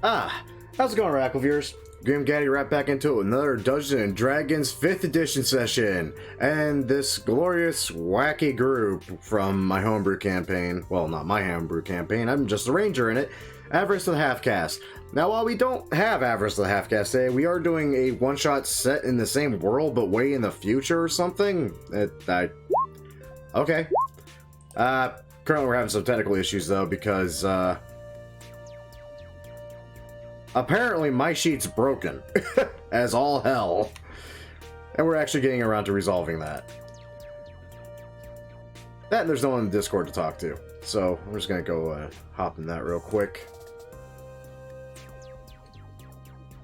Ah, how's it going, Rackle viewers? Grim Gaddy right back into it with another Dungeons and Dragons 5th edition session, and this glorious, wacky group from my homebrew campaign. Well, not my homebrew campaign, I'm just a ranger in it, Avarice of the Half-Caste. Now, while we don't have Avarice of the Half-Caste today, we are doing a one-shot set in the same world, but way in the future or something. Okay. Currently we're having some technical issues, though, because, apparently my sheet's broken, as all hell, and we're actually getting around to resolving that. And there's no one in Discord to talk to, so we're just gonna go hop in that real quick.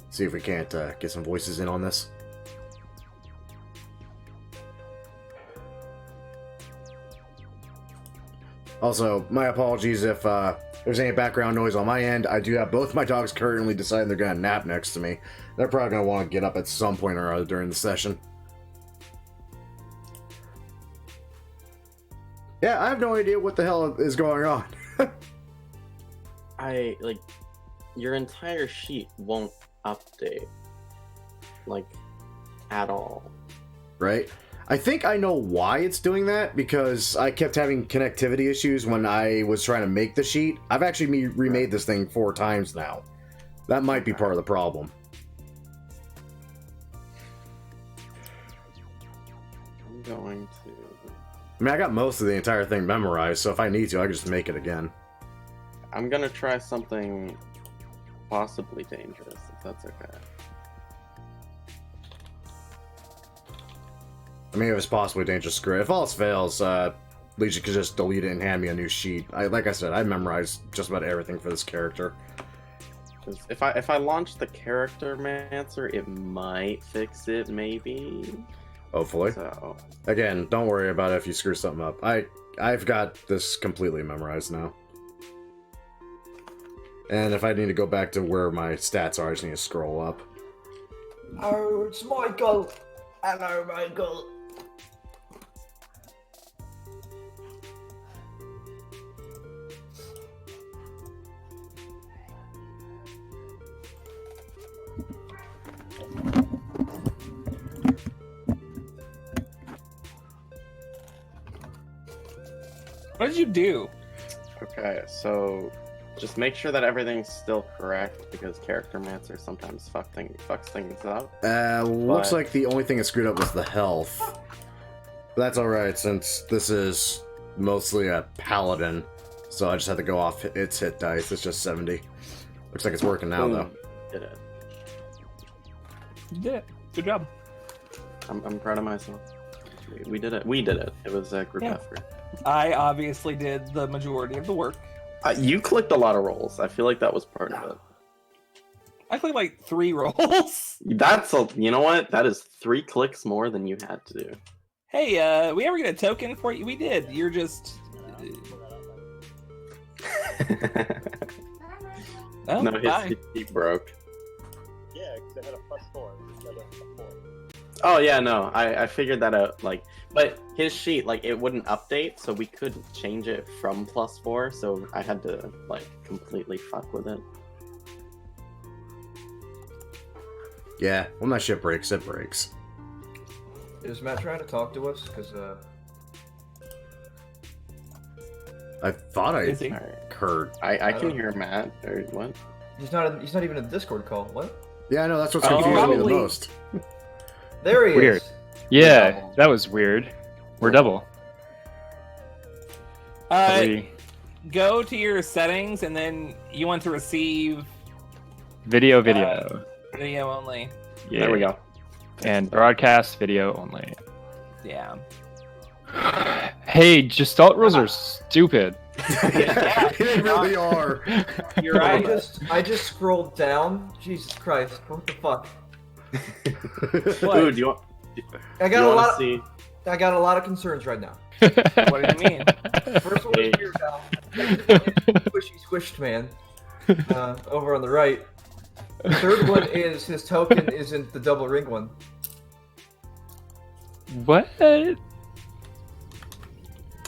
See if we can't get some voices in on this. Also, my apologies if there's any background noise on my end. I do have both my dogs currently deciding they're going to nap next to me. They're probably going to want to get up at some point or other during the session. Yeah, I have no idea what the hell is going on. Your entire sheet won't update, at all. Right? I think I know why it's doing that, because I kept having connectivity issues when I was trying to make the sheet. I've actually remade this thing 4 times now. That might be part of the problem. I'm going to... I mean, I got most of the entire thing memorized, so if I need to, I can just make it again. I'm gonna try something possibly dangerous, if that's okay. I mean, if it's possibly dangerous, screw it. If all else fails, Legion could just delete it and hand me a new sheet. Like I said, I memorized just about everything for this character. If I launch the character mancer, it might fix it, maybe. Hopefully. So. Again, don't worry about it if you screw something up. I've got this completely memorized now. And if I need to go back to where my stats are, I just need to scroll up. Oh, it's Michael! Hello, Michael! What did you do? Okay, so just make sure that everything's still correct, because character mancer sometimes fucks things up. Looks like the only thing that screwed up was the health. But that's alright, since this is mostly a paladin. So I just had to go off its hit dice. It's just 70. Looks like it's working now, though. Did it. You did it. Good job. I'm proud of myself. We did it. We did it. It was a group effort. I obviously did the majority of the work. You clicked a lot of rolls. I feel like that was part of it. I played like 3 rolls. You know what? That is 3 clicks more than you had to do. Hey, we ever get a token for you? We did. You're just... Oh, no, bye. he broke. Yeah, because I had a +4 instead of a 4. Oh yeah, no, I figured that out. But his sheet, it wouldn't update, so we couldn't change it from +4. So I had to completely fuck with it. Yeah, when that shit breaks, it breaks. Is Matt trying to talk to us? Because, I thought I Is he? heard. I can hear Matt, or what? he's not even in the Discord call. What? Yeah, I know, that's what's Oh, confusing me the probably. most. There he Weird. is! Yeah, that was weird. We're double. We- Go to your settings, and then you want to receive video. video only. Yeah. There we go. And broadcast video only. Yeah. Hey, Gestalt rules are stupid. Yeah, they really are. You're right. I just scrolled down. Jesus Christ! What the fuck? What? Ooh, do you want? I Do got you a want lot. to see? I got a lot of concerns right now. What do you mean? First one is Beer Pal. Squishy Squished Man. Over on the right. The third one is his token isn't the double ring one. What?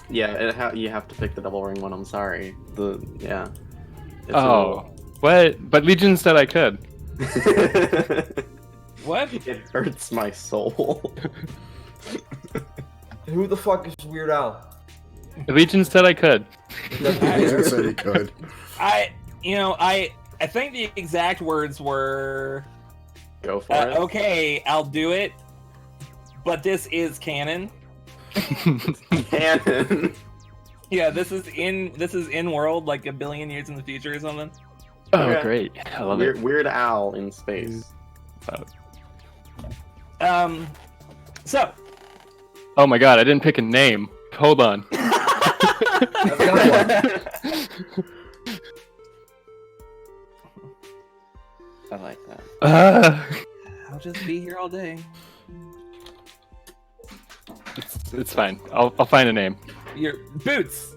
Yeah, you have to pick the double ring one. I'm sorry. It's Oh. What? But Legion said I could. What? It hurts my soul. Who the fuck is Weird Al? Legion said I could. Legion said he could. I think the exact words were, Go for it. okay, I'll do it, but this is canon. Cannon. Yeah, this is in world like a billion years in the future or something. Oh, Okay. great. I love it. Weird Al in space. So Oh my god, I didn't pick a name. Hold on. I've got one. I like that. I'll just be here all day. It's fine. I'll find a name. Your boots.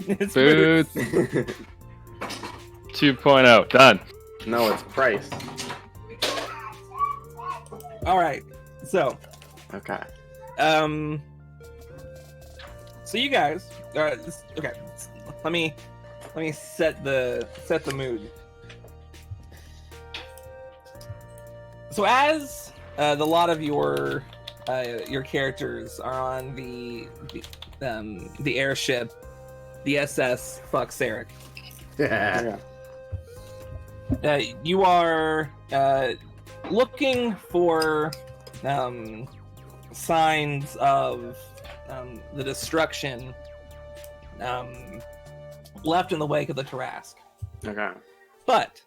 It's Boots 2.0. Done. No, it's Price. All right. So, Okay. so you guys, okay. Let me set the mood. So as the lot of your characters are on the airship, the SS Fuck Sarek. Yeah. You are looking for signs of the destruction left in the wake of the Tarrasque. Okay. But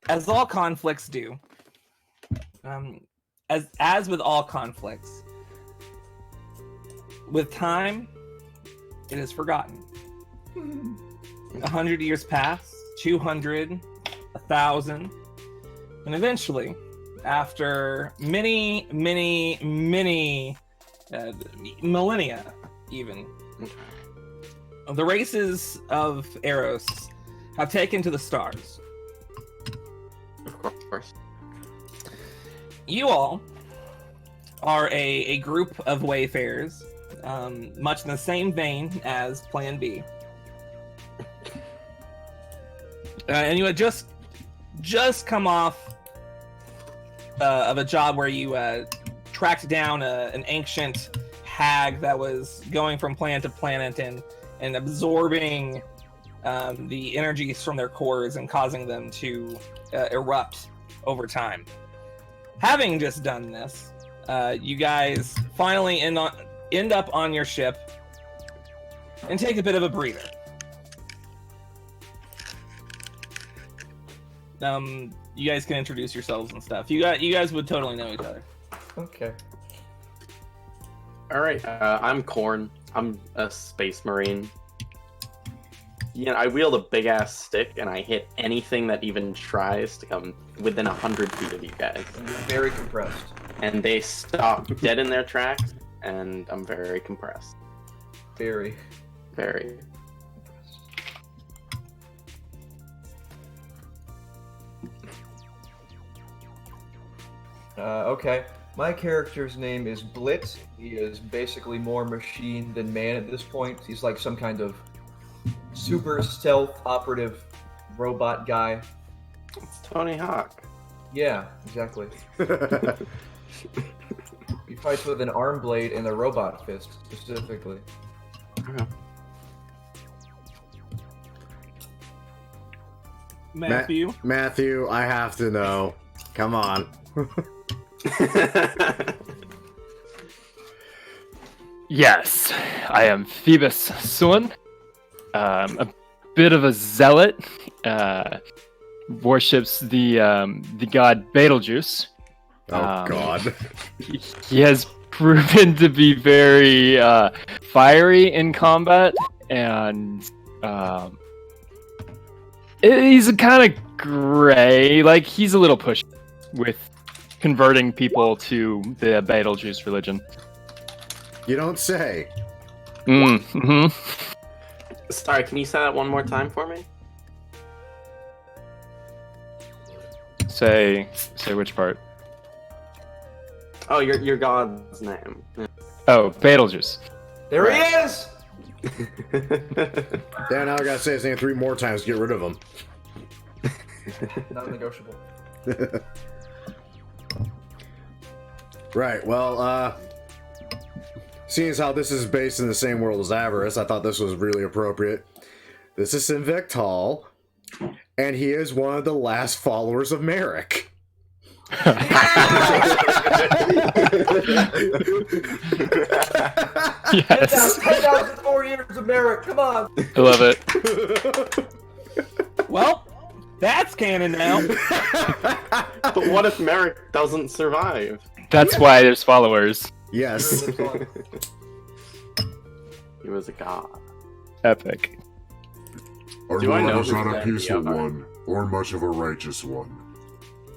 as all conflicts do, as with all conflicts, with time, it is forgotten. 100 years pass, 200, 1,000, and eventually, after many millennia, even, the races of Eros have taken to the stars. Of course. You all are a group of wayfarers, much in the same vein as Plan B. And you had just come off of a job where you tracked down an ancient hag that was going from planet to planet and absorbing the energies from their cores and causing them to erupt over time. Having just done this, you guys finally end up on your ship and take a bit of a breather. You guys can introduce yourselves and stuff. You guys would totally know each other. Okay. All right. I'm Korn. I'm a space marine. Yeah, I wield a big ass stick and I hit anything that even tries to come within 100 feet of you guys. And you're very compressed. And they stop dead in their tracks, and I'm very compressed. Very. Very. Okay. My character's name is Blitz. He is basically more machine than man at this point. He's like some kind of super stealth operative robot guy. It's Tony Hawk. Yeah, exactly. He fights with an arm blade and a robot fist, specifically. Matthew? Matthew, I have to know. Come on. Yes, I am Phoebus Sun. A bit of a zealot. Worships the god Betelgeuse. Oh God. He has proven to be very fiery in combat, and he's kind of gray. Like, he's a little pushy with converting people to the Betelgeuse religion. You don't say. Mm-hmm. Sorry, can you say that one more time for me? Say which part? Oh, your god's name. Oh, Betelgeuse. There he is! Damn, now I gotta say his name 3 more times to get rid of him. Not negotiable. Right, well, seeing as how this is based in the same world as Avarice, I thought this was really appropriate. This is Sinvictal, and he is one of the last followers of Merrick. Yes. 10,004 years of merit, come on! I love it. Well, that's canon now. But what if Merrick doesn't survive? That's why there's followers. Yes. He was a god. Epic. Our Do I Lord know was who's not a that? peaceful Yeah, one, or much of a righteous one.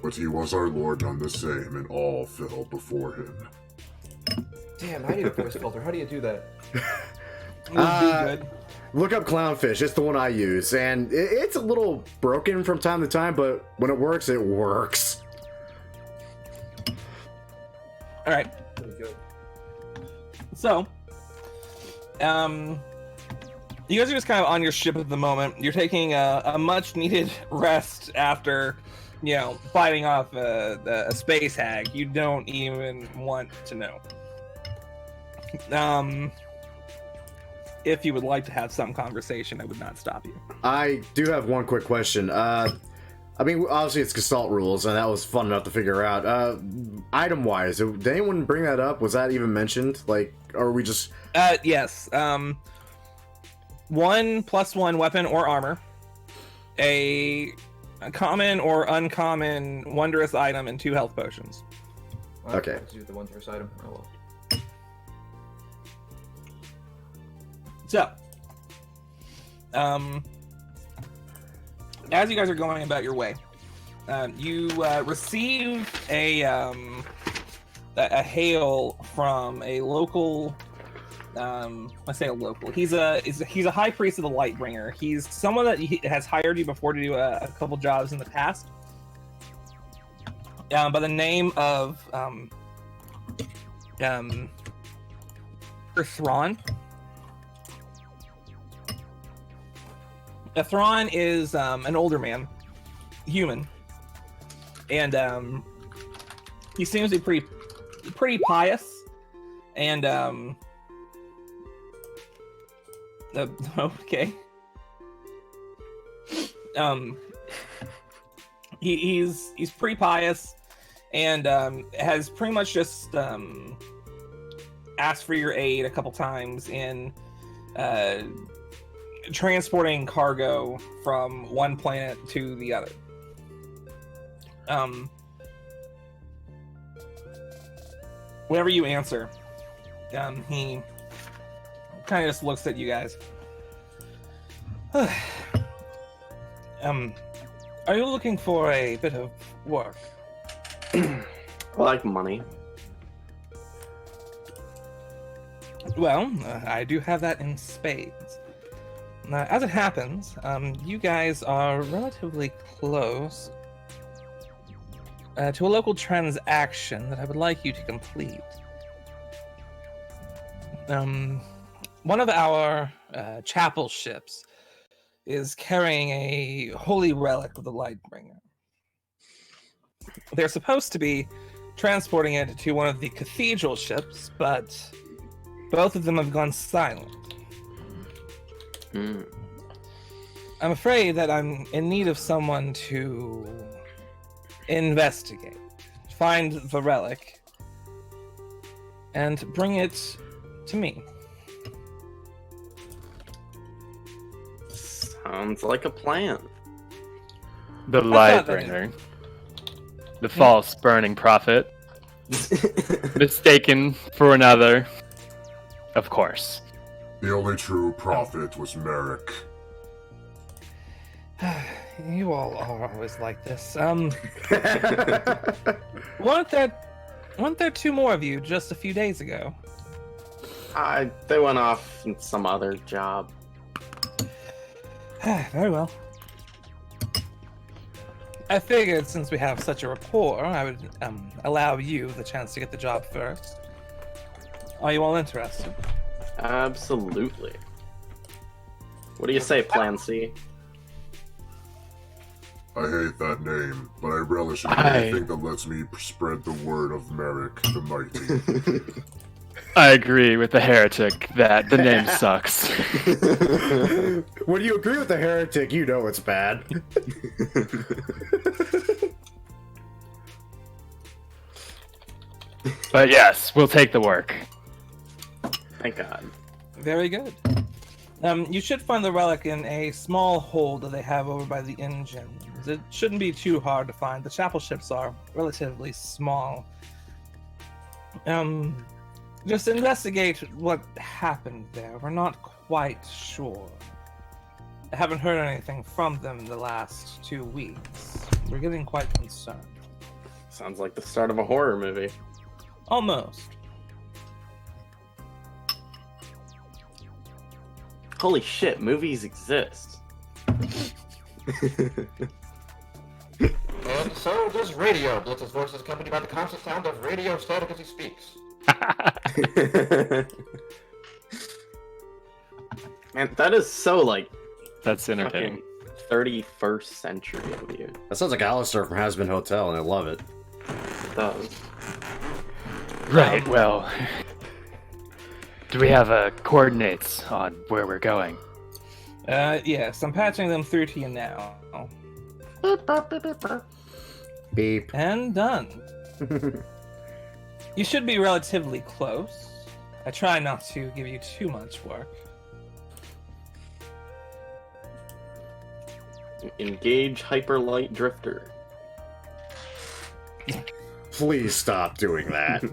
But he was our Lord none the same, and all fell before him. Damn, I need a voice filter. How do you do that? Good. Look up Clownfish, it's the one I use, and it's a little broken from time to time, but when it works, it works. All right. Pretty good. So, you guys are just kind of on your ship at the moment. You're taking a much-needed rest after, fighting off a space hag. You don't even want to know. If you would like to have some conversation, I would not stop you. I do have one quick question. I mean, obviously it's Gestalt rules, and that was fun enough to figure out. Item-wise, did anyone bring that up? Was that even mentioned? Like, or are we just... Yes. 1+1 weapon or armor. A common or uncommon wondrous item and 2 health potions. Okay. Let's do the wondrous item. Oh well. So, as you guys are going about your way, you receive a hail from a local. I say a local. He's a high priest of the Lightbringer. He's someone that has hired you before to do a couple jobs in the past. By the name of Thrawn. Thrawn is an older man, human, and he seems to be pretty pious, and okay, he's pretty pious, and has pretty much just asked for your aid a couple times in transporting cargo from one planet to the other. Whenever you answer, he kind of just looks at you guys. Are you looking for a bit of work? I like money. Well, I do have that in spades. As it happens, you guys are relatively close to a local transaction that I would like you to complete. One of our chapel ships is carrying a holy relic of the Lightbringer. They're supposed to be transporting it to one of the cathedral ships, but both of them have gone silent. I'm afraid that I'm in need of someone to investigate, find the relic, and bring it to me. Sounds like a plan. The thought that Lightbringer. The false burning prophet. Mistaken for another. Of course. The only true prophet was Merrick. You all are always like this. Weren't there 2 more of you just a few days ago? They went off in some other job. Very well. I figured since we have such a rapport, I would allow you the chance to get the job first. Are you all interested? Absolutely. What do you say, Plan C? I hate that name, but I relish in I- anything that lets me spread the word of Merrick the Mighty. I agree with the heretic that the name sucks. When you agree with the heretic, you know it's bad. But yes, we'll take the work. Thank God. Very good. You should find the relic in a small hold that they have over by the engines. It shouldn't be too hard to find. The chapel ships are relatively small. Just investigate what happened there. We're not quite sure. I haven't heard anything from them the last 2 weeks. We're getting quite concerned. Sounds like the start of a horror movie. Almost. Holy shit, movies exist. And so does radio. Blitz's voice is accompanied by the constant sound of radio static as he speaks. Man, that is so, like, That's entertaining. fucking 31st century of you. That sounds like Alistair from Has-Been Hotel, and I love it. It does. Right, well... Do we have coordinates on where we're going? Yes, I'm patching them through to you now. Beep. And done. You should be relatively close. I try not to give you too much work. Engage Hyperlight Drifter. Please stop doing that.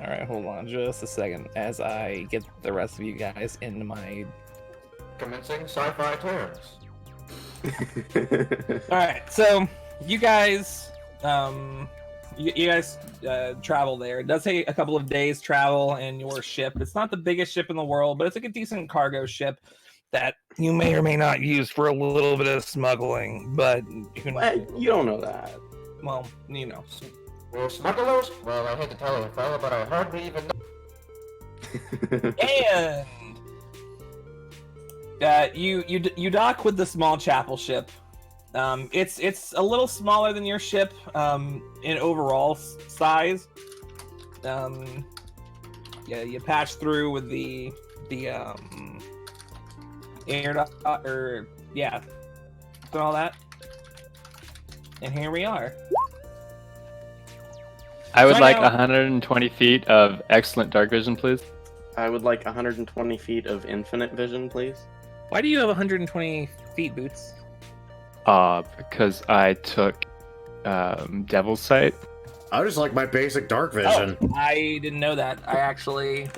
Alright, hold on just a second as I get the rest of you guys into my... Commencing sci-fi terms. Alright, so you guys... You guys travel there. It does take a couple of days travel in your ship. It's not the biggest ship in the world, but it's like a decent cargo ship that you may or may not use for a little bit of smuggling, but who knows? You don't know that. Well, you know. We're smugglers? Well, I hate to tell you, fella, but I hardly even know. And you dock with the small chapel ship. It's a little smaller than your ship in overall size. Yeah, you patch through with the air dock, or yeah, and all that. And here we are. I would Right like now- 120 feet of excellent dark vision, please. I would like 120 feet of infinite vision, please. Why do you have 120 feet, Boots? Because I took Devil's Sight. I just like my basic dark vision. Oh, I didn't know that. I actually...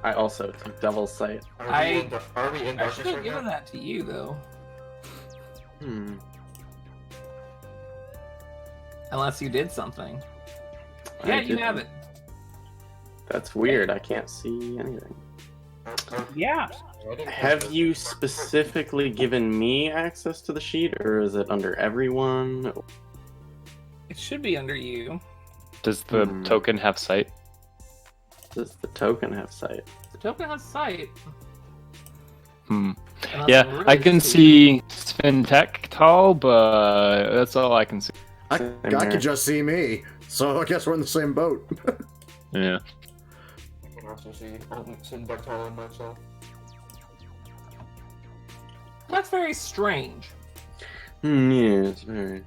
I also took Devil's Sight. Are I- we in I darkness should have right given now? that to you, though. Unless you did something. Yeah, you have it. That's weird. I can't see anything. Yeah. I didn't Have catch you specifically given me access to the sheet, or is it under everyone? It should be under you. Does the token have sight? Does the token have sight? The token has sight. Hmm. Unless Yeah, I'm really I can see Svintech tall, but that's all I can see. I Same can here. just see me, so I guess we're in the same boat. Yeah. I can also see Sinbad taller than myself. That's very strange. Yeah, it's very.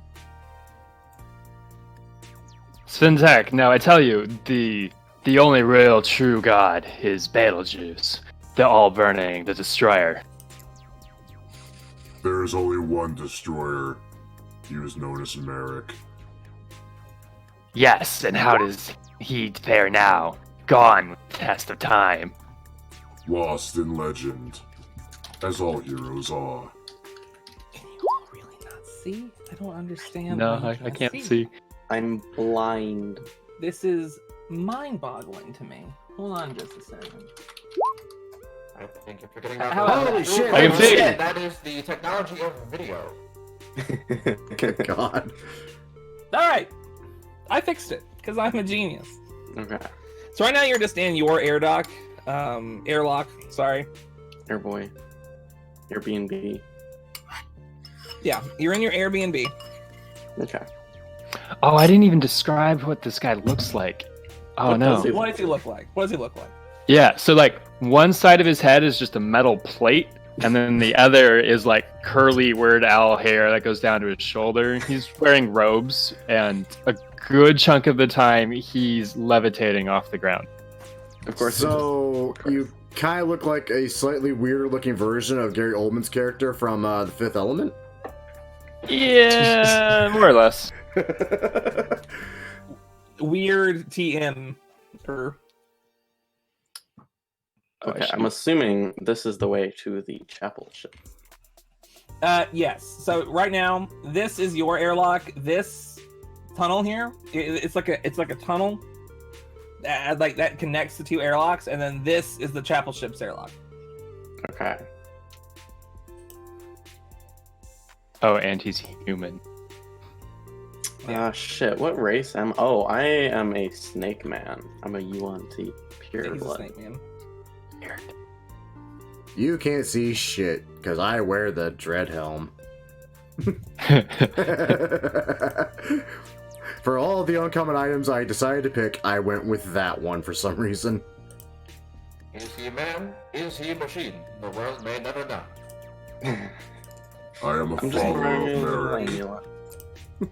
Svintech, now I tell you, the only real true god is Betelgeuse, the all-burning, the destroyer. There is only one destroyer. He was known as Merrick. Yes, and how does he fare now? Gone with the test of time. Lost in legend. As all heroes are. Can you all really not see? I don't understand. No, why you I can't see. I'm blind. This is mind-boggling to me. Hold on just a second. I think you're forgetting about Holy the- shit, I can see. That is the technology of video. Good God. Alright. I fixed it, because I'm a genius. Okay. So right now you're just in your air dock. airlock. Sorry. Airboy. Airbnb. Yeah, you're in your Airbnb. Okay. Oh, I didn't even describe what this guy looks like. Oh What no. does he What does he look like? What does he look like? Yeah, so like one side of his head is just a metal plate, and then the other is like curly Weird Al hair that goes down to his shoulder. He's wearing robes, and a good chunk of the time he's levitating off the ground. Of course. So you kind of look like a slightly weirder looking version of Gary Oldman's character from The Fifth Element. Yeah, more or less. Weird TM. Okay, I'm assuming this is the way to the chapel ship. Yes. So right now, this is your airlock. This tunnel here, it's like a tunnel, like that connects the two airlocks, and then this is the chapel ship's airlock. Okay. Oh, and he's human. Shit, what race am Oh, I am a snake man. I'm a UNT pure He's a blood. snake man. You can't see shit, because I wear the dread helm. For all the uncommon items I decided to pick, I went with that one for some reason. Is he a man? Is he a machine? The world may never know. I am a I'm just follower of wearing Merrick. a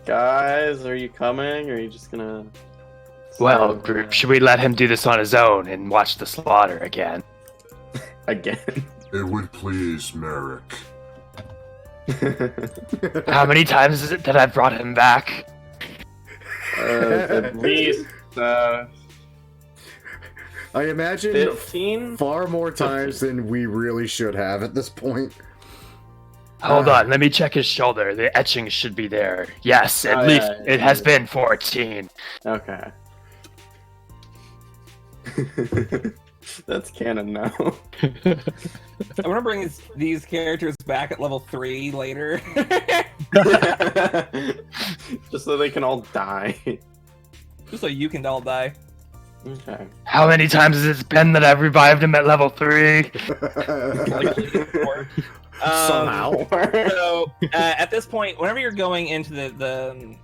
Guys, are you coming? Or are you just gonna... Well, group, should we let him do this on his own and watch the slaughter again? Again. It would please Merrick. How many times is it that I've brought him back? At least I imagine 15? far more times than we really should have at this point. Hold on, let me check his shoulder. The etching should be there. Yes, at least yeah, it has been 14. Okay. That's canon now. I'm gonna bring these characters back at level 3 later. Just so they can all die. Just so you can all die. Okay. How many times has it been that I've revived him at level 3? Somehow. So at this point, whenever you're going into the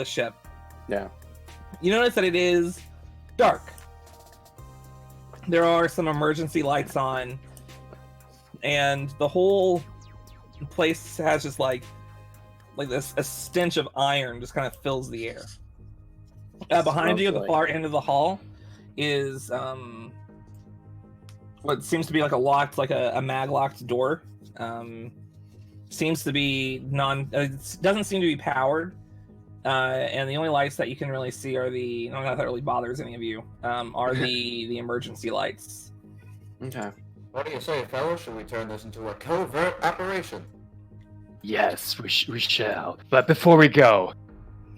ship, Yeah. you notice that it is dark. There are some emergency lights on, and the whole place has just like this a stench of iron just kind of fills the air. Behind you, at the Smells far end of the hall, is what seems to be like a mag-locked door. Seems to be it doesn't seem to be powered. And the only lights that you can really see are not that really bothers any of you, are the emergency lights. Okay. What do you say, fellows? Should we turn this into a covert operation? Yes, we shall. But before we go,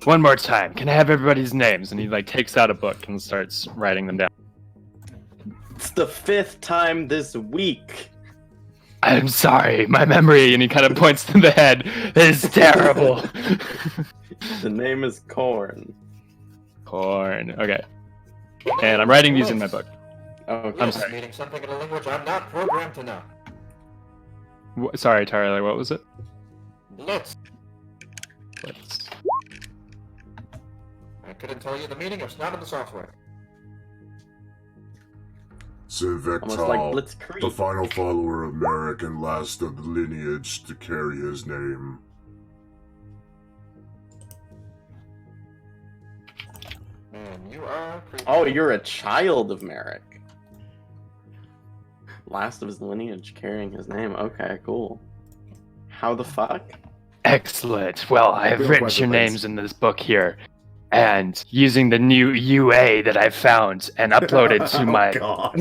one more time, can I have everybody's names? And he takes out a book and starts writing them down. It's the 5th time this week. I'm sorry, my memory, and he kind of points to the head, is terrible. The name is Corn. Corn. Okay. And I'm writing these in my book. Okay. I'm sorry. Meaning something in a language I'm not programmed to know. Sorry, Tyler, what was it? Let's. Let's... I couldn't tell you the meaning. It's not in the software. Almost like Sivektal, the Blitzkrieg. final follower of Merrick and last of the lineage to carry his name. Man, you are creepy. Oh, you're a child of Merrick. Last of his lineage carrying his name. Okay, cool. How the fuck? Excellent. Well, I have Real written question, your please. names in this book here. And using the new UA that I've found and uploaded to my God.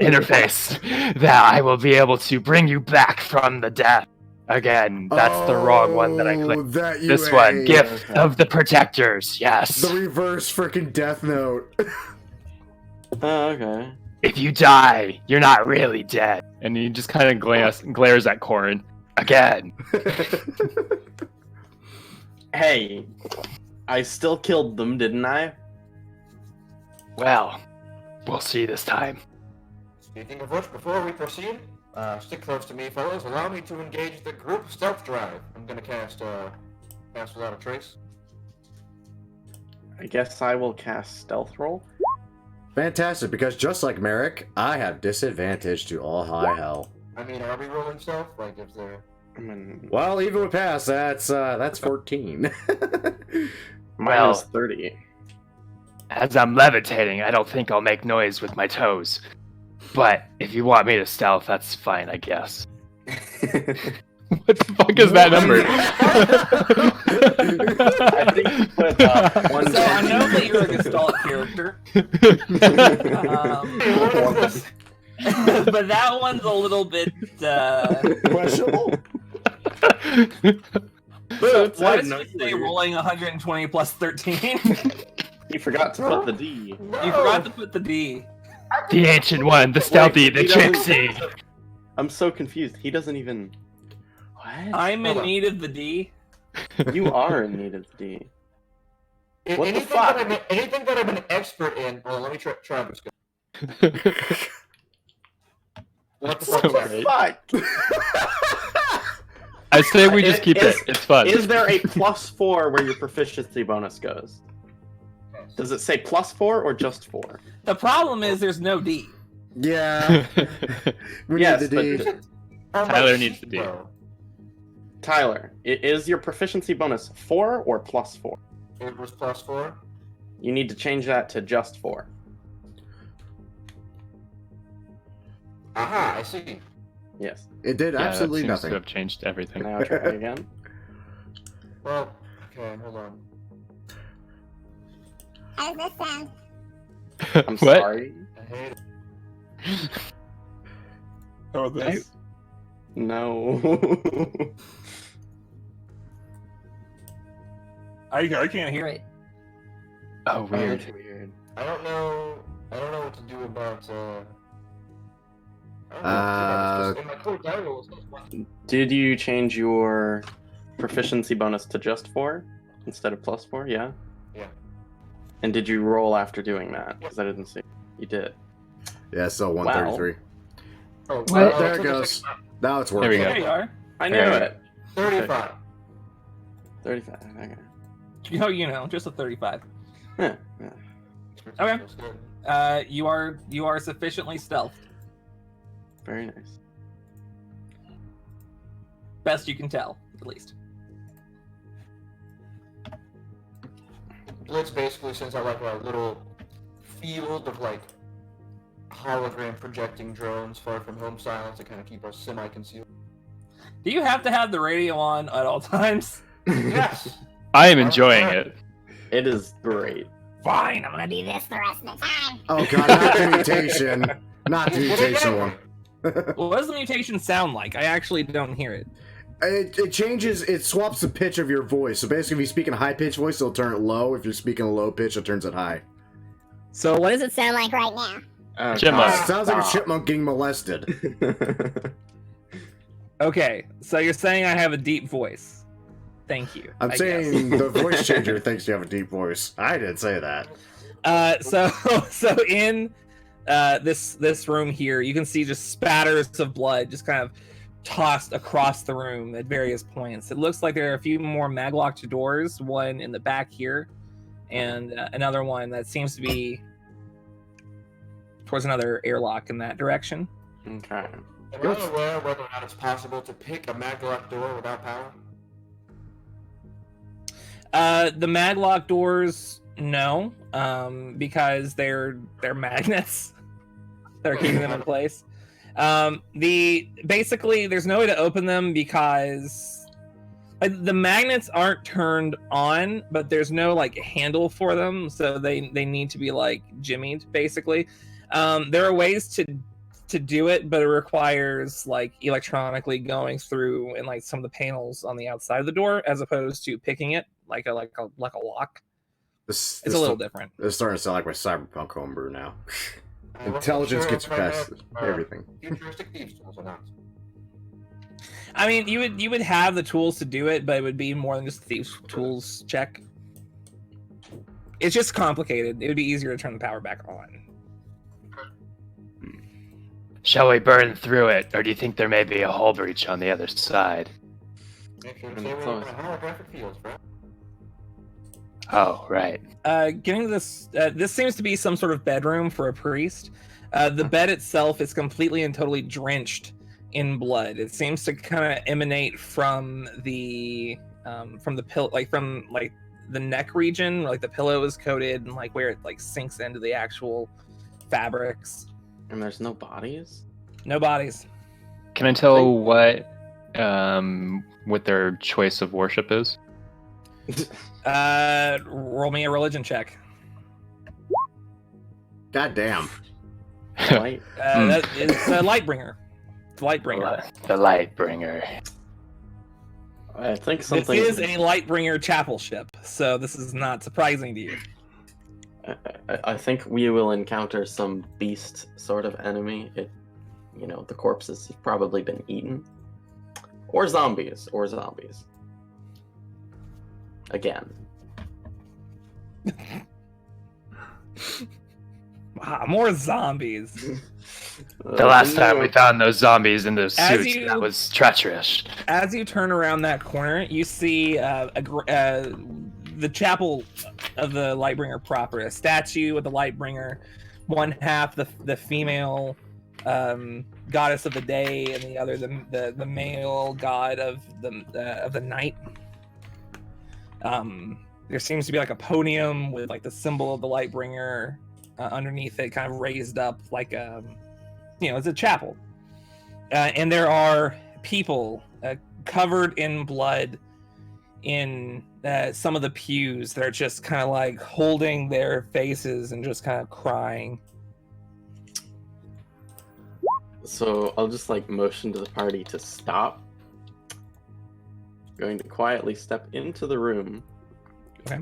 interface, that I will be able to bring you back from the death. Again, that's the wrong one that I clicked. That This UA. one, Gift Okay. of the Protectors, yes. The reverse freaking Death Note. Oh, okay. If you die, you're not really dead. And he just kind of glares at Corin. Again. Hey, I still killed them, didn't I? Well, We'll see this time. Speaking of which, before we proceed, stick close to me, fellas. Allow me to engage the group stealth drive. I'm gonna cast without a trace. I guess I will cast stealth roll. Fantastic, because just like Merrick, I have disadvantage to all high hell. I mean, are we rolling stealth? Like, if they're... Well, even with pass, that's 14. Mine was 30. As I'm levitating, I don't think I'll make noise with my toes. But if you want me to stealth, that's fine, I guess. What the fuck is that number? I think you put one. So I know that you're a Gestalt character, but that one's a little bit Questionable. So why did you say rolling 120 plus 13? You forgot to put the D. You forgot to put the D. The ancient one, the stealthy, the tricksy. I'm so confused. He doesn't even. What? I'm in need of the D. You are in need of the D. What anything the fuck? Anything that I'm an expert in. Hold on, let me try this. What the fuck? What the fuck? I say we just keep it. It's fun. Is there a +4 where your proficiency bonus goes? Does it say +4 or just 4? The problem is there's no D. Yeah. We Yes, need the D. Tyler needs the D. Tyler, is your proficiency bonus 4 or +4? It was +4. You need to change that to just 4. Aha, I see. Yes. It did absolutely that seems to nothing. have changed everything. Now try again. Well, okay, hold on. How does this sound? I'm What? sorry. I hate it. Oh, this. No. I can't hear it. Oh, weird. That's weird. I don't know what to do about. I don't know what to do about this, 'cause in my core dialogue, it's not one. Did you change your proficiency bonus to just 4 instead of +4? Yeah? Yeah. And did you roll after doing that? Because I didn't see. You did. Yeah, still 133. Oh, What? well, There it took a goes. second. Now it's There working. we go. There you are. I knew Alright. it. 35. 35. Okay. You know, just a 35. Yeah. Yeah. Okay. That's good. You are sufficiently stealthed. Very nice. Best you can tell, at least. Blitz basically sends out like a little field of like hologram projecting drones far from home styles to kind of keep us semi-concealed. Do you have to have the radio on at all times? Yes. I am enjoying it. It is great. Fine, I'm gonna do this the rest of the time. Oh god, not the mutation. Not the mutation one. What does the mutation sound like? I actually don't hear it. It changes, it swaps the pitch of your voice. So basically, if you speak in a high-pitched voice, it'll turn it low. If you're speaking a low pitch, it turns it high. So what does it sound like right now? Chipmunk. God, Sounds like a stop. chipmunk getting molested. Okay, so you're saying I have a deep voice. Thank you. I'm I saying guess. the voice changer thinks you have a deep voice. I didn't say that. So in this room here, you can see just spatters of blood just kind of tossed across the room at various points. It looks like there are a few more maglocked doors, one in the back here, and another one that seems to be towards another airlock in that direction. Okay. Am I aware whether or not it's possible to pick a maglock door without power? The maglock doors, no, because they're magnets. They're keeping them in place. Basically there's no way to open them because the magnets aren't turned on, but there's no like handle for them, so they need to be like jimmied basically. There are ways to do it, but it requires like electronically going through and like some of the panels on the outside of the door as opposed to picking it like a lock. It's It's a little different. It's starting to sound like my cyberpunk homebrew now. I wasn't Intelligence sure gets if I past had, everything. Futuristic thieves tools or not. I mean, you would have the tools to do it, but it would be more than just thieves tools check. It's just complicated. It would be easier to turn the power back on. Shall we burn through it, or do you think there may be a hull breach on the other side? Make sure to say we're looking at holographic fields, bro. Oh, right. Getting this, this seems to be some sort of bedroom for a priest. The bed itself is completely and totally drenched in blood. It seems to kind of emanate from the pillow, from the neck region, like the pillow is coated and like where it like sinks into the actual fabrics. And there's no bodies? No bodies. Can I tell what their choice of worship is? Roll me a religion check. God damn. Right? That is Lightbringer. Lightbringer. The Lightbringer. I think This something. is a Lightbringer chapel ship, so this is not surprising to you. I think we will encounter some beast sort of enemy. The corpses have probably been eaten. Or zombies. Again. Wow, more zombies. The last time we found those zombies in those As suits, you- that was treacherous. As you turn around that corner, you see the chapel of the Lightbringer proper, a statue of the Lightbringer, one half the female goddess of the day, and the other the male god of the night. There seems to be like a podium with like the symbol of the Lightbringer underneath it, kind of raised up like it's a chapel, and there are people covered in blood in some of the pews. They're just kind of like holding their faces and just kind of crying. So I'll just like motion to the party to stop. Going to quietly step into the room. Okay.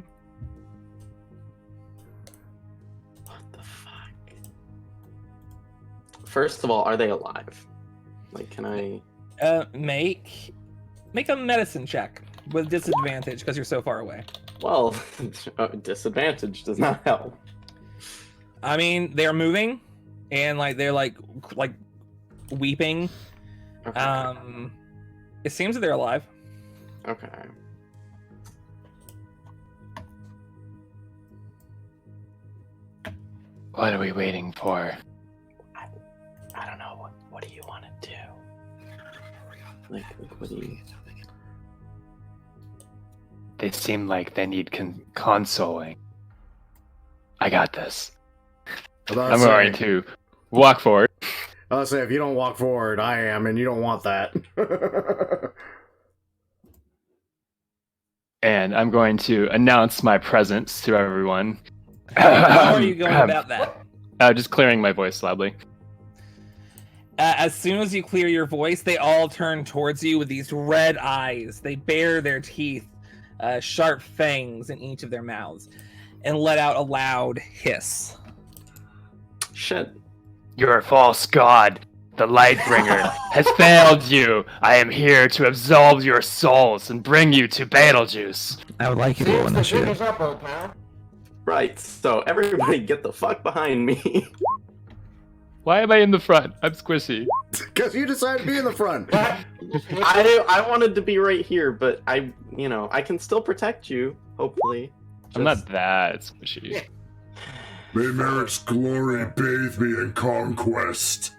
What the fuck? First of all, are they alive? Like, can I? Make a medicine check with disadvantage because you're so far away. Well, disadvantage does not help. I mean, they're moving and like they're like weeping. Okay. It seems that they're alive. Okay. What are we waiting for? I don't know. What do you want to do? Like what do you? They seem like they need consoling. I got this. I'm going to walk forward. I'll say, if you don't walk forward, I am, and you don't want that. And I'm going to announce my presence to everyone. How are you going about that? Just clearing my voice loudly. As soon as you clear your voice, they all turn towards you with these red eyes. They bare their teeth, sharp fangs in each of their mouths, and let out a loud hiss. Shit. Your false god, the Lightbringer, has failed you. I am here to absolve your souls and bring you to Betelgeuse. I would like you to Seems roll the jig initiative. is up, old pal. Right. So everybody, get the fuck behind me. Why am I in the front? I'm squishy. Because you decided to be in the front. I wanted to be right here, but I can still protect you. Hopefully. I'm not that squishy. May Merrick's glory bathe me in conquest.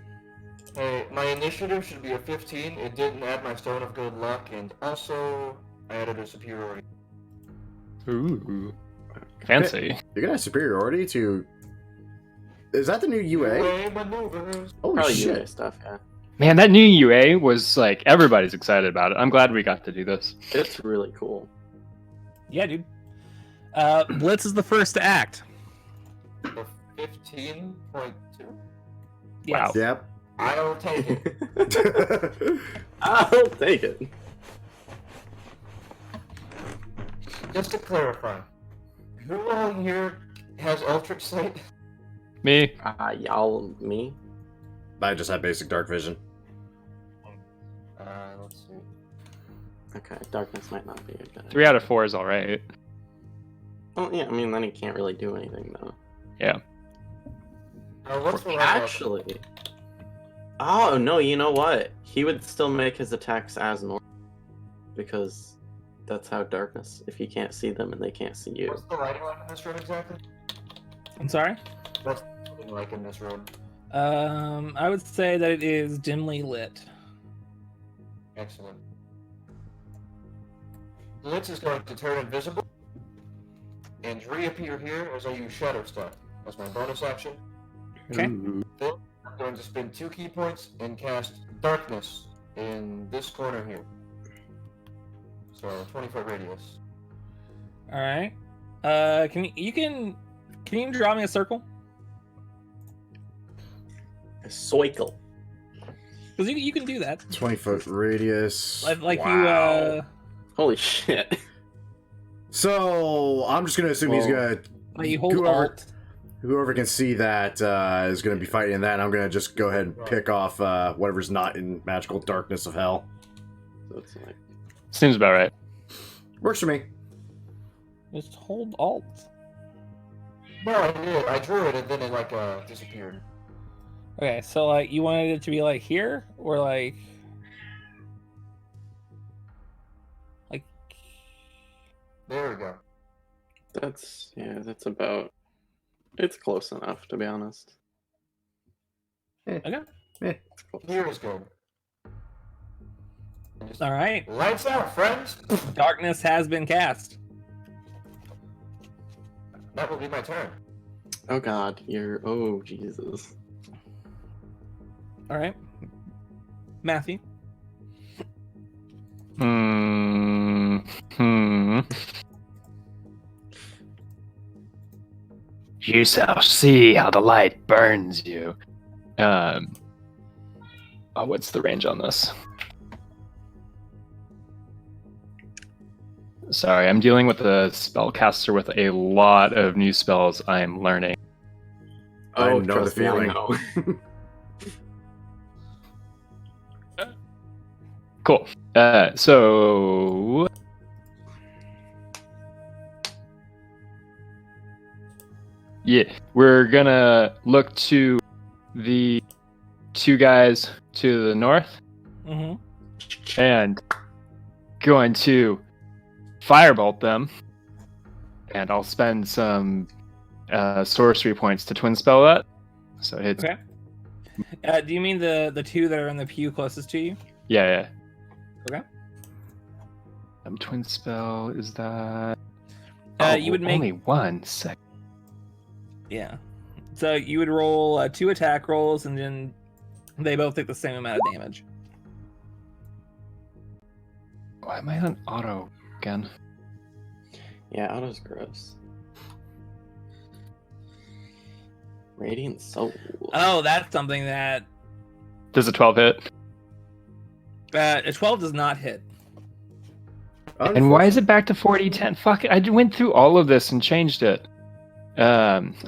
Hey, my initiative should be a 15. It didn't add my stone of good luck, and also I added a superiority. Ooh. Fancy. You're gonna have superiority to... Is that the new UA? UA maneuvers. Holy Probably shit. UA stuff. Yeah. Man, that new UA was like, everybody's excited about it. I'm glad we got to do this. It's really cool. Yeah, dude. Blitz is the first to act. A 15.2. Yes. Yep. I'll take it. I'll take it. Just to clarify, who all here has Eldritch Sight? Me? Me? I just have basic dark vision. Let's see. Okay, darkness might not be a good idea. 3 out of 4 is alright. Well, yeah, I mean, then he can't really do anything, though. Yeah. What's the right Actually, Oh no, you know what? He would still make his attacks as normal because that's how darkness. If you can't see them and they can't see you. What's the lighting like in this room exactly? I'm sorry. What's the lighting like in this room? I would say that it is dimly lit. Excellent. Blitz is going to turn invisible and reappear here as I use Shadow Step as my bonus action. Okay. Ooh. Then I'm going to spend 2 key points and cast Darkness in this corner here. So 20-foot radius. All right. Can you draw me a circle? A cycle. Because you can do that. 20-foot radius. Like Wow. you Holy shit. So I'm just gonna assume he's Whoa. gonna you hold whoever alt. whoever can see that is gonna be fighting in that. And I'm gonna just go ahead and pick off whatever's not in magical darkness of hell. So it's like Seems about right. Works for me. Just hold alt. No, I did. I drew it and then it like disappeared. Okay, so like you wanted it to be like here or like There we go. that's about. It's close enough to be honest. okay. It's close. Here is good. And just All right. lights out, friends. Darkness has been cast. That will be my turn. Oh god, oh Jesus. All right. Matthew. Hmm. You shall see how the light burns you. Oh, what's the range on this? Sorry, I'm dealing with a spellcaster with a lot of new spells I am learning. I Oh, know the trust me, I feeling. know. Cool. So yeah, we're gonna look to the 2 guys to the north Mm-hmm. and going to firebolt them, and I'll spend some sorcery points to twin spell that. So it hits. Okay. Do you mean the 2 that are in the pew closest to you? Yeah. Okay. Twin spell is that? You would make only 1 sec. Yeah. So you would roll 2 attack rolls, and then they both take the same amount of damage. Why am I on auto again? Yeah, auto's gross. Radiant Soul. Oh, that's something that Does a 12 hit? a 12 does not hit. And why is it back to 40-10? Fuck it, I went through all of this and changed it. All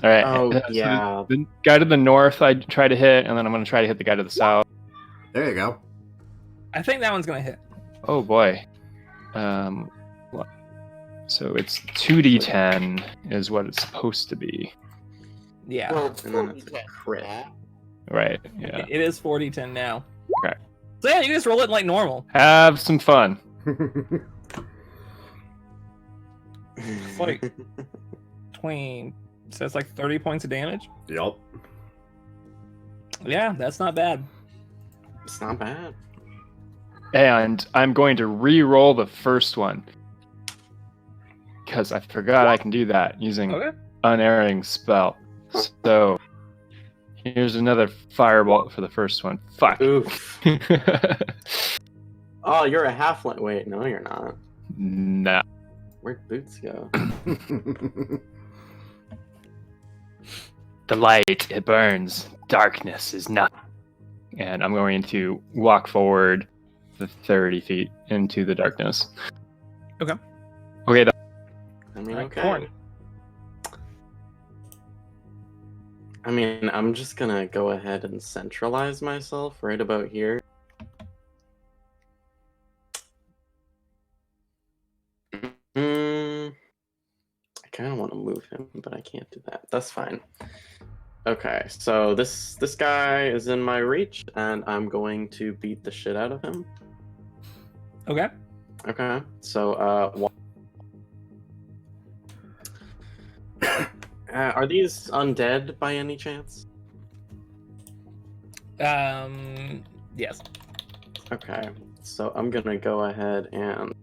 right. Oh, so yeah. the guy to the north I try to hit, and then I'm going to try to hit the guy to the south. There you go. I think that one's gonna hit. Oh boy. So it's 2d10 is what it's supposed to be. Yeah. Well, it's And then it's a 40-10. crit. Right, yeah. It is 40-10 now. Okay. So yeah, you can just roll it like normal. Have some fun. It's like 20. So it's like 30 points of damage. Yup. Yeah, that's not bad. It's not bad. And I'm going to re-roll the first one. Because I forgot I can do that using Okay. unerring spell. So here's another firebolt for the first one. Fuck. Oof. Oh, you're a halfling. Wait, no, you're not. Nah. Where'd boots go? The light, it burns. Darkness is nothing. And I'm going to walk forward the 30 feet into the darkness. Okay. Okay, I mean, Alright, okay. Corn. I mean, I'm just gonna go ahead and centralize myself right about here. I kind of want to move him, but I can't do that. That's fine. Okay, so this guy is in my reach, and I'm going to beat the shit out of him. Okay. Okay, so are these undead by any chance? Yes. Okay, so I'm gonna go ahead and.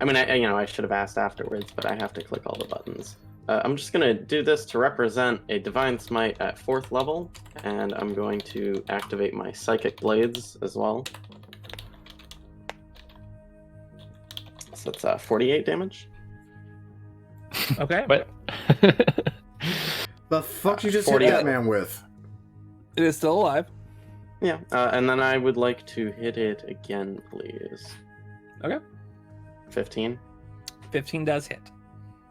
I mean, I should have asked afterwards, but I have to click all the buttons. I'm just gonna do this to represent a Divine Smite at 4th level, and I'm going to activate my Psychic Blades as well. So that's 48 damage. Okay. What? The fuck you just hit 48. that man with? It is still alive. Yeah, and then I would like to hit it again, please. Okay. 15. 15 does hit.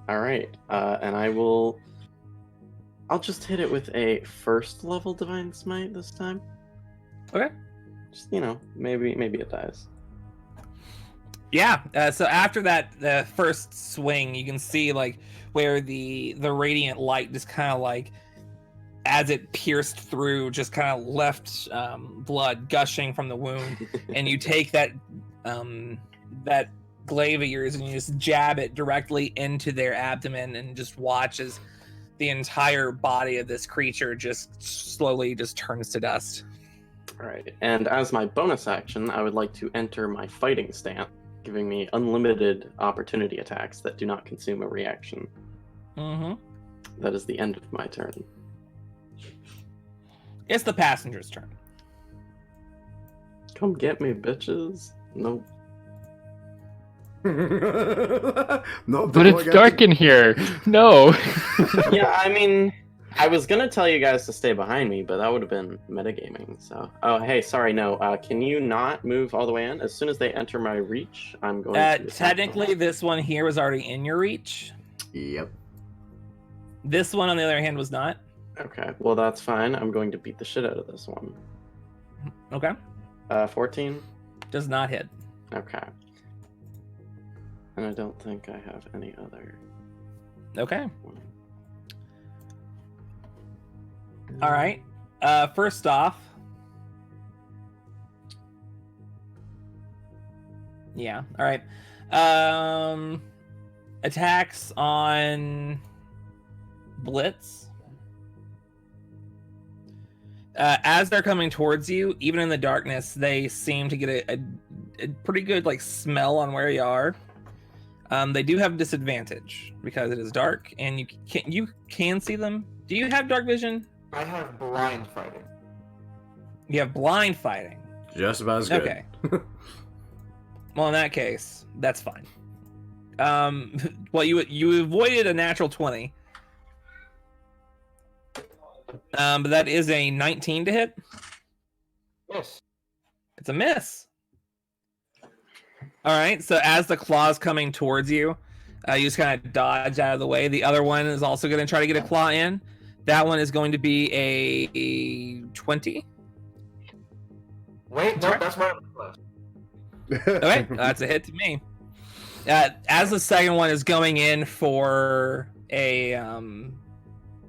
All right, and I'll just hit it with a 1st level Divine Smite this time. Okay. Just, maybe it dies. Yeah. So after that, the first swing, you can see like where the radiant light just kind of like, as it pierced through, just kind of left blood gushing from the wound, and you take that glaive of yours and you just jab it directly into their abdomen, and just watch as the entire body of this creature just slowly just turns to dust. All right, and as my bonus action, I would like to enter my fighting stance, giving me unlimited opportunity attacks that do not consume a reaction. Mm-hmm. That is the end of my turn. It's the passenger's turn. Come get me, bitches. Nope. No, But it's dark in here. No. Yeah, I mean, I was gonna tell you guys to stay behind me, but that would have been metagaming. So, oh, hey, sorry, no. Can you not move all the way in? As soon as they enter my reach, I'm going to. Technically, this one here was already in your reach. Yep. This one, on the other hand, was not. Okay, well that's fine. I'm going to beat the shit out of this one. Okay. 14. Does not hit. Okay. And I don't think I have any other. Okay. All right. First off. Yeah. All right. Attacks on Blitz. As they're coming towards you, even in the darkness, they seem to get a pretty good like smell on where you are. They do have disadvantage because it is dark, and you can see them. Do you have dark vision? I have blind fighting. You have blind fighting. Just about as good. Okay. Well, in that case, that's fine. Well, you avoided a natural 20. But that is a 19 to hit. Yes. It's a miss. All right. So as the claw's coming towards you, you just kind of dodge out of the way. The other one is also going to try to get a claw in. That one is going to be a 20. Wait, no, that's my class. Okay, that's a hit to me. As the second one is going in for a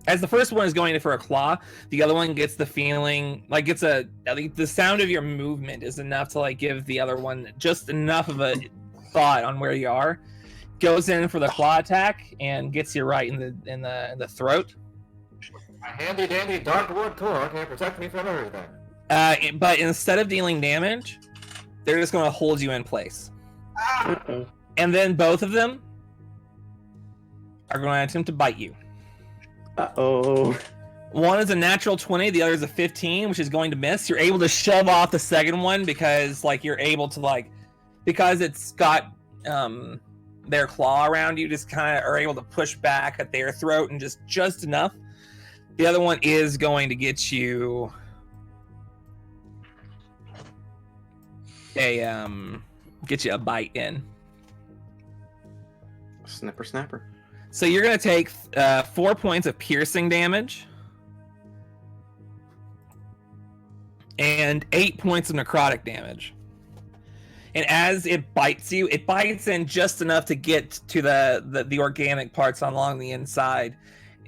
as the first one is going in for a claw, the other one gets the feeling like the sound of your movement is enough to like give the other one just enough of a thought on where you are. Goes in for the claw attack and gets you right in the throat. A handy dandy dark wood claw can protect me from everything. But instead of dealing damage, they're just going to hold you in place. Uh-oh. And then both of them are going to attempt to bite you. Uh-oh. One is a natural 20, the other is a 15, which is going to miss. You're able to shove off the second one because like you're able to because it's got their claw around you, just kind of are able to push back at their throat and just enough. The other one is going to get you a bite in. Snapper. So you're going to take 4 points of piercing damage and 8 points of necrotic damage. And as it bites you, it bites in just enough to get to the organic parts along the inside.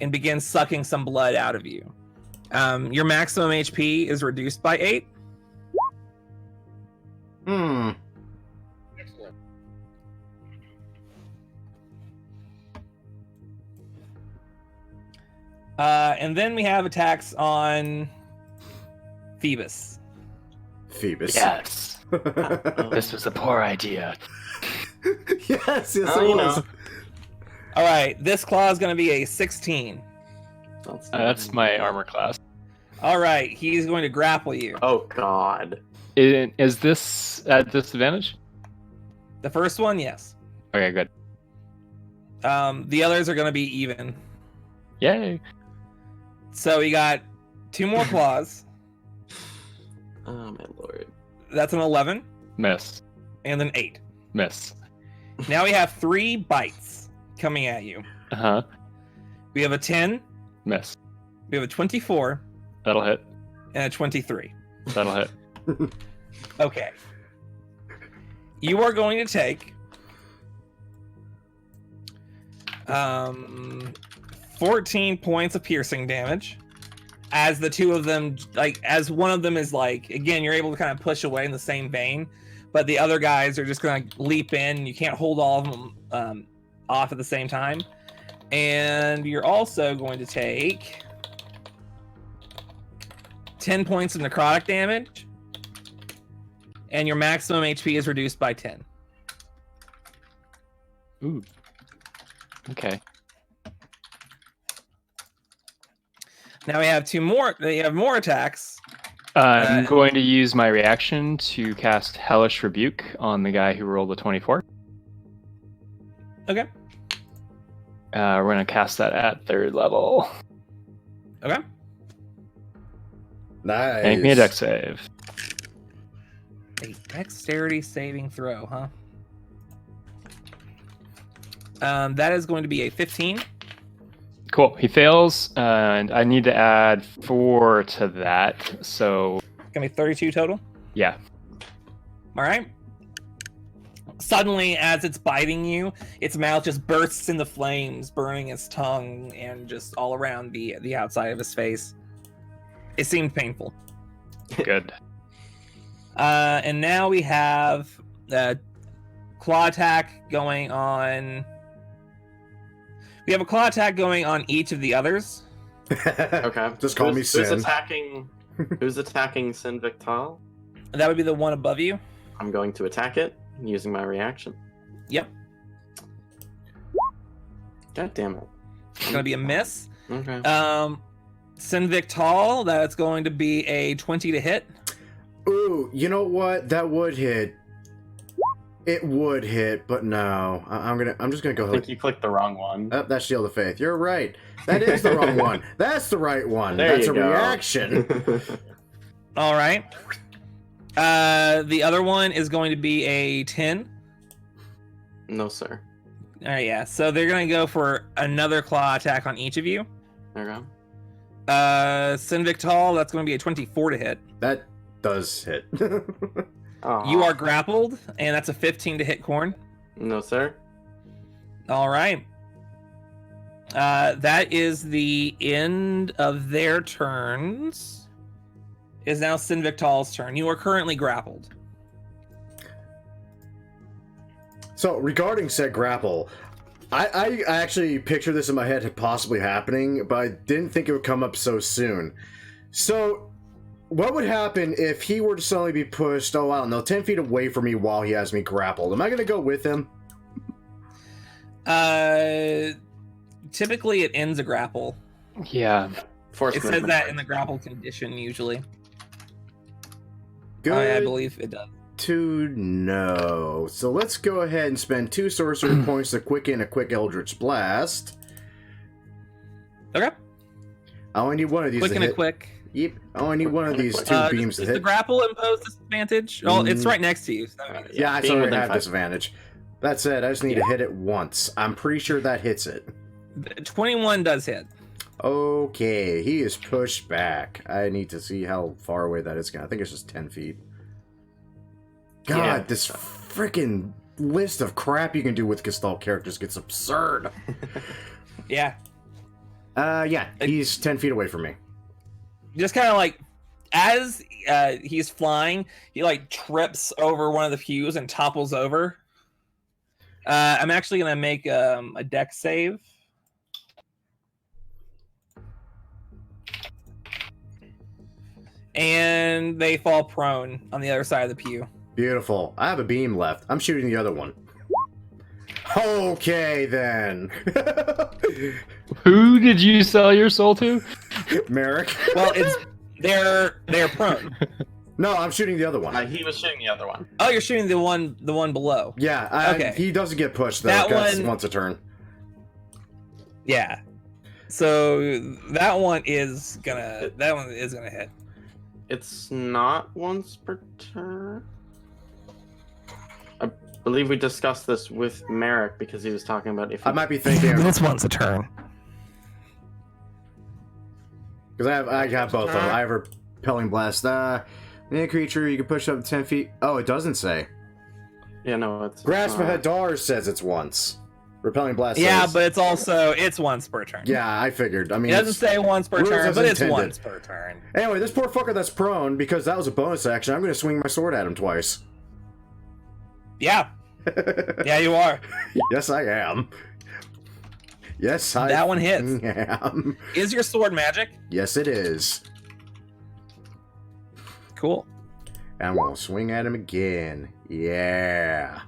and begins sucking some blood out of you. Your maximum HP is reduced by 8. Excellent. And then we have attacks on Phoebus. Phoebus. Yes. This was a poor idea. yes, it Oh, you was. know. All right, this claw is going to be a 16. That's my armor class. All right, he's going to grapple you. Oh God. Is this at disadvantage? The first one, yes. Okay, good. The others are going to be even. Yay. So we got 2 more claws. Oh my lord. That's an 11 Miss. and an 8. Miss. Now we have 3 bites coming at you. Uh-huh. We have a 10, Miss. we have a 24, That'll hit. and a 23. That'll hit. Okay. You are going to take 14 points of piercing damage as the two of them, as one of them is again, you're able to kind of push away in the same vein, but the other guys are just going to leap in. You can't hold all of them off at the same time. And you're also going to take 10 points of necrotic damage, and your maximum HP is reduced by 10. Ooh. Okay. Now we have 2 more. They have more attacks. I'm going to use my reaction to cast Hellish Rebuke on the guy who rolled a 24. Okay. We're going to cast that at 3rd level. Okay. Nice. Make me a dex save. A dexterity saving throw, huh? That is going to be a 15. Cool. He fails, and I need to add 4 to that. So, Gonna be 32 total. yeah. All right. Suddenly, as it's biting you, its mouth just bursts into flames, burning its tongue and just all around the outside of his face. It seemed painful. Good. And now we have claw attack going on. We have a claw attack going on each of the others. Okay. Just call me Sin. Who's attacking Sin Victal? That would be the one above you. I'm going to attack it using my reaction. Yep. God damn it. It's going to be a miss. Okay. Sin Victal, that's going to be a 20 to hit. Ooh, you know what? That would hit. It would hit, but no. I'm just gonna go. I think you clicked the wrong one. Oh, that's Shield of Faith. You're right. That is the wrong one. That's the right one. There That's you a go. reaction. All right. The other one is going to be a 10. No, sir. All right, yeah. So they're going to go for another claw attack on each of you. Okay. Sin Victal, that's going to be a 24 to hit. That does hit. Aw. You are grappled, and that's a 15 to hit Corn. No, sir. All right. That is the end of their turns. Is now Sin Victal's turn. You are currently grappled. So regarding said grapple, I actually pictured this in my head possibly happening, but I didn't think it would come up so soon. So what would happen if he were to suddenly be pushed, 10 feet away from me while he has me grappled? Am I going to go with him? Typically it ends a grapple. Yeah. Force It says movement. that in the grapple condition usually. Good I believe it does. to know. So let's go ahead and spend 2 sorcery points to quicken a quick Eldritch Blast. Okay. I only need one of these Quick to and a hit. quick. Yep, I only need one of these 2 beams Does to the hit. grapple impose disadvantage? Oh, it's right next to you. So that means- Yeah, I being already within have 5. disadvantage. That said, I just need to hit it once. I'm pretty sure that hits it. 21 does hit. Okay, he is pushed back. I need to see how far away that is. I think it's just 10 feet. God, Yeah. this freaking list of crap you can do with Gestalt characters gets absurd. Yeah. Yeah, he's 10 feet away from me. Just kind of like, as he's flying, he like trips over one of the pews and topples over. I'm actually gonna make a dex save. And they fall prone on the other side of the pew. Beautiful. I have a beam left. I'm shooting the other one. Okay, then. Who did you sell your soul to? Merrick. Well, they're prone. No, I'm shooting the other one. He was shooting the other one. Oh, you're shooting the one below. Yeah, Okay. He doesn't get pushed, though. That That's one- once a turn. Yeah. So that one is gonna hit. It's not once per turn. I believe we discussed this with Merrick because he was talking about if I might be thinking... This one's a turn. Because I have both of them. I have Repelling Blast. Any creature you can push up to 10 feet. Oh, it doesn't say. Yeah, no, it's Grasp of not. Hadar says it's once. Repelling Blast Yeah, says... but it's once per turn. Yeah, I figured. I mean, It doesn't say once per rules turn, as but it's intended. once per turn. Anyway, this poor fucker that's prone, because that was a bonus action, I'm going to swing my sword at him twice. Yeah. Yeah, you are. Yes, I am. Yes, I That one hits. am. Is your sword magic? Yes, it is. Cool. And I'm going to swing at him again. Yeah.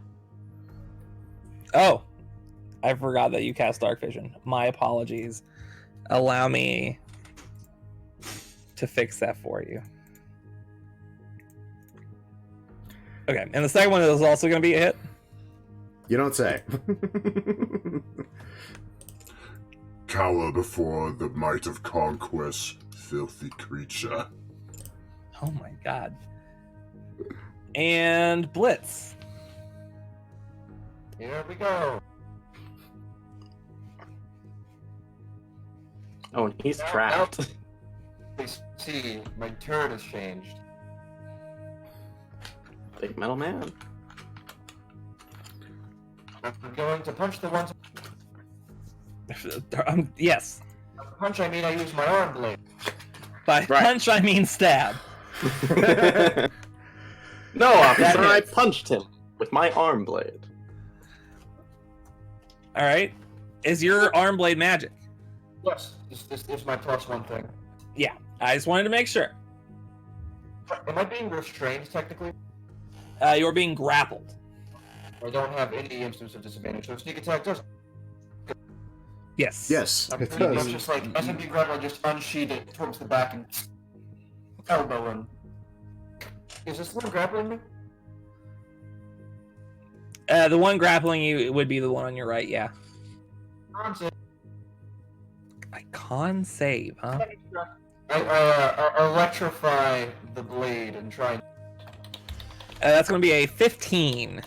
Oh, I forgot that you cast Dark Vision. My apologies. Allow me to fix that for you. Okay, and the second one is also going to be a hit. You don't say. Cower before the might of conquest, filthy creature. Oh my god. And Blitz. Here we go. Oh, and he's trapped. Please see, my turret has changed. Big metal man. I'm going to punch the ones. Yes. By punch, I mean I use my arm blade. By Right. punch, I mean stab. No, officer, I hits. punched him with my arm blade. All right. Is your arm blade magic? Yes, this is my +1 thing. Yeah. I just wanted to make sure. Am I being restrained technically? You're being grappled. I don't have any instance of disadvantage, so sneak attack does. Yes. Yes, I'm it pretty much does. just like SMD grapple, I just unsheath it towards the back and elbow him. Is this one grappling me? The one grappling you would be the one on your right, yeah. I con save, huh? I electrify the blade and try. That's going to be a 15.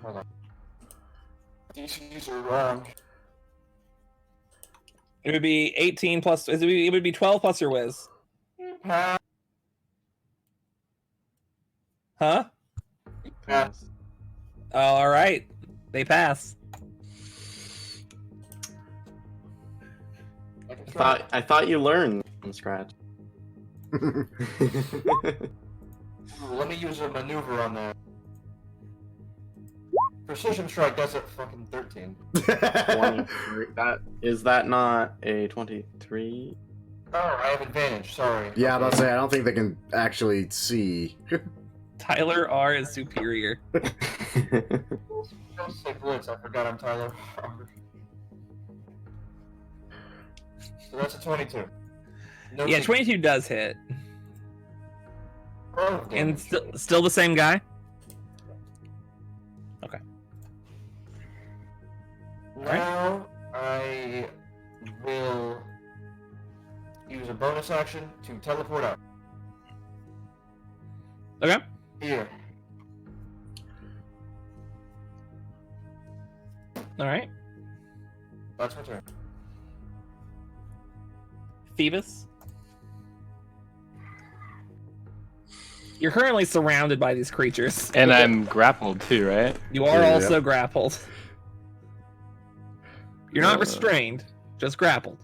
Hold on. DCs are wrong. It would be 18 plus. It would be 12 plus your whiz. Pass. Huh? Pass. Oh, all right. They pass. I thought you learned from scratch. Ooh, let me use a maneuver on that. Precision strike does it fucking 13. 23. Is that not a 23? Oh, I have advantage, sorry. Yeah, I'm about to say, I don't think they can actually see. Tyler R is superior. Don't say Blitz, I forgot I'm Tyler. So that's a 22. No Yeah, tick- 22 does hit. 12 And damage. still the same guy? Okay. Now I will use a bonus action to teleport out. Okay. Here. All right. That's my turn. Phoebus. You're currently surrounded by these creatures. And I'm grappled too, right? You are Yeah. also grappled. You're not restrained, just grappled.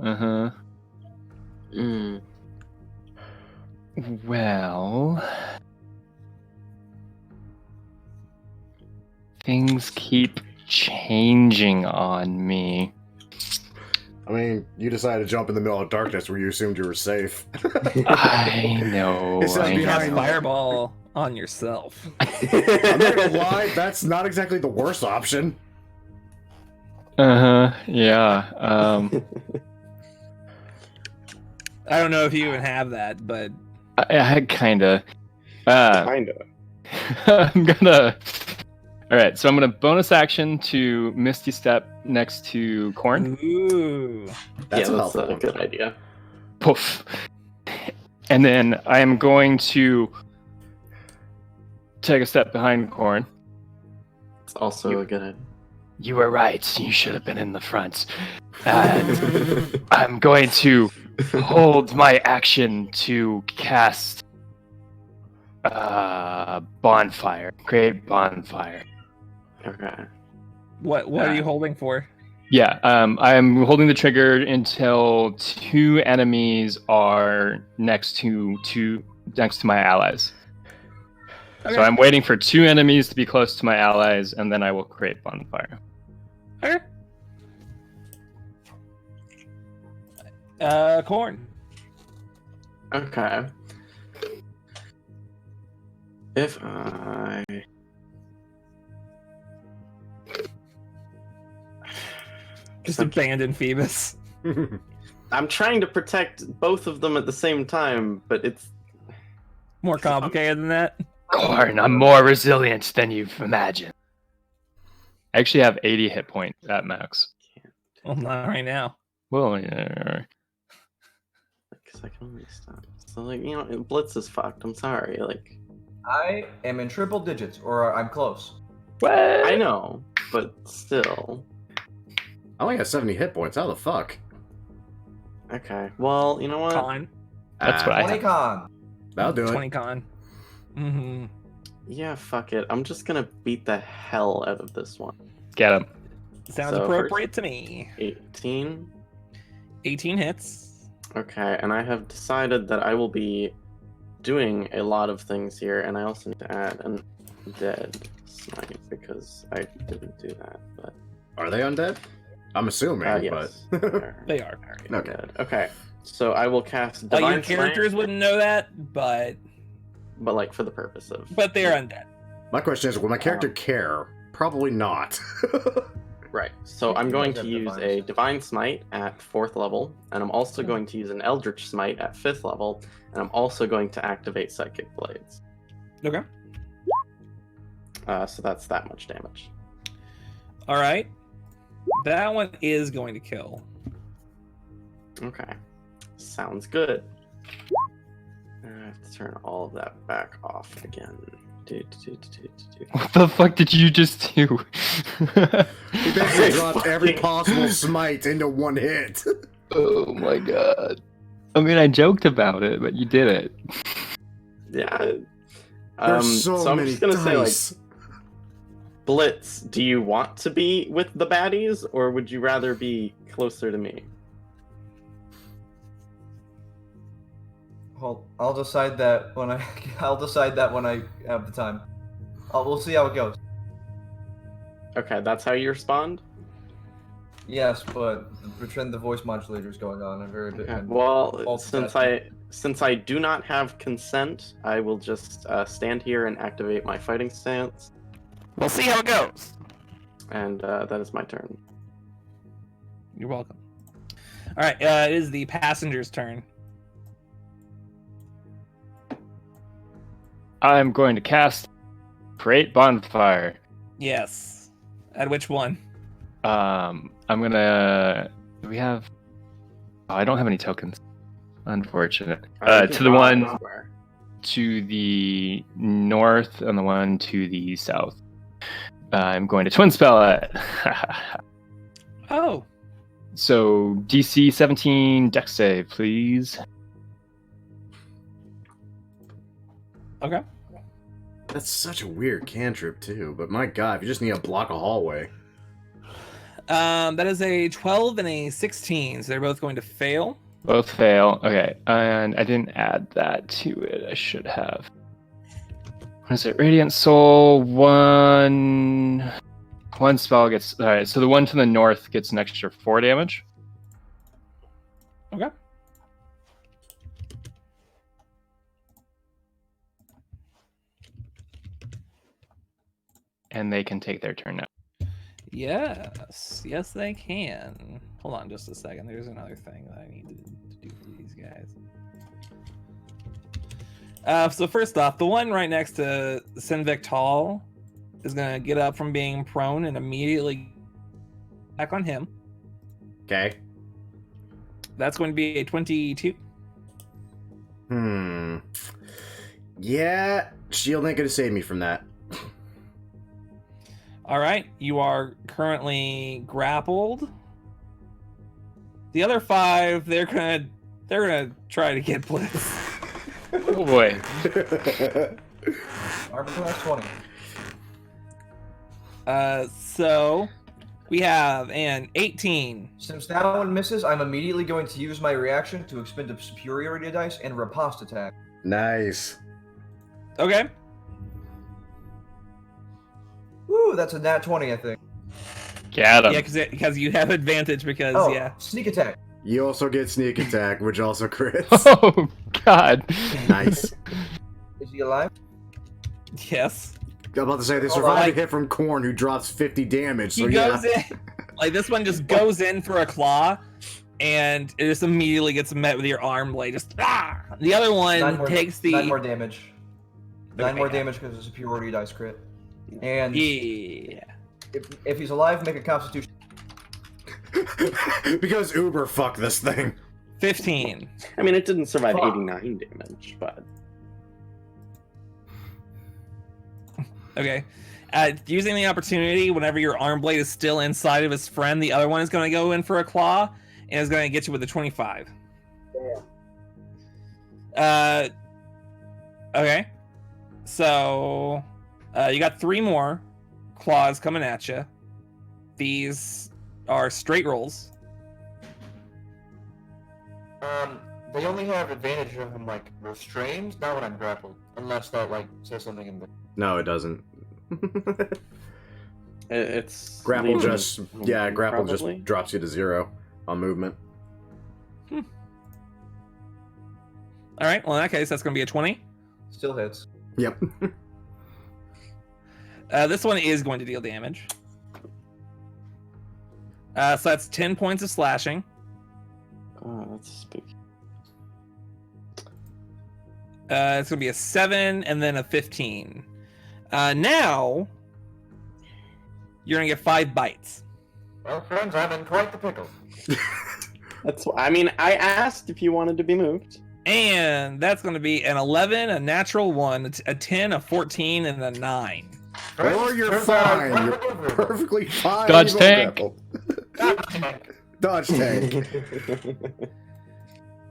Uh-huh. Mm. Well, things keep changing on me. I mean, you decided to jump in the middle of darkness where you assumed you were safe. I know. It says I behind- know. Fireball on yourself. I'm not gonna lie, that's not exactly the worst option. Uh-huh. Yeah. I don't know if you even have that, but I kinda. Kinda. I'm gonna. All right, so I'm gonna bonus action to Misty Step next to Corn. ooh, That's yeah, a that's helpful a one. good idea. Poof. And then I am going to take a step behind Corn. It's also a good idea. You were right. You should have been in the front. And I'm going to hold my action to cast bonfire. Create bonfire. Okay. what are you holding for? Yeah, I'm holding the trigger until 2 enemies are next to my allies. Okay. So I'm waiting for 2 enemies to be close to my allies, and then I will create bonfire. Okay. Corn. Okay. If I... Just abandon Phoebus. I'm trying to protect both of them at the same time, but it's... More complicated than that. Corn, I'm more resilient than you've imagined. I actually have 80 hit points at max. Well, not right now. Well, yeah. Because I can only stop. So, like, you know, Blitz is fucked. I'm sorry. Like, I am in triple digits, or I'm close. What? I know, but still. I only got 70 hit points. How the fuck? Okay. Well, you know what? Con. That's what I 20 have. con. That'll do 20 it. con. Mm-hmm. Yeah, fuck it. I'm just gonna beat the hell out of this one. Get him. Sounds So appropriate to me. 18. 18 hits. Okay, and I have decided that I will be doing a lot of things here, and I also need to add an dead smite because I didn't do that. But Are they undead? I'm assuming, yes, but... They are. Okay. dead. Okay, so I will cast Your divine characters smite, wouldn't know that, but like for the purpose of. they're undead. My question is, will my character care? Probably not. Right. So I'm He going does to have use divine a smite. divine smite at 4th level, and I'm also going to use an eldritch smite at 5th level, and I'm also going to activate psychic blades. Okay. So that's that much damage. All right. That one is going to kill. Okay. Sounds good. I have to turn all of that back off again. What the fuck did you just do? He basically dropped every possible smite into one hit. Oh my god. I mean, I joked about it, but you did it. Yeah. There's so I'm many just gonna say, like, dice. Blitz, do you want to be with the baddies, or would you rather be closer to me? I'll decide that when I. I'll decide that when I have the time. We'll see how it goes. Okay, that's how you respond? Yes, but pretend the voice modulator is going on. I'm very bit. Okay. Well, multitasking. since I do not have consent, I will just stand here and activate my fighting stance, We'll see how it goes. and that is my turn. You're welcome. All right. It is the passenger's turn. I'm going to cast Create Bonfire. Yes. At which one? I'm gonna. Do we have? Oh, I don't have any tokens. Unfortunate. To the one to the north and the one to the south. I'm going to twin spell it. Oh. So DC 17 Dex save, please. Okay. That's such a weird cantrip, too. But my god, if you just need to block a hallway. That is a 12 and a 16, so they're both going to fail. Both fail. Okay, and I didn't add that to it. I should have. What is it? Radiant Soul. One spell gets. All right, so the one to the north gets an extra 4 damage. Okay. And they can take their turn now. Yes, they can. Hold on just a second. There's another thing that I need to do for these guys. So first off, the one right next to Sinvic Tall is going to get up from being prone and immediately back on him. Okay. That's going to be a 22. Yeah, shield ain't gonna save me from that. All right, you are currently grappled. The other 5, they're gonna try to get Blitz. Oh boy. Armor class 20. So we have an 18. Since that one misses, I'm immediately going to use my reaction to expend a superiority dice and riposte attack. Nice. Okay. Woo, that's a nat 20, I think. Get him. Yeah, because you have advantage because Oh, yeah. sneak attack. You also get sneak attack, which also crits. Oh God. Nice. Is he alive? Yes. I'm about to say, they Hold survived on. a hit from Corn, who drops 50 damage, so He yeah. goes in, like this one just goes in for a claw, and it just immediately gets met with your arm blade. Just ah! The other one takes the 9 more damage. 9 Okay. more damage because of superiority dice crit. And Yeah. if he's alive, make a Constitution. Because Uber fuck this thing. 15. I mean, it didn't survive Fuck. 89 damage, but Okay. Using the opportunity, whenever your arm blade is still inside of his friend, the other one is going to go in for a claw and is going to get you with a 25. Okay. So, you got 3 more claws coming at you. These are straight rolls. They only have advantage if I'm like restrained, not when I'm grappled, unless that like says something in the. No, it doesn't. it's Grapple leaving- just, yeah, grapple probably. just drops you to 0 on movement. All right. Well, in that case, that's going to be a 20. Still hits. Yep. This one is going to deal damage. So that's 10 points of slashing. Oh, that's spooky. It's going to be a 7 and then a 15. Now, you're going to get 5 bites. Well, friends, I'm in quite the pickle. That's. I mean, I asked if you wanted to be moved. And that's going to be an 11, a natural 1, a 10, a 14, and a 9. Or you're Turns out I'm fine. You're quite maneuverable. perfectly fine. Dodge evil tank. grapple. Dodge tank.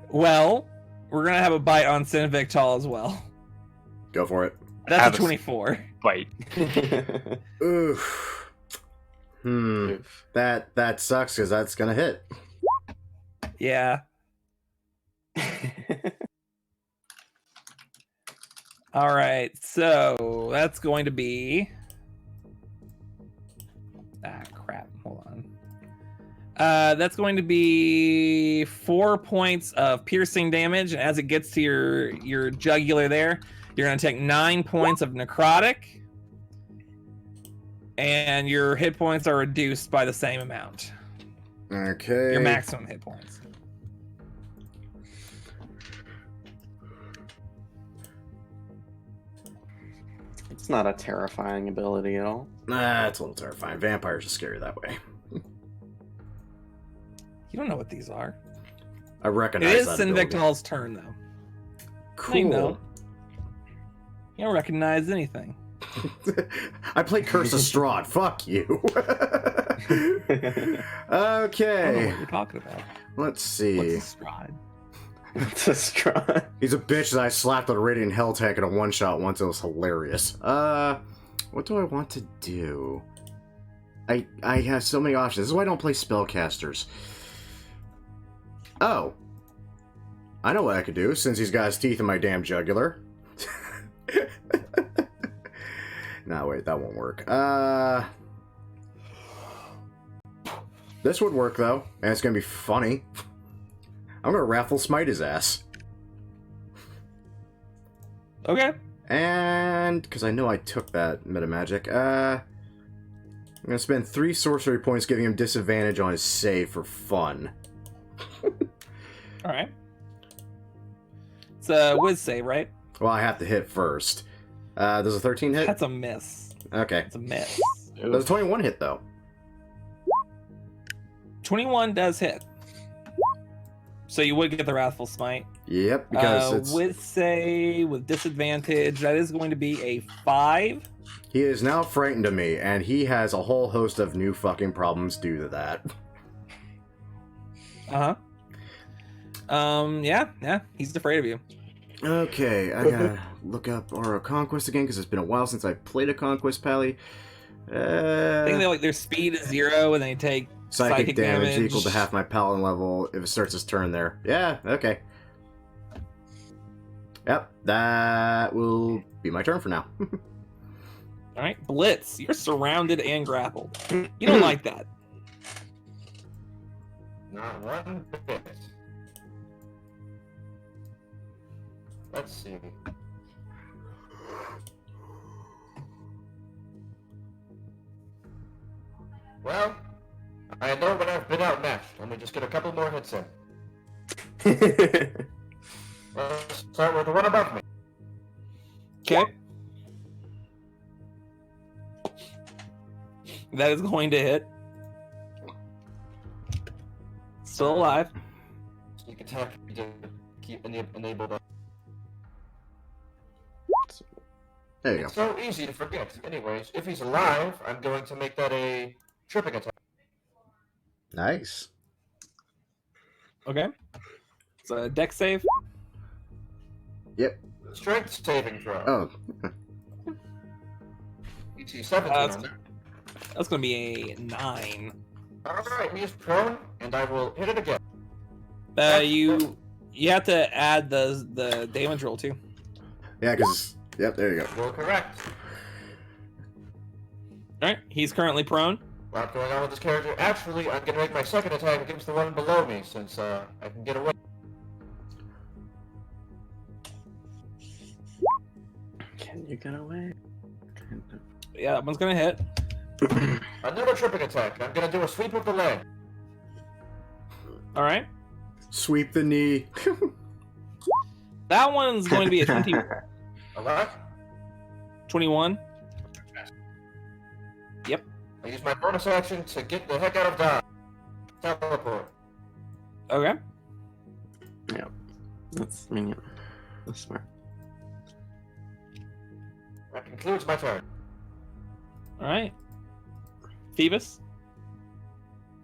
Well, we're going to have a bite on Sinvic Tall as well. Go for it. That's Have a a 24. Bite. Oof. That sucks because that's gonna hit. Yeah. All right, so that's going to be. Crap. Hold on. That's going to be 4 points of piercing damage, and as it gets to your jugular there, you're going to take 9 points of necrotic, and your hit points are reduced by the same amount. Okay. Your maximum hit points. It's not a terrifying ability at all. Nah, it's a little terrifying. Vampires are scary that way. You don't know what these are. I recognize It is that ability. Sinvictal's turn, though. Cool. You know. You don't recognize anything. I played Curse of Strahd. Fuck you. I don't know Okay. what you're talking about. Let's see. What's a stride? It's a straw. He's a bitch that I slapped with a Radiant Hell tank in a one-shot once. It was hilarious. What do I want to do? I have so many options. This is why I don't play spellcasters. Oh. I know what I could do, since he's got his teeth in my damn jugular. No, wait, that won't work. This would work, though, and it's gonna be funny. I'm gonna raffle smite his ass. Okay. And, because I know I took that meta magic, I'm gonna spend 3 sorcery points giving him disadvantage on his save for fun. Alright. It's a whiz save, right? Well, I have to hit first. Does a 13 hit? That's a miss. Okay. It's a miss. Does a 21 hit, though? 21 does hit. So you would get the Wrathful Smite. Yep, because it's... With save, with disadvantage, that is going to be a 5. He is now frightened of me, and he has a whole host of new fucking problems due to that. Uh-huh. Yeah, he's afraid of you. Okay, I gotta look up Aura Conquest again, because it's been a while since I played a Conquest Pally. I think they their speed is 0, and they take Psychic damage equal to half my paladin level if it starts his turn there. Yeah, okay. Yep, that will be my turn for now. Alright, Blitz, you're surrounded and grappled. You don't like that. Not one bit. Let's see. Well, I know when I've been outmatched. Let me just get a couple more hits in. Let's start with the one above me. Okay. That is going to hit. Still alive. Sneak attack to keep enabled. There you go. It's so easy to forget. Anyways, if he's alive, I'm going to make that a tripping attack. Nice. Okay. It's a dex save. Yep. Strength saving throw. Oh. DC 17. That's going to be a 9. Alright, he is prone, and I will hit it again. You have to add the damage roll too. Yeah, because... Yep, there you go. You're correct. Alright, he's currently prone. A lot going on with this character. Actually, I'm gonna make my second attack against the one below me, since I can get away. Can you get away? Yeah, that one's gonna hit. Another tripping attack. I'm gonna do a sweep of the leg. Alright. Sweep the knee. That one's going to be a 20, A what? 21. Yep. I use my bonus action to get the heck out of dodge. Teleport. Okay. Yeah. That's smart. That concludes my turn. Alright. Phoebus?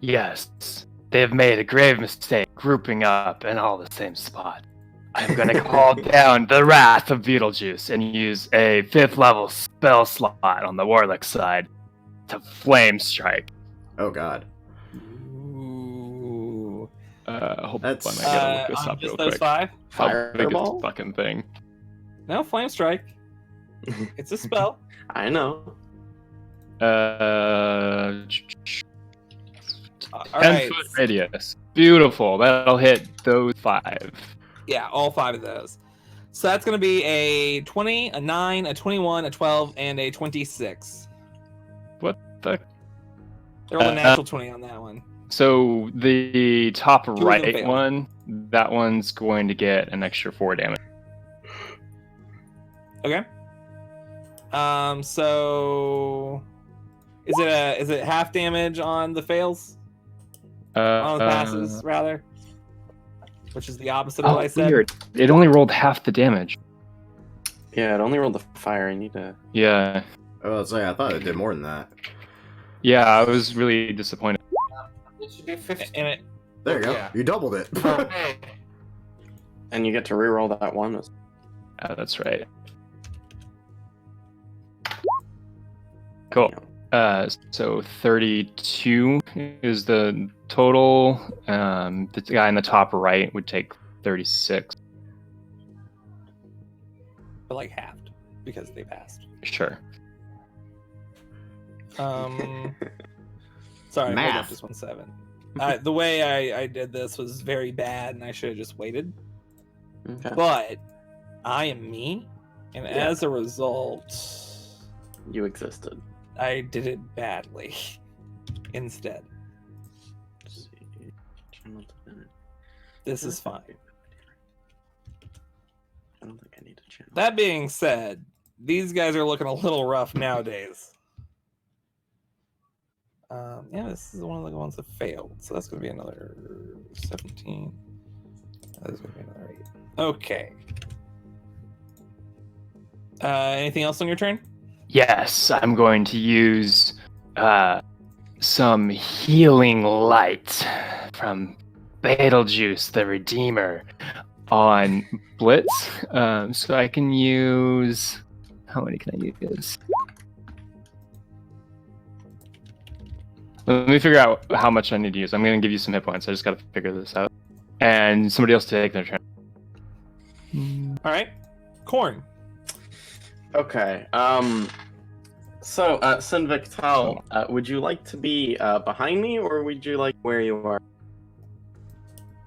Yes, they have made a grave mistake grouping up in all the same spot. I'm gonna call down the Wrath of Beetlejuice and use a 5th level spell slot on the Warlock side to Flame Strike. Oh god. Ooh. Hold on, I That's- gotta look this up Just real those quick. 5? How big is Fireball? this fucking thing? No, Flame Strike. It's a spell. I know. 10 Alright. foot radius. Beautiful. That'll hit those 5. Yeah, all 5 of those. So that's going to be a 20, a 9, a 21, a 12, and a 26. What the? They're all a natural 20 on that one. So the top of them right failed. one, that one's going to get an extra 4 damage. Okay. So is it half damage on the fails? On the passes, rather? Which is the opposite of what I said. Weird. It only rolled half the damage. Yeah, it only rolled the fire. I need to. Yeah. Oh, I'll say, I thought it did more than that. Yeah, I was really disappointed. It should be 15. And it There you go. Yeah. You doubled it. Okay. And you get to reroll that one. That's right. Cool. So 32 is the total. The guy in the top right would take 36. But like halved because they passed. Sure. Sorry, hold up Math. just 1 second. The way I did this was very bad, and I should have just waited. Okay. But I am me, and Yeah. as a result, You existed. I did it badly instead. Let's see. Channel divinity. This is fine. I don't think I need a channel. That being said, these guys are looking a little rough nowadays. Yeah, this is one of the ones that failed, so that's going to be another 17. That's going to be another 8. Okay. Anything else on your turn? Yes, I'm going to use some healing light from Betelgeuse the Redeemer on Blitz. So I can use... How many can I use? Let me figure out how much I need to use. I'm going to give you some hit points. I just got to figure this out. And somebody else take their turn. All right. Corn. Okay. So, Sinvictal, would you like to be behind me, or would you like where you are?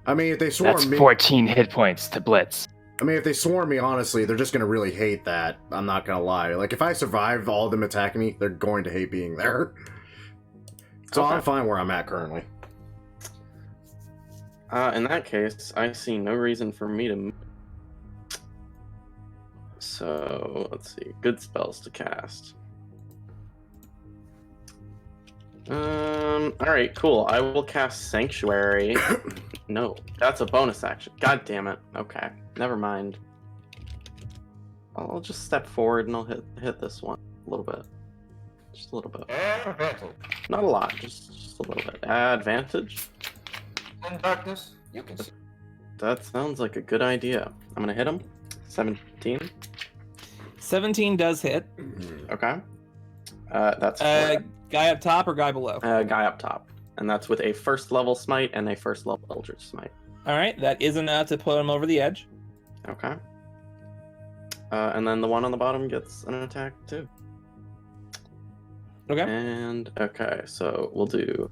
I mean, if they swarm That's me, 14 hit points to Blitz. I mean, if they swarm me, honestly, they're just gonna really hate that. I'm not gonna lie. Like, if I survive all of them attacking me, they're going to hate being there. So Okay. I'm fine where I'm at currently. In that case, I see no reason for me to move. So, let's see. Good spells to cast. Alright, cool. I will cast Sanctuary. No, that's a bonus action. God damn it. Okay, never mind. I'll just step forward and I'll hit this one a little bit. Just a little bit. Advantage. Not a lot, just a little bit. Advantage? In darkness, you can see. That sounds like a good idea. I'm gonna hit him. 17. 17 does hit. Okay. That's four. Guy up top or guy below? Guy up top. And that's with a first level smite and a first level Eldritch Smite. All right, that is enough to put him over the edge. Okay. And then the one on the bottom gets an attack too. Okay. And okay, so we'll do.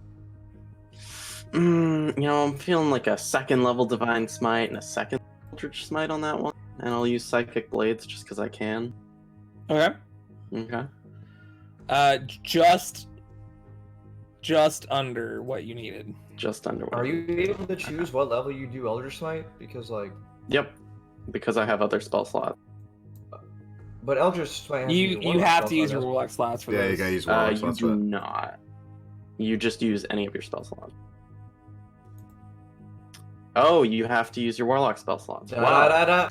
I'm feeling like a second level Divine Smite and a second Eldritch Smite on that one, and I'll use Psychic Blades just because I can. Okay. Okay. Just under what you needed. Just under. Are you able to choose what level you do Eldritch Smite? Because like, Yep. Because I have other spell slots. but Eldritch Smite. You have to use your Warlock slots for Yeah, this. you gotta use Warlock You slots do for that. not. You just use any of your spell slots. Oh, you have to use your Warlock spell slots. Wow. Da-da-da-da.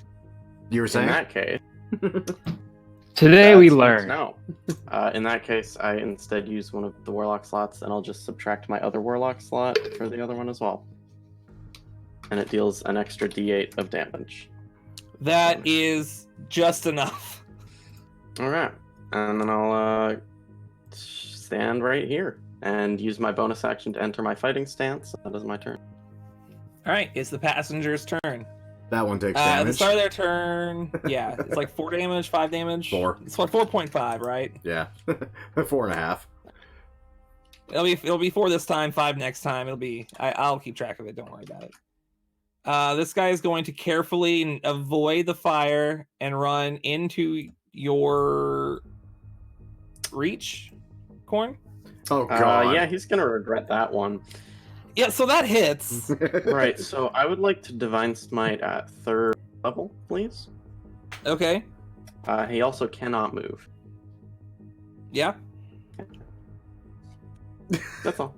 You were In saying? that case. Today we that's good to learn. know. In that case, I instead use one of the Warlock slots, and I'll just subtract my other Warlock slot for the other one as well. And it deals an extra d8 of damage. That is just enough. Alright. And then I'll stand right here and use my bonus action to enter my fighting stance. That is my turn. All right, it's the passenger's turn. That one takes At the damage. start of their turn, yeah, it's like 4 damage, 5 damage. 4. It's like 4.5, right? Yeah. 4.5. It'll be 4 this time, 5 next time. It'll be I'll keep track of it. Don't worry about it. This guy is going to carefully avoid the fire and run into your reach, Corn. Oh, God. Yeah, he's gonna regret that one. Yeah, so that hits. Right, so I would like to Divine Smite at 3rd level, please. Okay. He also cannot move. Yeah. That's all.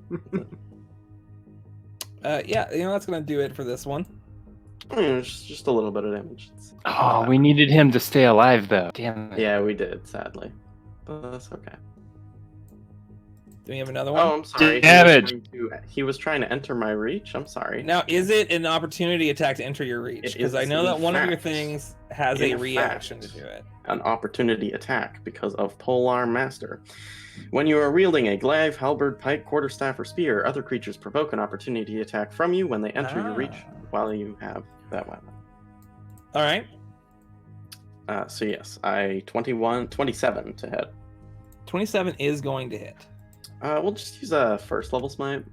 Yeah, that's gonna do it for this one. It's just a little bit of damage. Oh, we needed him to stay alive, though. Damn it. Yeah, we did, sadly. But that's okay. Do we have another one? Oh, I'm sorry. Damage. He was trying to enter my reach. I'm sorry. Now, is it an opportunity attack to enter your reach? It Because I is, know that in one of your fact. things has In a reaction to fact. do it. An opportunity attack because of Polearm Master. When you are wielding a glaive, halberd, pike, quarterstaff, or spear, other creatures provoke an opportunity attack from you when they enter your reach while you have that weapon. All right. So yes, 27 to hit. 27 is going to hit. We'll just use a first level smite,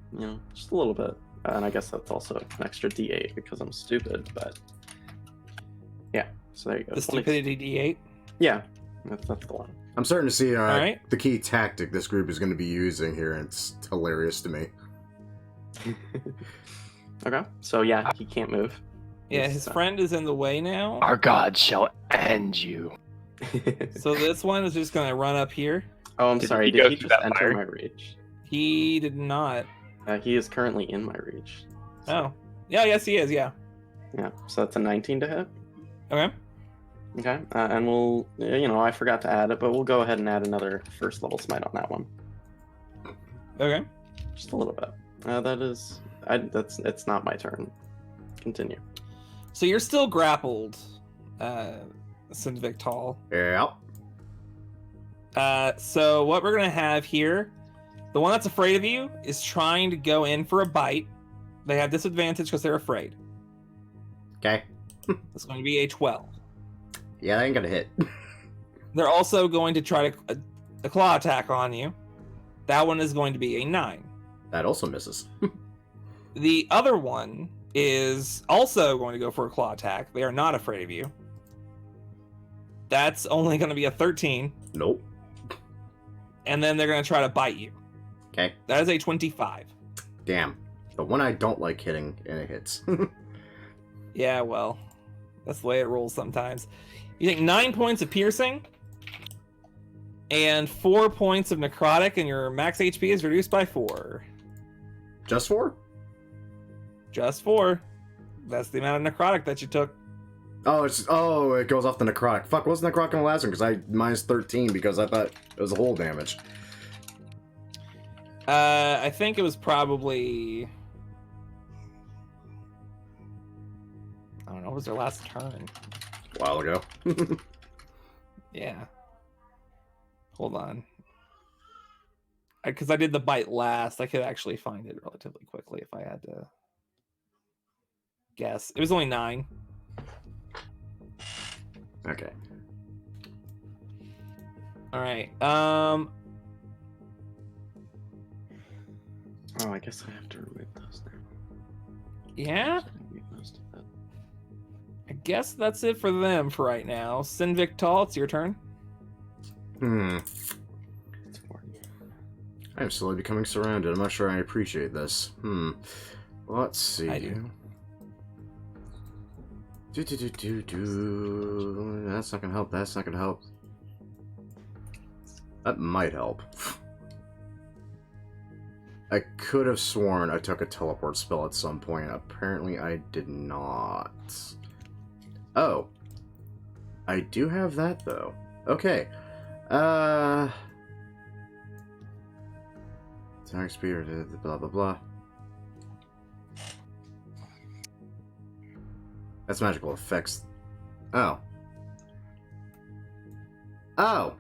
just a little bit. And I guess that's also an extra D8 because I'm stupid, but yeah. So there you go. The stupidity D8. Yeah, that's the one. I'm starting to see right. the key tactic this group is going to be using here, and it's hilarious to me. Okay, so yeah, he can't move. Yeah, his friend is in the way now. Our God shall end you. So this one is just going to run up here. Oh, I'm Did sorry. he Did go he through just that enter fire? my reach? He did not. He is currently in my reach. Oh. Yeah, yes, he is, yeah. Yeah, so that's a 19 to hit. Okay. Okay, and we'll, I forgot to add it, but we'll go ahead and add another first level smite on that one. Okay. Just a little bit. It's not my turn. Continue. So you're still grappled, Sindvik Tall. Yeah. So what we're going to have here, the one that's afraid of you is trying to go in for a bite. They have disadvantage because they're afraid. Okay. It's going to be a 12. Yeah, that ain't gonna hit. They're also going to try to a claw attack on you. That one is going to be a 9. That also misses. The other one is also going to go for a claw attack. They are not afraid of you. That's only going to be a 13. Nope. And then they're going to try to bite you. Okay. That is a 25. Damn. The one I don't like hitting, and it hits. Yeah, well, that's the way it rolls sometimes. You take 9 points of piercing and 4 points of necrotic, and your max HP is reduced by 4. Just 4? Just 4. That's the amount of necrotic that you took. Oh, it goes off the necrotic. Fuck, what's necrotic in the last one? Because I minus 13 because I thought it was a whole damage. I think it was probably... I don't know, what was their last turn? A while ago. Yeah. Hold on. Because I did the bite last, I could actually find it relatively quickly if I had to guess. It was only 9. Okay. All right. Oh, I guess I have to remove those now. Yeah. I guess that's it for them for right now. Sindvik Tall, it's your turn. I'm slowly becoming surrounded. I'm not sure I appreciate this. Let's see. I do. That's not gonna help. That's not gonna help. That might help. I could have sworn I took a teleport spell at some point. Apparently I did not. Oh. I do have that, though. Okay. Attack speed, blah, blah, blah. That's magical effects. Oh. Oh!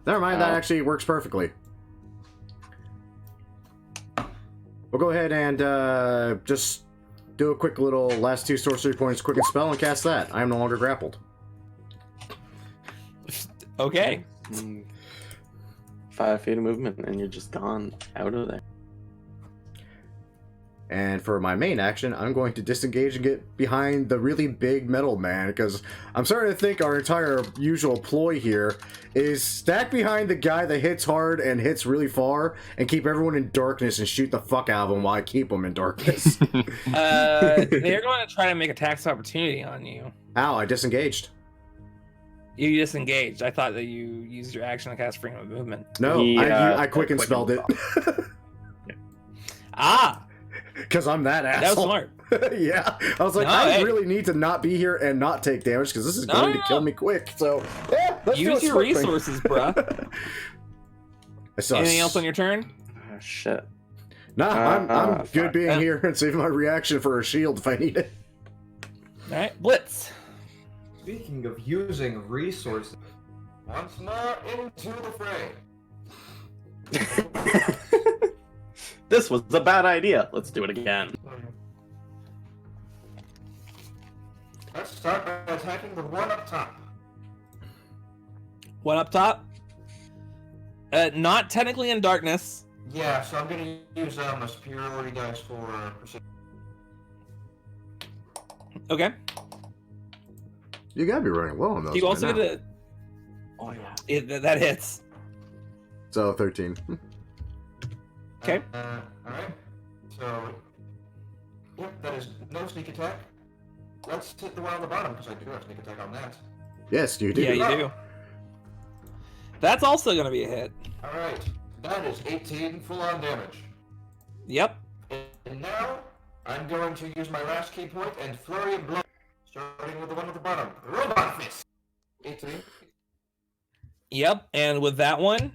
Never mind, that actually works perfectly. We'll go ahead and just do a quick little last 2 sorcery points, quicken spell, and cast that. I am no longer grappled. Okay. 5 feet of movement, and you're just gone out of there. And for my main action, I'm going to disengage and get behind the really big metal man, because I'm starting to think our entire usual ploy here is stack behind the guy that hits hard and hits really far, and keep everyone in darkness and shoot the fuck out of them while I keep them in darkness. They're going to try to make a tax opportunity on you. Ow, I disengaged. You disengaged. I thought that you used your action to cast freedom of movement. No, I quicken spelled it. Ah! Because I'm that asshole. That was smart. Yeah. I was like, I really need to not be here and not take damage because this is going to kill me quick. So, yeah, let's use your resources, bruh. Anything else on your turn? Oh, shit. Nah, I'm good fuck. being here and saving my reaction for a shield if I need it. All right, Blitz. Speaking of using resources, Once more into the fray. This was a bad idea. Let's do it again. Let's start by attacking the one up top. One up top. Not technically in darkness. Yeah, so I'm gonna use a superiority dice for precision. Okay. You gotta be running low on those. You also by now. get a. Oh, yeah. That hits. So 13. Okay. Alright. So, yep, that is no sneak attack. Let's hit the one on the bottom, because I do have sneak attack on that. Yes, you do. Yeah, you do. That's also going to be a hit. Alright, that is 18 full-on damage. Yep. And now, I'm going to use my last key point and flurry of blow, starting with the one at the bottom. Robot Fist! 18. Yep. And with that one,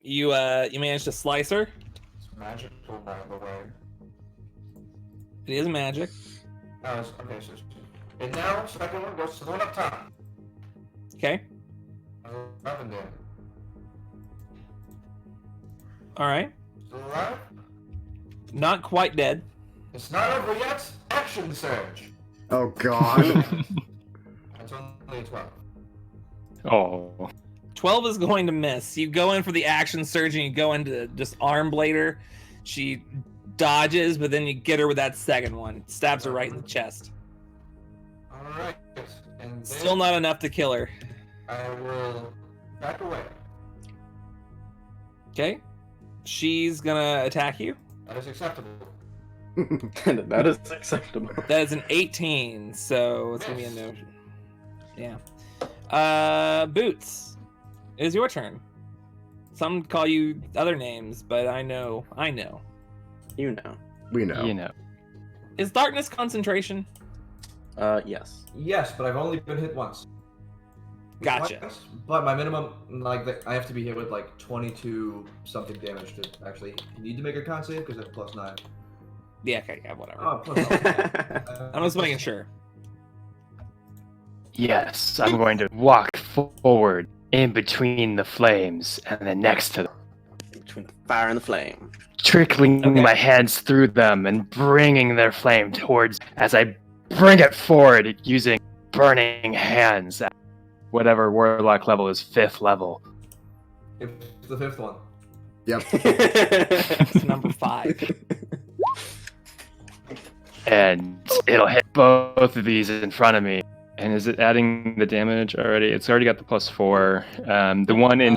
you managed to slice her. It's magical, by the way. It is magic. Okay, so... And now, second one goes to the one up top. Okay. 11 damage. All right. Still alive? Not quite dead. It's not over yet. Action surge. Oh god. That's only a 12. Oh. 12 is going to miss. You go in for the action surge and you go into just arm blade her. She dodges, but then you get her with that second one. Stabs her right in the chest. Alright. And then Still not enough to kill her. I will back away. Okay. She's gonna attack you. That is acceptable. That is acceptable. That is an 18, so it's gonna be a no. Yeah. Boots. It is your turn. Some call you other names, but I know. You know. We know. You know. Is darkness concentration? Yes. yes, but I've only been hit once. Gotcha. Twice, but my minimum, I have to be hit with like 22 something damage to actually need to make a con save because it's +9. Yeah, okay, yeah, whatever. Oh, +9. I'm just making sure. Yes, I'm going to walk forward in between the flames and then next to them, Between the fire and the flame. trickling Okay. my hands through them and bringing their flame towards as I bring it forward using burning hands at whatever warlock level is 5th level. It's the 5th one. Yep. It's number 5. And it'll hit both of these in front of me. And is it adding the damage already? It's already got the +4. The one in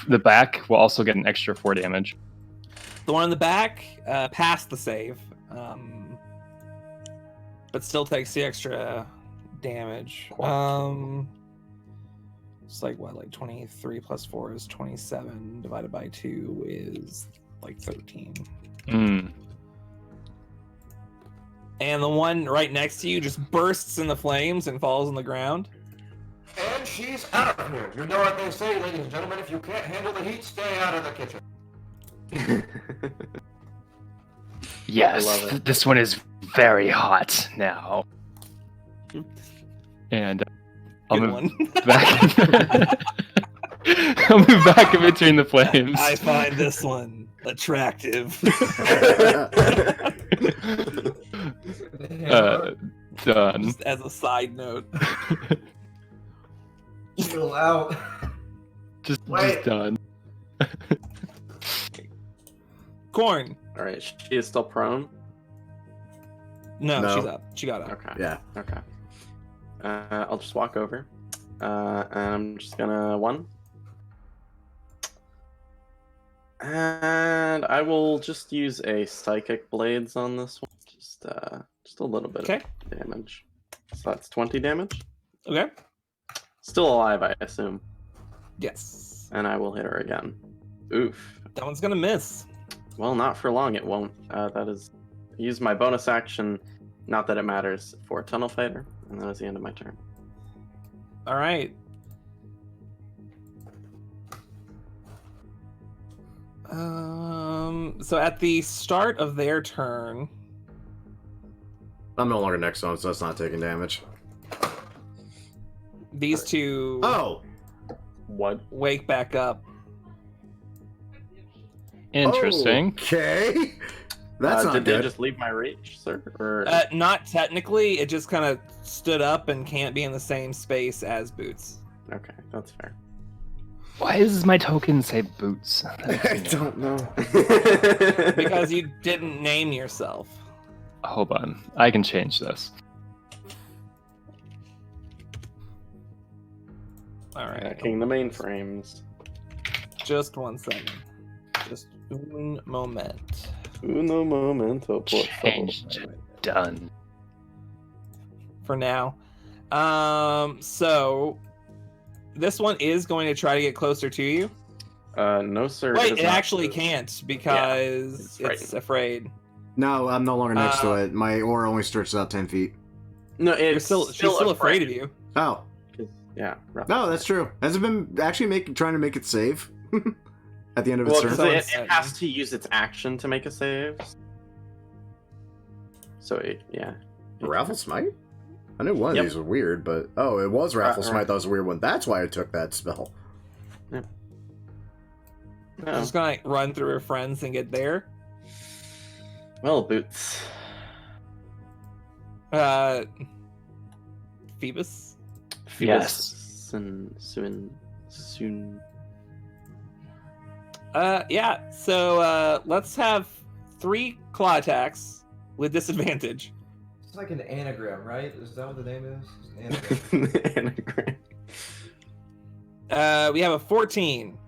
the back will also get an extra 4 damage. The one in the back passed the save, but still takes the extra damage. It's like what, like 23 plus 4 is 27 divided by 2 is like 13. Mm. And the one right next to you just bursts in the flames and falls on the ground. And she's out of here. You know what they say, ladies and gentlemen. If you can't handle the heat, stay out of the kitchen. Yes, I love it. this one is very hot now. And I'll Good move one. back. I'll move back in between the flames. I find this one attractive. Done. Just as a side note. Chill out. Just Wait. done. Corn. Alright, she is still prone. No, No. she's up. She got up. Okay. Yeah. Okay. I'll just walk over. And I'm just gonna 1. And I will just use a psychic blades on this one. Just a little bit Okay. of damage. So that's 20 damage. Okay. Still alive, I assume. Yes. And I will hit her again. Oof. That one's gonna miss. Well, not for long, it won't. That is... Use my bonus action, not that it matters, for Tunnel Fighter. And that is the end of my turn. All right. So at the start of their turn, I'm no longer next to him, so that's not taking damage. these two Oh! What? wake back up. Interesting. Okay. That's not Did good. they just leave my reach, sir? Or... Not technically. It just kind of stood up and can't be in the same space as Boots. Okay, that's fair. Why does my token say boots? I don't know. Because you didn't name yourself. Hold on. I can change this. All right. Hacking the mainframes. Just 1 second. Just un moment. Uno momento, por favor. Changed. Done. For now. So this one is going to try to get closer to you. No, sir. Wait, is it not actually true. can't because it's it's afraid. No, I'm no longer next to Uh, it. My aura only stretches out 10 feet. No, it's You're still, she's still afraid of you. Oh. Yeah. No, that's true. Has it been actually trying to make it save? At the end of its Well, turn? because turn. it has to use its action to make a save. So, yeah. Raffle Smite? I knew one of Yep. these was weird, but... Oh, it was Raffle Right. Smite that was a weird one. That's why I took that spell. No. Just gonna run through her friends and get there. Well, Boots. Phoebus. Yes. Soon. Yeah. So let's have 3 claw attacks with disadvantage. It's like an anagram, right? Is that what the name is? It's an anagram. Anagram. We have a 14,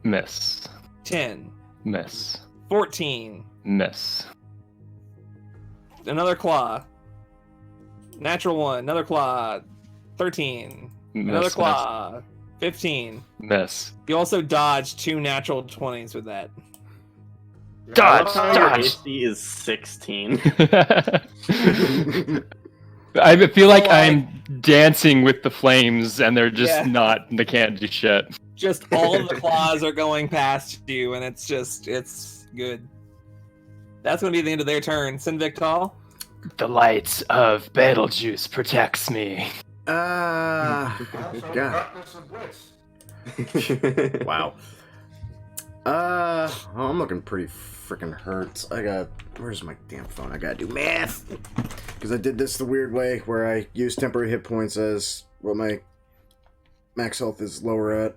Miss. 10, Miss. 14, Miss. another claw, natural 1, another claw, 13, another Miss. claw, 15. Miss. You also dodged 2 natural 20s with that. Dodge, I love how your dodge. AC is 16. I feel like So, I'm dancing with the flames and they're just Yeah. not, they can't do shit. Just all of the claws are going past you, and it's good. That's going to be the end of their turn. Sinvictol. The light of Betelgeuse protects me. Also, God. darkness and bliss. Wow. I'm looking pretty freaking hurt. Where's my damn phone? I gotta do math! Because I did this the weird way, where I use temporary hit points as what my max health is lower at.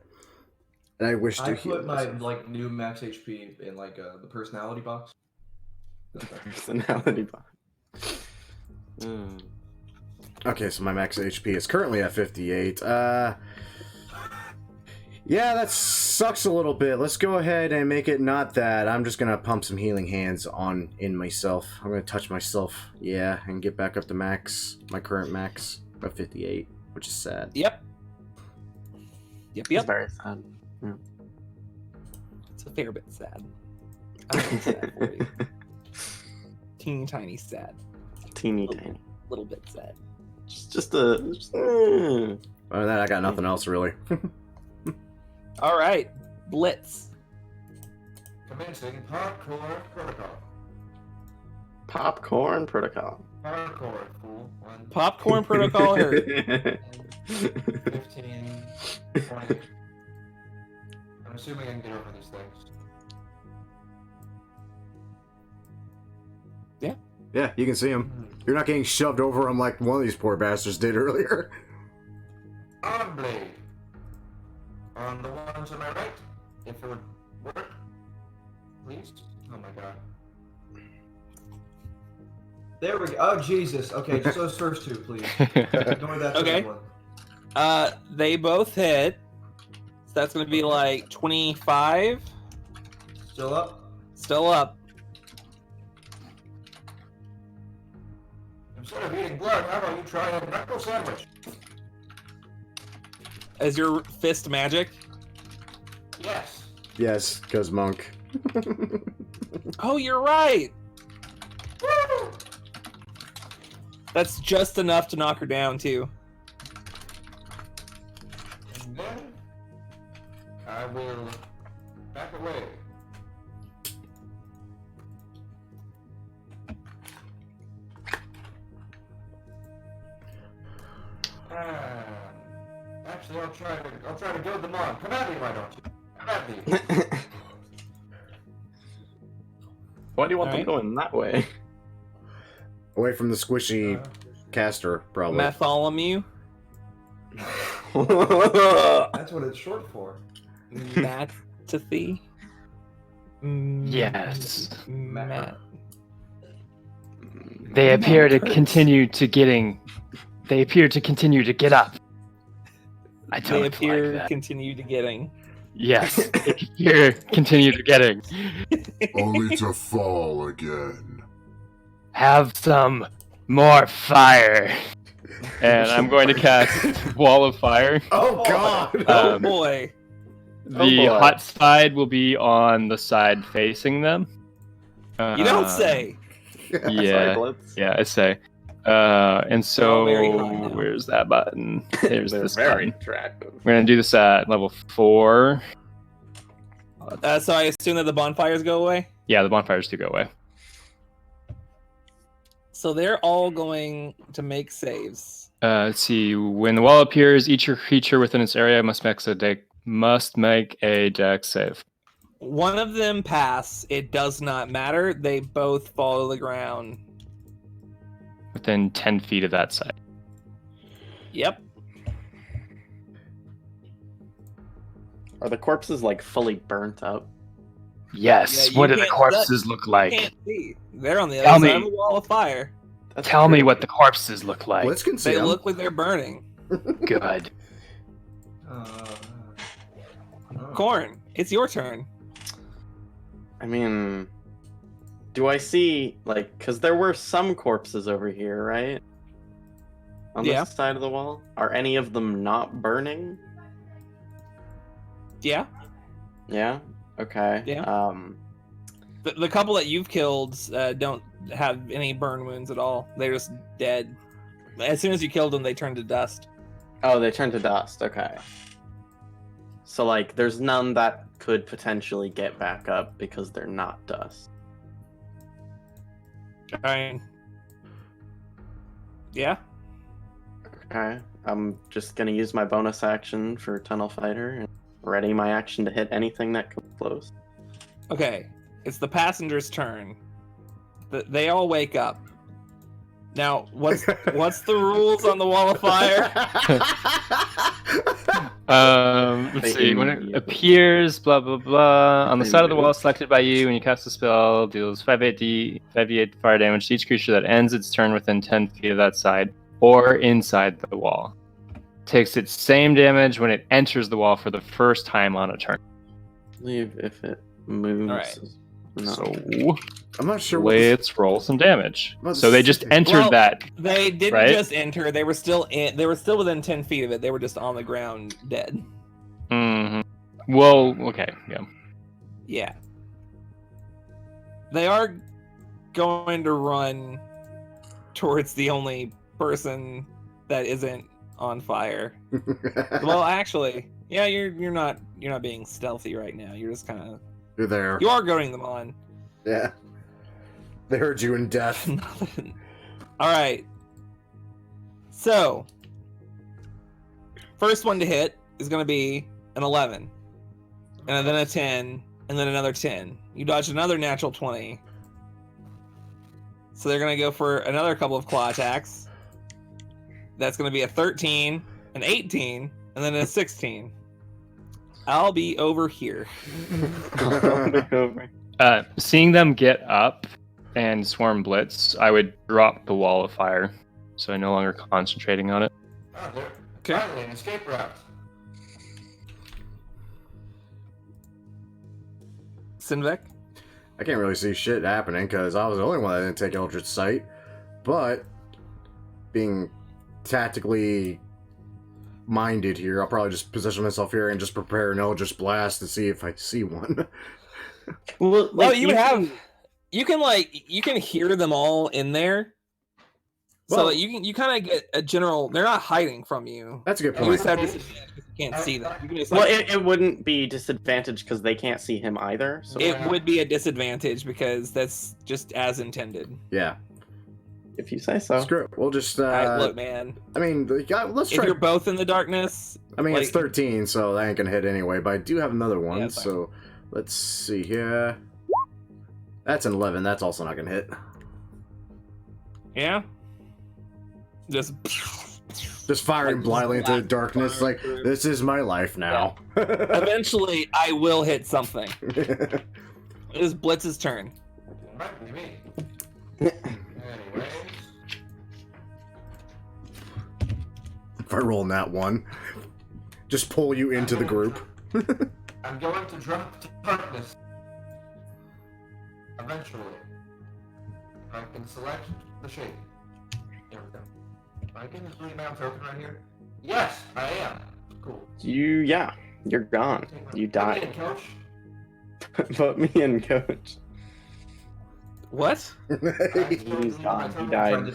And I wish to I heal put my myself. new max HP in the personality box. Personality box. Okay, so my max HP is currently at 58. Yeah, that sucks a little bit. Let's go ahead and make it not that. I'm just gonna pump some healing hands in myself. I'm gonna touch myself, yeah, and get back up to max, my current max of 58, which is sad. Yep. It's very sad. It's a fair bit sad. I'm sad for you. Teeny tiny sad. Teeny tiny. Little bit sad. Other than that, I got nothing else really. All right, Blitz. Commencing parkour protocol. Popcorn protocol. Parkour, fool. 1, Popcorn protocol hurt. 15, 20. I'm assuming I can get over these things. Yeah, you can see him. You're not getting shoved over him like one of these poor bastards did earlier. Arm blade. On the ones on my right, if it would work. Please? Oh my god. There we go. Oh, Jesus. Okay, just those first 2, please. Ignore that Okay. third one. They both hit. So that's going to be like 25. Still up? Still up. Instead of eating blood, how about you try a knuckle sandwich? Is your fist magic? Yes. Yes, because monk. Oh, you're right. Woo! That's just enough to knock her down, too. And then I will back away say I'll try to goad them on. Come at me, why don't you? Come at me. Why do you want them Alright. going that way? Away from the squishy caster, probably. Bartholomew. That's what it's short for. Mataphy. Yes. Matt. They appear to continue to get up. I don't They appear like that. continue to getting. Yes, they appear continue to getting. Only to fall again. Have some more fire. And I'm going to cast Wall of Fire. Oh god! Oh Um, boy. The boy. hot side will be on the side facing them. You don't say. Yeah, Sorry, Blitz. yeah, I say. And so, very hot now. where's that button? There's They're this very button. attractive. We're gonna do this at level 4. So I assume that the bonfires go away. Yeah, the bonfires do go away. So they're all going to make saves. Let's see. When the wall appears, each creature within its area must make a dex save. One of them pass. It does not matter. They both fall to the ground. Within 10 feet of that side. Yep. Are the corpses like fully burnt up? Yes. Yeah, What you do the can't- corpses look You like? can't see. They're on the Tell other side me. of the wall of fire. That's Tell me true. what the corpses look like. Blitz can see They him. look like they're burning. Good. Corn, it's your turn. I mean, do I see like? Because there were some corpses over here, right? On Yeah. this side of the wall. Are any of them not burning? Yeah. Yeah. Okay. Yeah. The couple that you've killed don't have any burn wounds at all. They're just dead. As soon as you killed them, they turned to dust. Oh, they turned to dust. Okay. So like, there's none that could potentially get back up because they're not dust. Fine. Yeah. Okay. I'm just gonna use my bonus action for Tunnel Fighter and ready my action to hit anything that comes close. Okay. It's the passenger's turn. They all wake up. Now, what's the rules on the wall of fire? Let's see. When it appears, blah blah blah, on the side of the wall selected by you, when you cast a spell, deals 5d8 fire damage to each creature that ends its turn within 10 feet of that side or inside the wall. Takes its same damage when it enters the wall for the first time on a turn. Leave if it moves. All right. No. So I'm not sure what this- let's roll some damage. Well, So they just this- entered Well, that. They didn't Right? just enter. They were still in. They were still within 10 feet of it. They were just on the ground, dead. hmm Well, okay, yeah. Yeah. They are going to run towards the only person that isn't on fire. Well, actually, yeah, you're not being stealthy right now. You're just kind of You're there. you are goading them on. Yeah. They heard you in death. All right. So, first one to hit is going to be an 11, and then a 10, and then another 10. You dodged another natural 20. So they're going to go for another couple of claw attacks. That's going to be a 13, an 18, and then a 16. I'll be over here. Seeing them get up and swarm blitz, I would drop the wall of fire, so I'm no longer concentrating on it. Oh, there. Okay. Finally, an escape route. Sinvek? I can't really see shit happening because I was the only one that didn't take Eldritch Sight. But being tactically minded here, I'll probably just position myself here and just prepare an Eldritch Blast to see if I see one. Well, Well, you can hear them all in there. So Well- like, you kind of get a general. They're not hiding from you. That's a good You point. just have disadvantage because you can't see them. You can just, Well, like, it wouldn't be disadvantaged because they can't see him either. So it would be a disadvantage because that's just as intended. Yeah. If you say so. Screw it. We'll just. Alright, look, man. I mean, let's If try. you're both in the darkness, I mean, it's like- 13, so that ain't gonna hit anyway. But I do have another one, Yeah, it's fine. so let's see here. That's an 11. That's also not gonna hit. yeah, just Firing Like, blindly into the black darkness, fire like through. this is my life now. eventually I will hit something. It is Blitz's turn. Might be me. Anyways, If I roll that one, just pull you into the group. I'm going to drop to darkness. Eventually. I can select the shape. There we go. Am I getting this really mound token right here? Yes, I am. Cool. Yeah, you're gone. You Come died. in, coach. Vote me in, coach. What? He's gone. He died.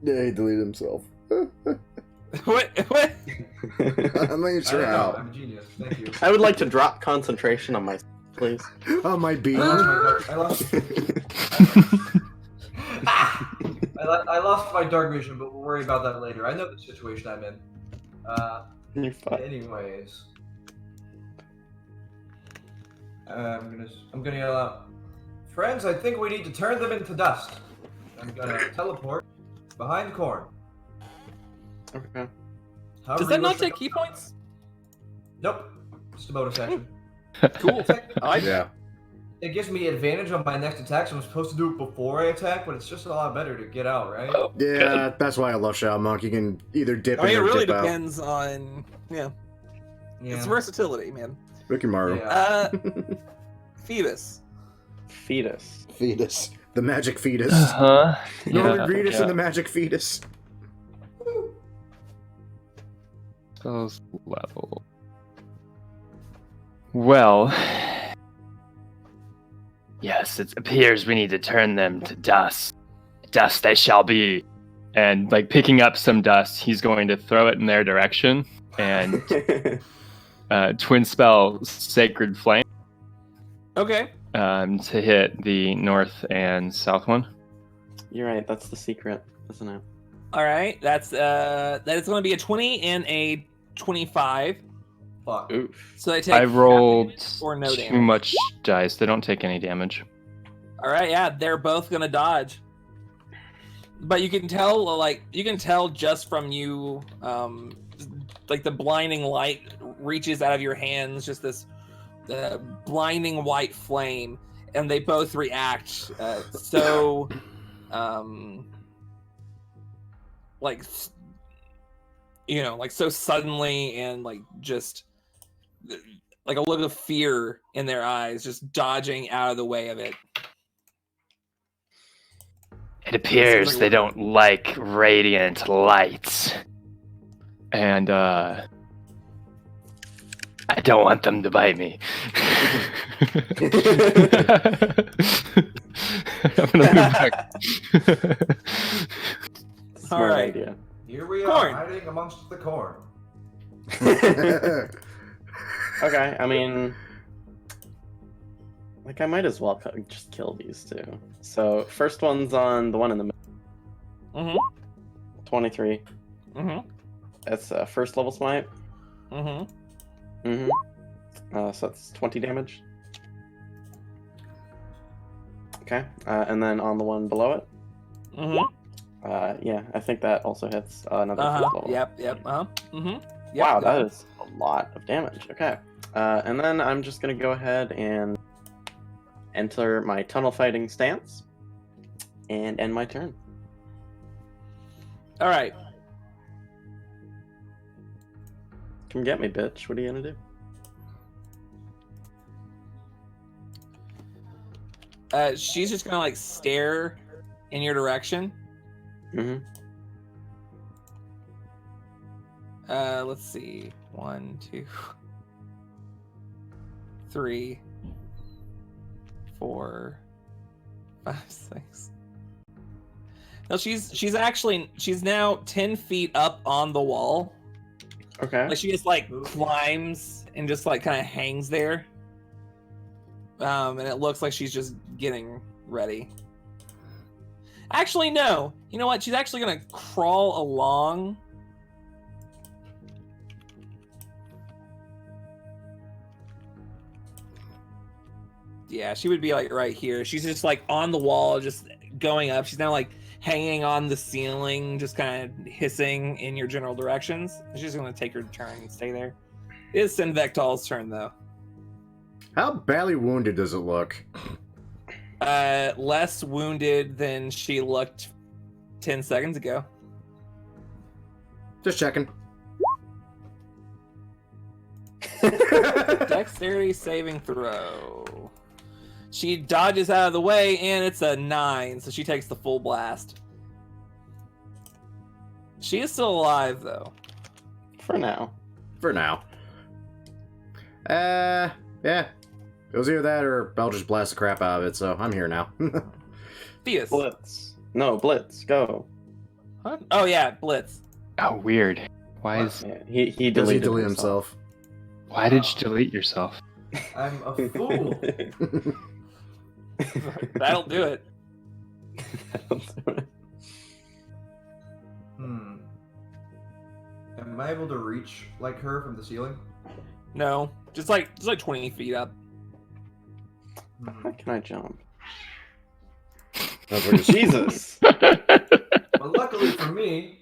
Yeah, he deleted himself. What? What? I'm not even sure how. I'm a genius. Thank you. I would like to drop concentration on my, please. On my beat. I lost my dark vision, but we'll worry about that later. I know the situation I'm in. You're fine. Anyways, I'm gonna yell out, friends. I think we need to turn them into dust. I'm gonna teleport behind corn. Okay. Does that not take key points? Nope. Just a bonus action. Cool. Yeah. It gives me advantage on my next attack, so I'm supposed to do it before I attack, but it's just a lot better to get out, right? Yeah, that's why I love Shadow Monk. You can either dip I mean, it in or really dip out. depends on it's versatility, man. Ricky Maru. Yeah. Phoebus. Fetus. Fetus. The magic fetus. Huh? Norman Reedus and the magic fetus. Those level. Well, yes, it appears we need to turn them to dust. Dust they shall be. And like picking up some dust, he's going to throw it in their direction and twin spell Sacred Flame Okay. to hit the north and south one. You're right. That's the secret, isn't it? All right. That is going to be a 20 and a 25. Fuck. Oof. So they take I half rolled damage or no too damage. much dice. They don't take any damage. All right. Yeah, they're both going to dodge. But you can tell just from you, like the blinding light reaches out of your hands, just this blinding white flame, and they both react so, like so suddenly, and like just like a look of fear in their eyes, just dodging out of the way of it. It appears they don't like radiant lights. And, I don't want them to bite me. I'm gonna move back. Smart right. idea. Here we Corn. are, hiding amongst the corn. Okay, I mean, like I might as well just kill these two. So first one's on the one in the middle. Mm-hmm. 23. Mm-hmm. That's first level smite. Mm-hmm. Mm-hmm. So that's 20 damage. Okay, and then on the one below it. Mm-hmm. Yeah, I think that also hits another first level. Yep. Mm-hmm. Yep, Wow, go that ahead. is a lot of damage. Okay, and then I'm just gonna go ahead and enter my tunnel fighting stance and end my turn. All right. Come get me, bitch. What are you gonna do? She's just gonna like stare in your direction. Mm-hmm. Let's see. 1, 2, 3, 4, 5, 6. No, she's now 10 feet up on the wall. Okay. Like she just like climbs and just like kind of hangs there. And it looks like she's just getting ready. Actually, no. You know what? She's actually gonna crawl along. Yeah, she would be like right here. She's just like on the wall, just going up. She's now like hanging on the ceiling, just kind of hissing in your general directions. She's gonna take her turn and stay there. It is Sinvectal's turn though. How badly wounded does it look? Less wounded than she looked 10 seconds ago. Just checking. Dexterity saving throw. She dodges out of the way, and it's a 9, so she takes the full blast. She is still alive, though. For now. For now. Yeah. It was either that or I'll just blast the crap out of it, so I'm here now. Theus. Blitz. No, Blitz. Go. Huh? Oh, yeah, Blitz. Oh, weird. Why is? Yeah, he Does he deleted delete himself. himself? Why did you delete yourself? I'm a fool. That'll do it. Am I able to reach like her from the ceiling? No, just like 20 feet up. How can I jump? Jesus. Well, luckily for me,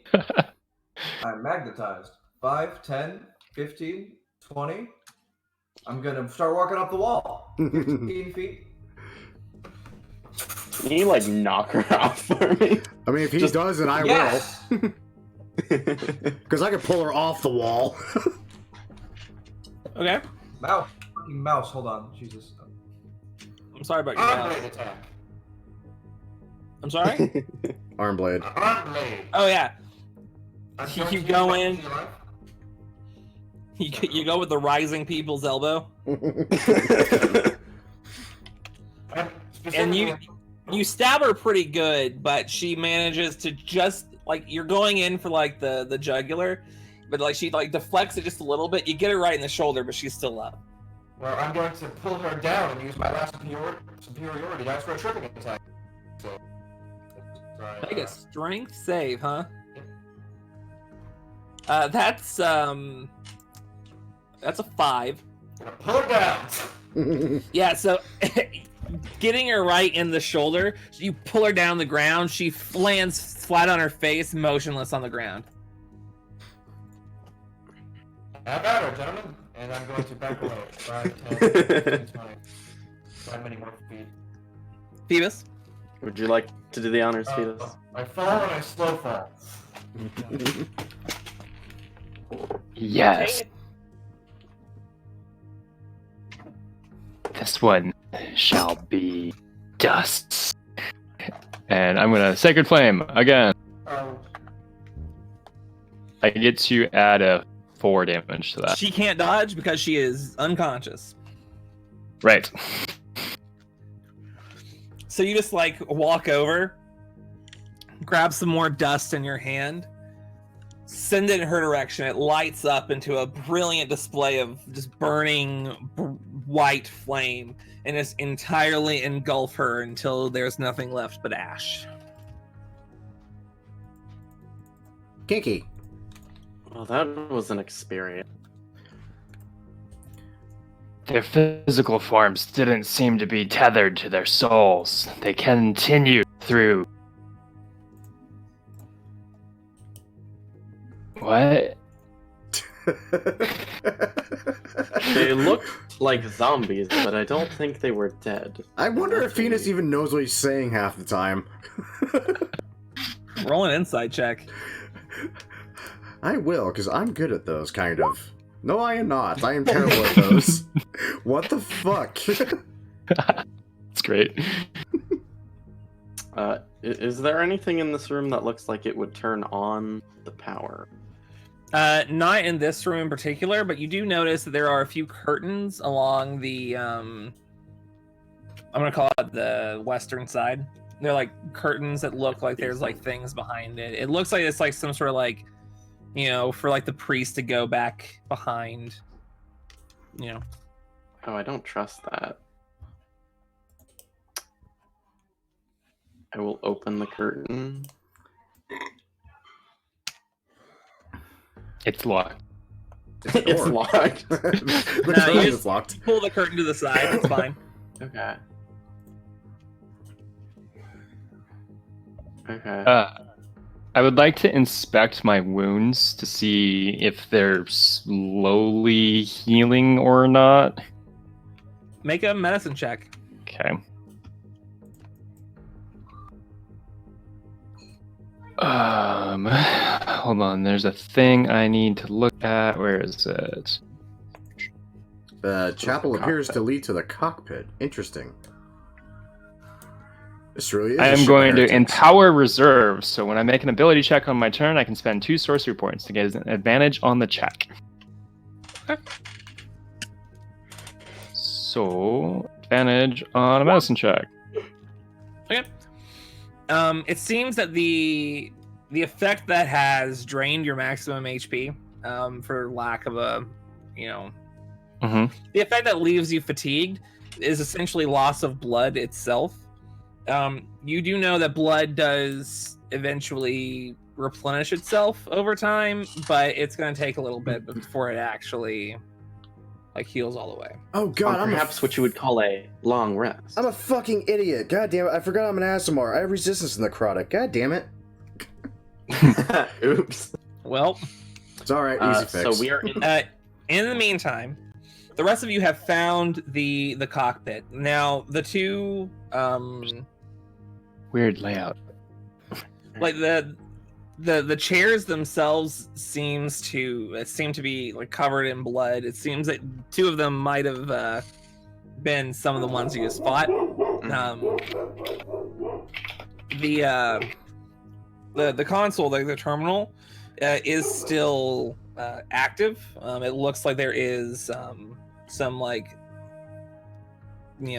I'm magnetized. 5, 10, 15, 20. I'm gonna start walking up the wall. 15 feet. Can you like knock her off for me? I mean, if he does, then I Yes! will. Because I can pull her off the wall. Okay. Mouse. Fucking mouse. Hold on. Jesus. I'm sorry about your Arm mouse. blade attack. I'm sorry? Arm blade. Arm blade. Oh, yeah. I'm You going to go use in. my life. You go with the rising people's elbow. And you stab her pretty good, but she manages to just like you're going in for like the jugular, but like she like deflects it just a little bit. You get her right in the shoulder, but she's still up. Well, I'm going to pull her down and use my last superiority dice for a tripping attack. So, Make a strength save, huh? That's a 5. Pull her down. Yeah, so getting her right in the shoulder, you pull her down the ground. She lands flat on her face, motionless on the ground. Have at her, gentlemen. And I'm going to back away. 5, 10, 15, 20. 5 many more feet. Phoebus? Would you like to do the honors, Phoebus? I fall and I slow fall. Yes. This one shall be dust. And I'm gonna Sacred Flame again. I get to add a 4 damage to that. She can't dodge because she is unconscious. Right. So you just like walk over, grab some more dust in your hand, send it in her direction. It lights up into a brilliant display of just burning white flame and just entirely engulf her until there's nothing left but ash. Kinky. Well, that was an experience. Their physical forms didn't seem to be tethered to their souls. They continued through. What? They looked like zombies, but I don't think they were dead. I wonder if Phoenix even knows what he's saying half the time. Roll an insight check. I will, because I'm good at those, kind of. No, I am not. I am terrible at those. What the fuck? It's great. Is there anything in this room that looks like it would turn on the power? Not in this room in particular, but you do notice that there are a few curtains along the, I'm gonna call it the western side. They're like curtains that look like there's like things behind it. It looks like it's like some sort of like, you know, for like the priest to go back behind, you know. Oh, I don't trust that. I will open the curtain. It's locked. It's, a It's door. locked. The No, curtain you is just locked. pull the curtain to the side. It's fine. Okay. Okay. I would like to inspect my wounds to see if they're slowly healing or not. Make a medicine check. Okay. Hold on. There's a thing I need to look at. Where is it? The chapel the appears to cockpit. lead to the cockpit. Interesting. This really is I a am ship going of to heretics. empower reserves. So when I make an ability check on my turn, I can spend 2 sorcery points to get an advantage on the check. So advantage on a medicine check. Okay. It seems that the effect that has drained your maximum HP, for lack of a, Mm-hmm. the effect that leaves you fatigued is essentially loss of blood itself. You do know that blood does eventually replenish itself over time, but it's going to take a little bit before it actually heals all the way. Oh god, Perhaps what you would call a long rest. I'm a fucking idiot. God damn it, I forgot I'm an Asimar. I have resistance to necrotic. God damn it. Oops. Well, It's alright, easy fix. So we are in the meantime, the rest of you have found the cockpit. Now, the two Weird layout. like the chairs themselves seem to be covered in blood. It seems that 2 of them might have been some of the ones you just fought. The console, the terminal, is still active. It looks like there is some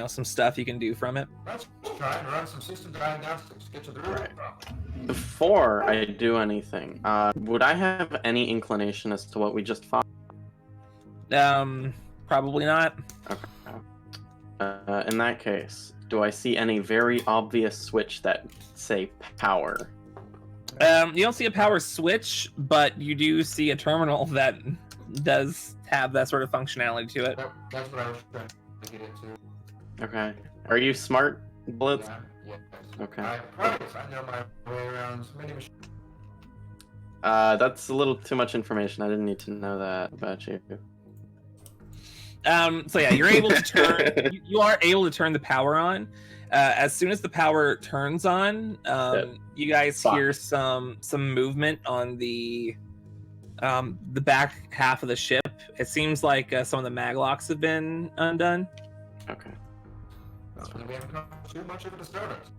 some stuff you can do from it. Let's try and run some system diagnostics. Get to the root of the problem. Before I do anything, would I have any inclination as to what we just fought? Probably not. In that case, do I see any very obvious switch that say power? You don't see a power switch, but you do see a terminal that does have that sort of functionality to it. That's what I was trying to get into. Okay. Are you smart, Blitz? Yeah. Okay. I promise I know my way around many machines. That's a little too much information. I didn't need to know that about you. So yeah, you're able to turn. you are able to turn the power on. As soon as the power turns on, you guys hear some movement on the back half of the ship. It seems like some of the maglocks have been undone. Okay. We haven't come too much of a disturbance.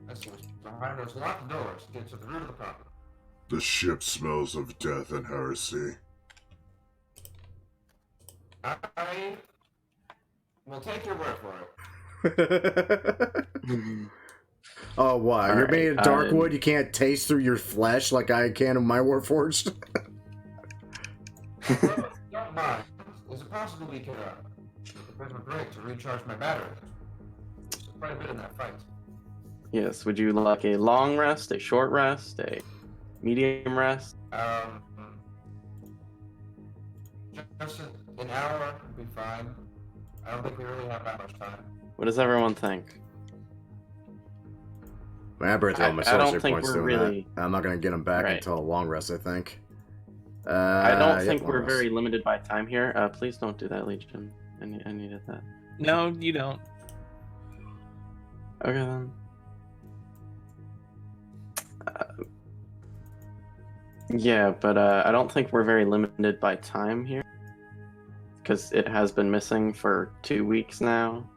Let's see what's behind those locked doors to get to the root of the problem. The ship smells of death and heresy. I will take your word for it. Oh, what? You're Alright, made of dark wood? You can't taste through your flesh like I can in my Warforged? Don't mind. Is it possible we could take a bit of a break to recharge my battery? There's quite a bit in that fight. Yes. Would you like a long rest, a short rest, a medium rest? Just an hour would be fine. I don't think we really have that much time. What does everyone think? I burned through all my I don't sorcery think points we're doing really- that. I'm not going to get them back Right. until a long rest, I think. I don't yep, think long we're rest. very limited by time here. Please don't do that, Legion. I needed that. No, you don't. Okay then. Yeah, but I don't think we're very limited by time here, because it has been missing for 2 weeks now.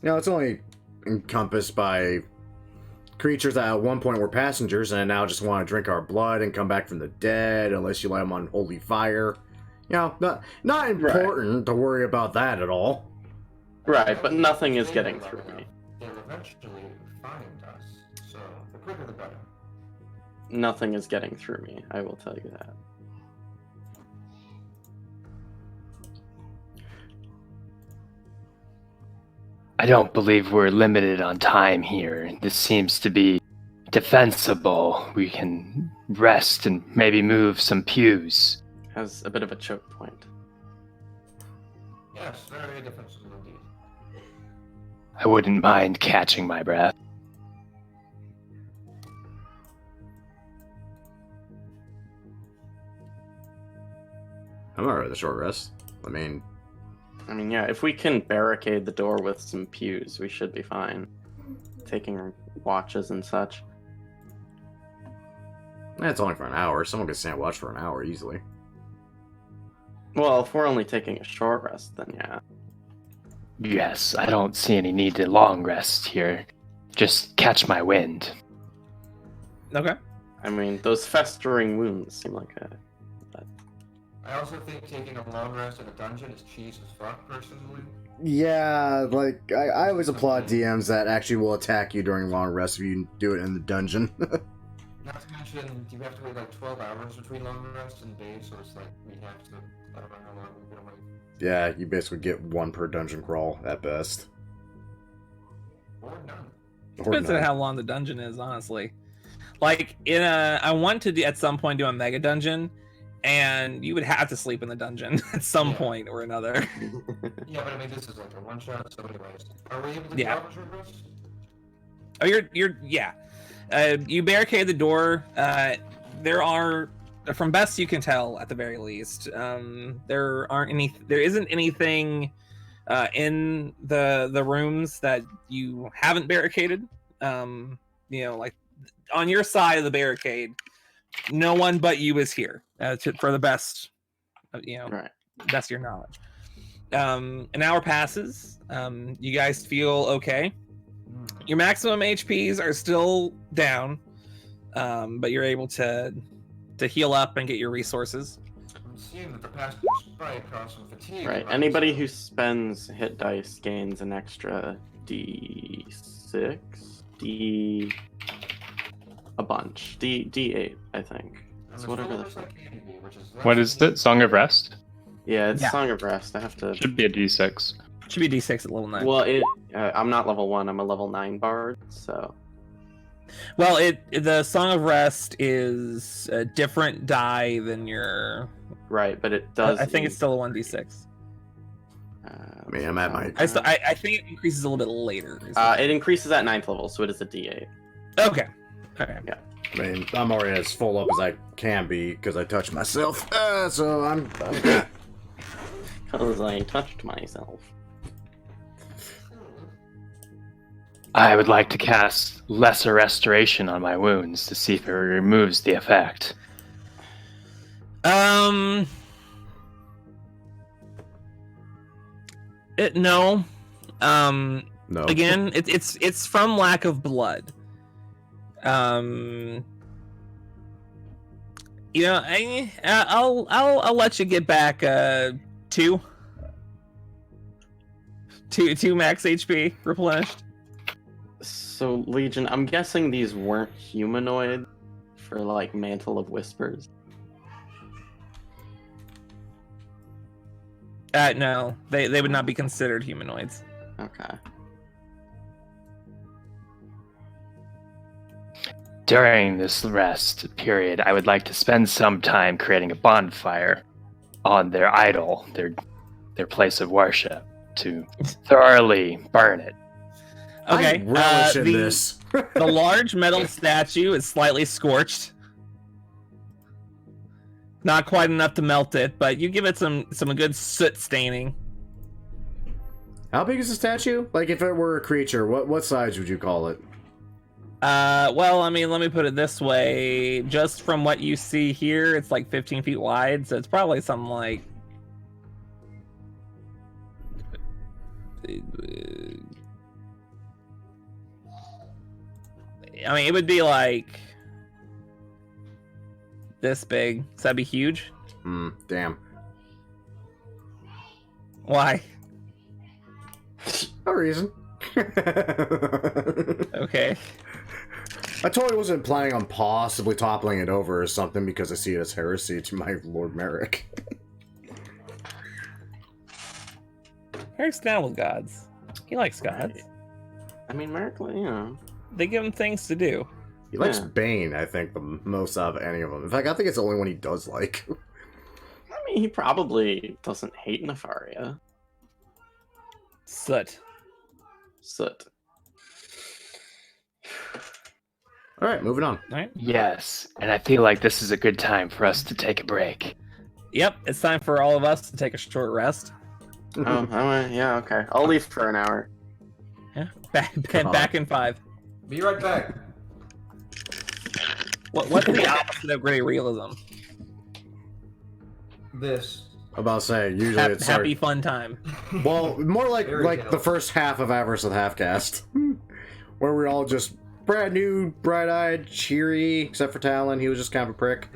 No, it's only encompassed by creatures that at one point were passengers and now just want to drink our blood and come back from the dead unless you light them on holy fire. You know, not important to worry about that at all. Right, but nothing is getting through me. They'll eventually find us, so the quicker the better. Nothing is getting through me, I will tell you that. I don't believe we're limited on time here. This seems to be defensible. We can rest and maybe move some pews. Has a bit of a choke point. Yes, very defensible indeed. I wouldn't mind catching my breath. I'm alright with a short rest. I mean, Yeah, if we can barricade the door with some pews, we should be fine. Taking watches and such. it's only for an hour. Someone could stand watch for an hour easily. Well, if we're only taking a short rest, then yeah. Yes, I don't see any need to long rest here. Just catch my wind. Okay. Those festering wounds seem like a... I also think taking a long rest in a dungeon is cheese as fuck, personally. Yeah, like, I always applaud DMs that actually will attack you during long rests if you do it in the dungeon. Not to mention, you have to wait like 12 hours between long rests and days, so it's like, we have to, I don't know how long we're gonna wait. Yeah, you basically get one per dungeon crawl at best. Or none. Or Depends on none. how long the dungeon is, honestly. Like, I want to at some point do a mega dungeon, and you would have to sleep in the dungeon at some point or another. Yeah, but this is like a one shot, so anyways. Are we able to Yeah. do short rest? Oh, yeah. You barricade the door. There are, from best you can tell, at the very least, there isn't anything in the rooms that you haven't barricaded. Like on your side of the barricade, no one but you is here for the best, Right. best of your knowledge. An hour passes. You guys feel okay. Your maximum HPs are still down, but you're able to heal up and get your resources. I'm seeing that the passengers probably cause some fatigue. Right. Anybody who spends hit dice gains an extra D6, a bunch, D8, I think. It's whatever the fuck. What is it? Song of Rest? Yeah, it's Yeah. Song of Rest. I have to. Should be a D6. Should be D6 at level 9. Well, I'm not level 1. I'm a level 9 bard, so. Well, the Song of Rest is a different die than your. Right, but it does. I think it's still a 1d6. I mean, I'm at my... I think it increases a little bit later. It increases at 9th level, so it is a D8. Okay. Okay. Yeah. I mean, I'm already as full up as I can be because I touched myself. So I'm Because I touched myself. I would like to cast Lesser Restoration on my wounds to see if it removes the effect. No. no. Again, it's from lack of blood. I'll let you get back 2 max HP replenished. So, Legion, I'm guessing these weren't humanoid for, like, Mantle of Whispers. No, they would not be considered humanoids. Okay. During this rest period, I would like to spend some time creating a bonfire on their idol, their place of worship, to thoroughly burn it. Okay, I relish in this. the large metal statue is slightly scorched. Not quite enough to melt it, but you give it some good soot staining. How big is the statue? Like, if it were a creature, what size would you call it? Well, I mean, let me put it this way. Just from what you see here, it's like 15 feet wide, so it's probably something like... I mean, it would be like... this big. So that'd be huge. Damn. Why? No reason. Okay. I totally wasn't planning on possibly toppling it over or something because I see it as heresy to my Lord Merrick. Eric's down with gods. He likes gods. I mean, Merrick, you know. They give him things to do. He likes Yeah. Bane, I think, the most out of any of them. In fact, I think it's the only one he does like. I mean, he probably doesn't hate Nefaria. Soot. Soot. All right, moving on. All right. Yes, and I feel like this is a good time for us to take a break. Yep, it's time for all of us to take a short rest. Yeah, okay. I'll leave for an hour. Yeah. Back in 5. Be right back. What's the opposite of gritty realism? This. I'm about to say, usually it's Happy fun time. well, more like Fairy the tale. first half of Avarice with Half-Caste, where we're all just brand new, bright-eyed, cheery, except for Talon. He was just kind of a prick.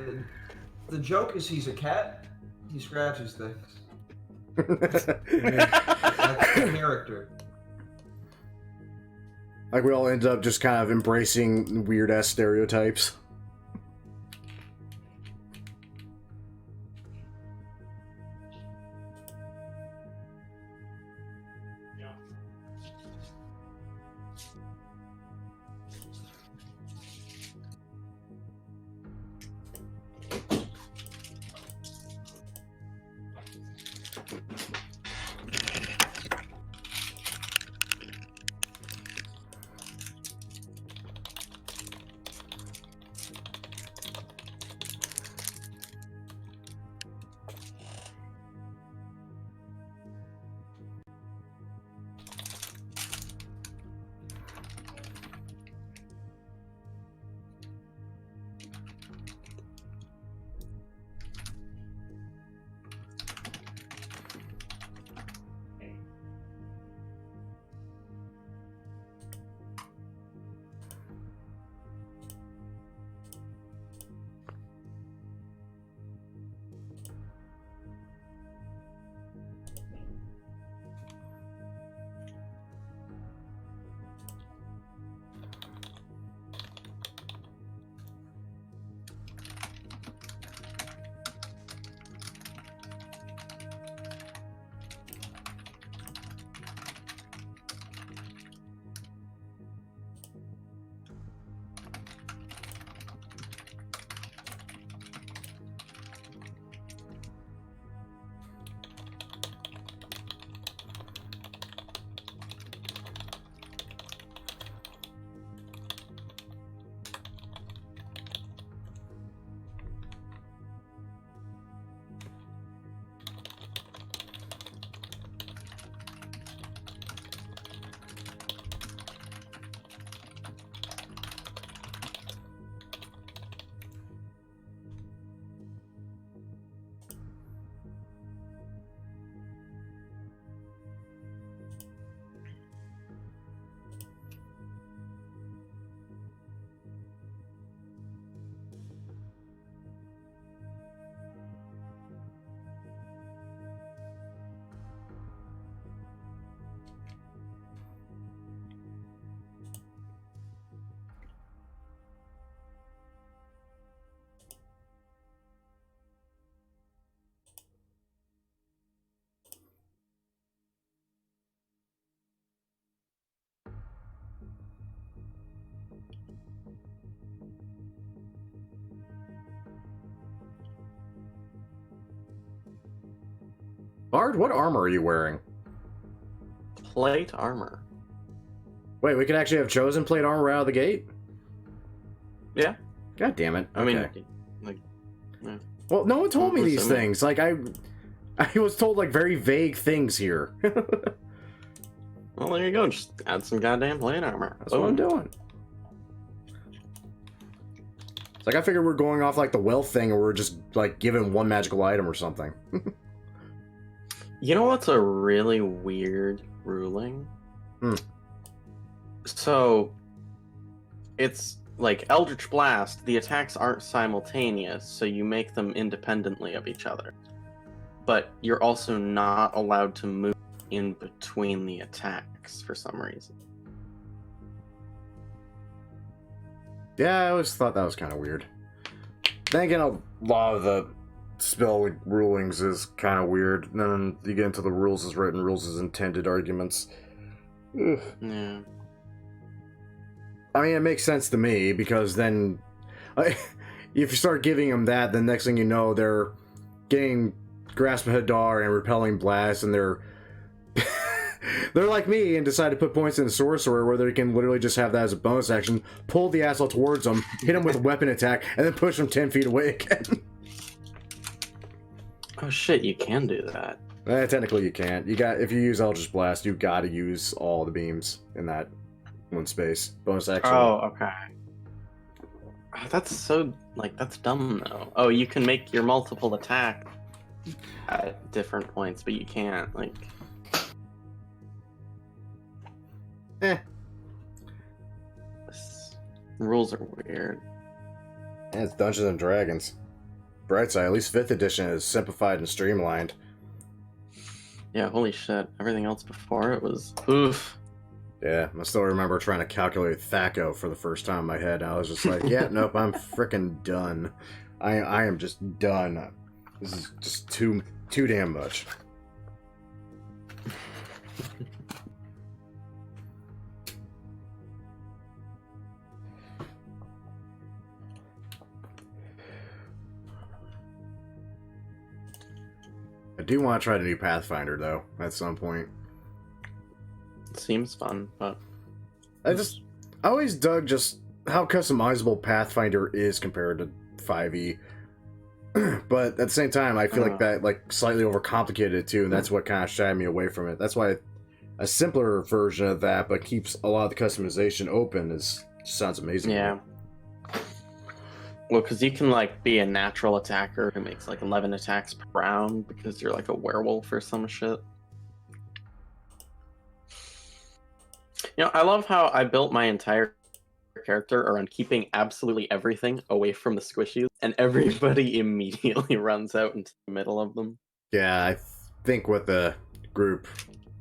The joke is he's a cat. He scratches things. Like That's the character. we all ended up just kind of embracing weird-ass stereotypes. Bard, what armor are you wearing? Plate armor. Wait, we could actually have chosen plate armor out of the gate? Yeah. God damn it. I mean, Okay. like, yeah. Well, no one told me these Assuming. things. Like, I was told, like, very vague things here. Well, there you go. Just add some goddamn plate armor. That's what I'm doing. It's like, I figured we're going off, like, the wealth thing, and we're just, like, given one magical item or something. You know what's a really weird ruling? Hmm. So, it's like Eldritch Blast, the attacks aren't simultaneous, so you make them independently of each other. But you're also not allowed to move in between the attacks for some reason. Yeah, I always thought that was kind of weird. Then again, a lot of the spell rulings is kind of weird. And then you get into the rules as written, rules as intended arguments. Ugh. Yeah. I mean, it makes sense to me because then, if you start giving them that, the next thing you know, they're getting Grasp of Hadar and Repelling Blast, and they're they're like me and decide to put points in the Sorcerer where they can literally just have that as a bonus action, pull the asshole towards them, hit him with a weapon attack, and then push him 10 feet away again. Oh shit, you can do that. Technically, you can't. If you use Eldritch Blast, you gotta use all the beams in that one space. Bonus action. Oh, okay. Oh, that's so, that's dumb, though. Oh, you can make your multiple attack at different points, but you can't, Rules are weird. Yeah, it's Dungeons and Dragons. Bright side, at least 5th edition is simplified and streamlined. Yeah, holy shit. Everything else before it was oof. Yeah, I still remember trying to calculate Thaco for the first time in my head. I was just like, yeah, nope, I'm freaking done. I am just done. This is just too damn much. I do want to try to do Pathfinder, though, at some point. It seems fun, but I always dug just how customizable Pathfinder is compared to 5e. But at the same time, I feel like that slightly overcomplicated it too, and that's what kind of shied me away from it. That's why a simpler version of that, but keeps a lot of the customization open, sounds amazing. yeah. Well, because you can be a natural attacker who makes 11 attacks per round because you're a werewolf or some shit. I love how I built my entire character around keeping absolutely everything away from the squishies, and everybody immediately runs out into the middle of them. Yeah, I think what the group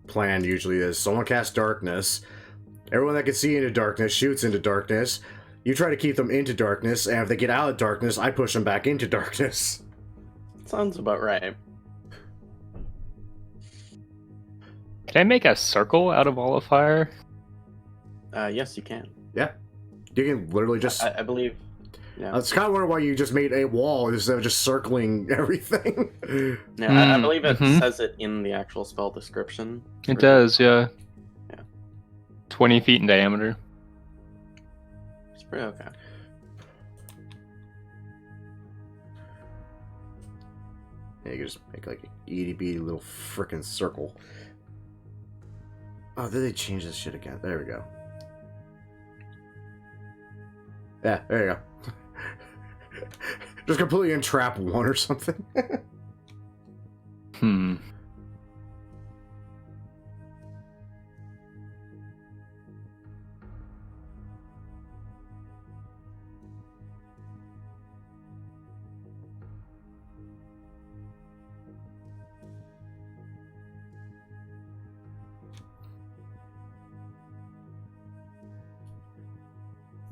plan usually is, someone casts darkness, everyone that can see into darkness shoots into darkness, you try to keep them into darkness, and if they get out of darkness, I push them back into darkness. Sounds about right. Can I make a circle out of all of fire? Yes, you can. Yeah. You can literally just... I believe... Yeah. That's kind of wondering why you just made a wall instead of just circling everything. Yeah, I believe it says it in the actual spell description. It does, yeah. Yeah. 20 feet in diameter. It's pretty okay. Yeah, you can just make an itty-bitty little frickin' circle. Oh, did they change this shit again? There we go. Yeah, there you go. Just completely entrap one or something.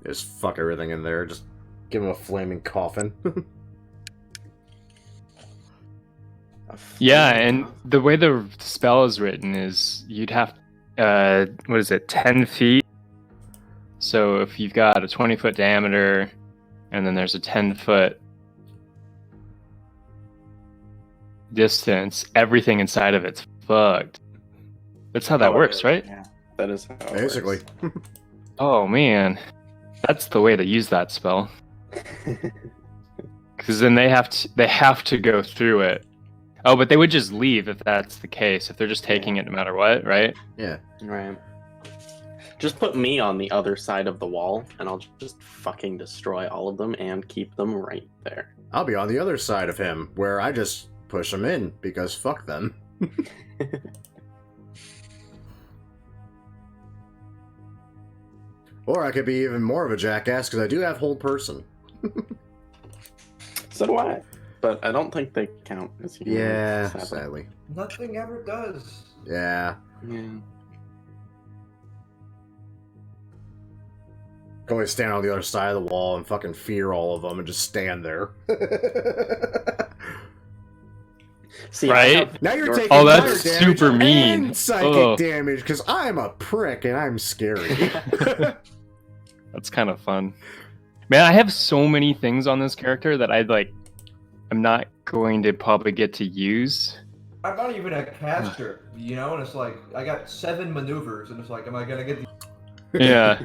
Just fuck everything in there. Just give him a flaming coffin. Yeah, and the way the spell is written is you'd have, 10 feet? So if you've got a 20-foot diameter, and then there's a 10-foot distance, everything inside of it's fucked. That's how that works, right? Yeah, that is how it Basically. works. Oh, man. That's the way to use that spell. Because then they have to go through it. Oh, but they would just leave if that's the case. If they're just taking it no matter what, right? Yeah. Right. Just put me on the other side of the wall, and I'll just fucking destroy all of them and keep them right there. I'll be on the other side of him, where I just push them in, because fuck them. Or I could be even more of a jackass, because I do have hold person. So do I. But I don't think they count as humans. Yeah, sadly. sadly. Nothing ever does. Yeah. Yeah. Can always stand on the other side of the wall and fucking fear all of them and just stand there. See, Right? Now you're your- taking Oh, fire that's damage super mean. and psychic Ugh. damage because I'm a prick and I'm scary. That's kind of fun. Man, I have so many things on this character that I'm not going to probably get to use. I'm not even a caster, you know, and it's like I got 7 maneuvers, and it's like, am I gonna get? Yeah.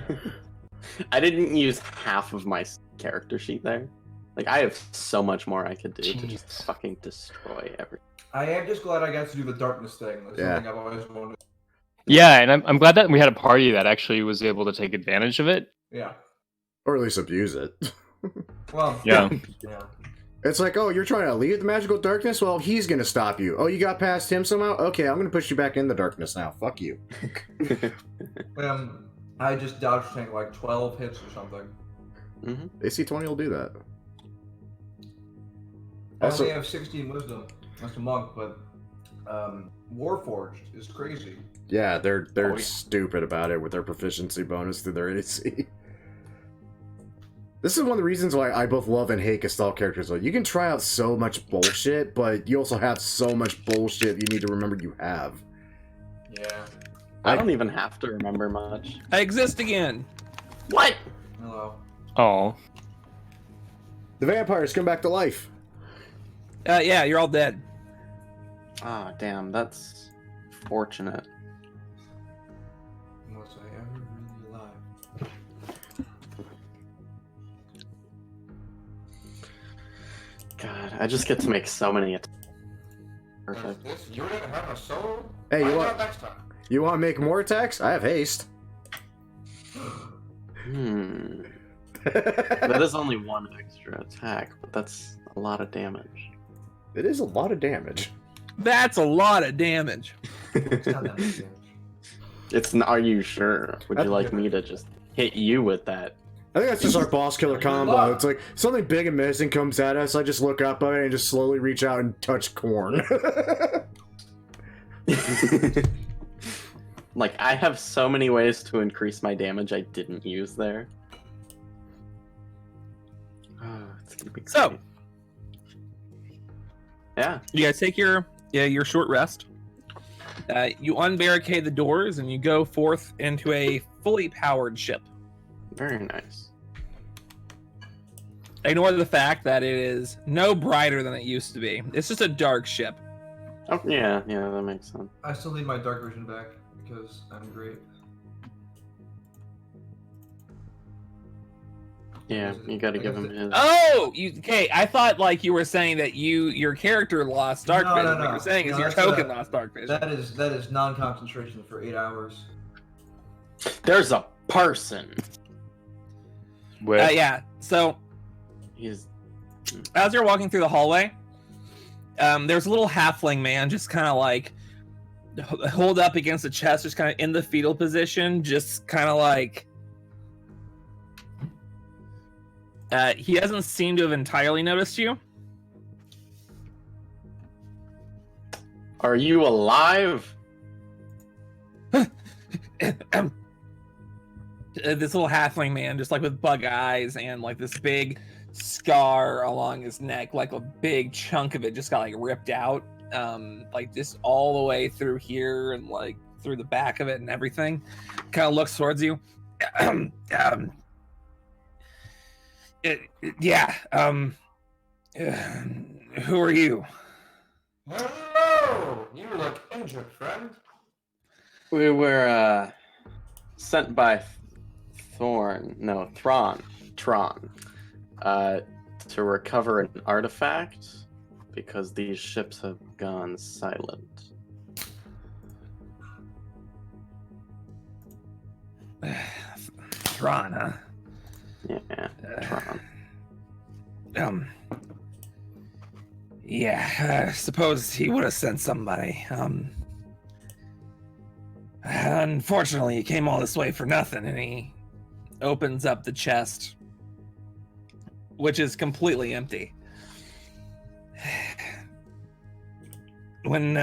I didn't use half of my character sheet there. Like, I have so much more I could do to just Jeez. fucking destroy everything. I am just glad I got to do the darkness thing. That's Yeah. something I've always wanted. Yeah, and I'm glad that we had a party that actually was able to take advantage of it. Yeah. Or at least abuse it. Well. Yeah. Yeah. It's like, oh, you're trying to leave the magical darkness? Well, he's gonna stop you. Oh, you got past him somehow? Okay, I'm gonna push you back in the darkness now. Fuck you. I just dodge tank like 12 hits or something. Mm-hmm. AC 20 will do that. I Also- only have 16 wisdom as a monk, but Warforged is crazy. Yeah, they're Oh, yeah. stupid about it with their proficiency bonus to their AC. This is one of the reasons why I both love and hate Gestalt characters. Like, you can try out so much bullshit, but you also have so much bullshit you need to remember you have. Yeah. I don't even have to remember much. I exist again. What? Hello. Oh. The vampires come back to life. Yeah, you're all dead. Ah, damn, that's fortunate. Was I ever really alive? God, I just get to make so many attacks. Perfect. This unit have a soul? Hey, you Find want out next time. you want to make more attacks? I have haste. That is only one extra attack, but that's a lot of damage. It is a lot of damage. That's a lot of damage. It's not that much damage. Are you sure? Would you like me to just hit you with that? I think that's just our boss killer combo. It's like something big and menacing comes at us. I just look up at it and just slowly reach out and touch corn. Like, I have so many ways to increase my damage I didn't use there. Oh, it's gonna be So- great. Yeah. You guys take your short rest. You unbarricade the doors and you go forth into a fully powered ship. Very nice. Ignore the fact that it is no brighter than it used to be. It's just a dark ship. Oh, yeah, that makes sense. I still need my dark vision back because I'm great. Yeah, you gotta give him his. Oh, okay. I thought like you were saying that your character lost dark No, vision. no, What no. you're saying is No, your that's token lost dark vision. That is non-concentration for 8 hours. There's a person. Yeah. So He's. as you're walking through the hallway, there's a little halfling man just kind of like hold up against the chest, just kind of in the fetal position, just kind of like. He doesn't seem to have entirely noticed you. Are you alive? This little halfling man, just like with bug eyes and like this big scar along his neck, like a big chunk of it just got like ripped out, like just all the way through here and like through the back of it and everything. Kind of looks towards you. Who are you? Hello! You look injured, friend. We were sent by Tron, to recover an artifact because these ships have gone silent. Thrawn, huh? Yeah, Tron. Yeah, I suppose he would have sent somebody. Unfortunately, he came all this way for nothing, and he opens up the chest, which is completely empty. When,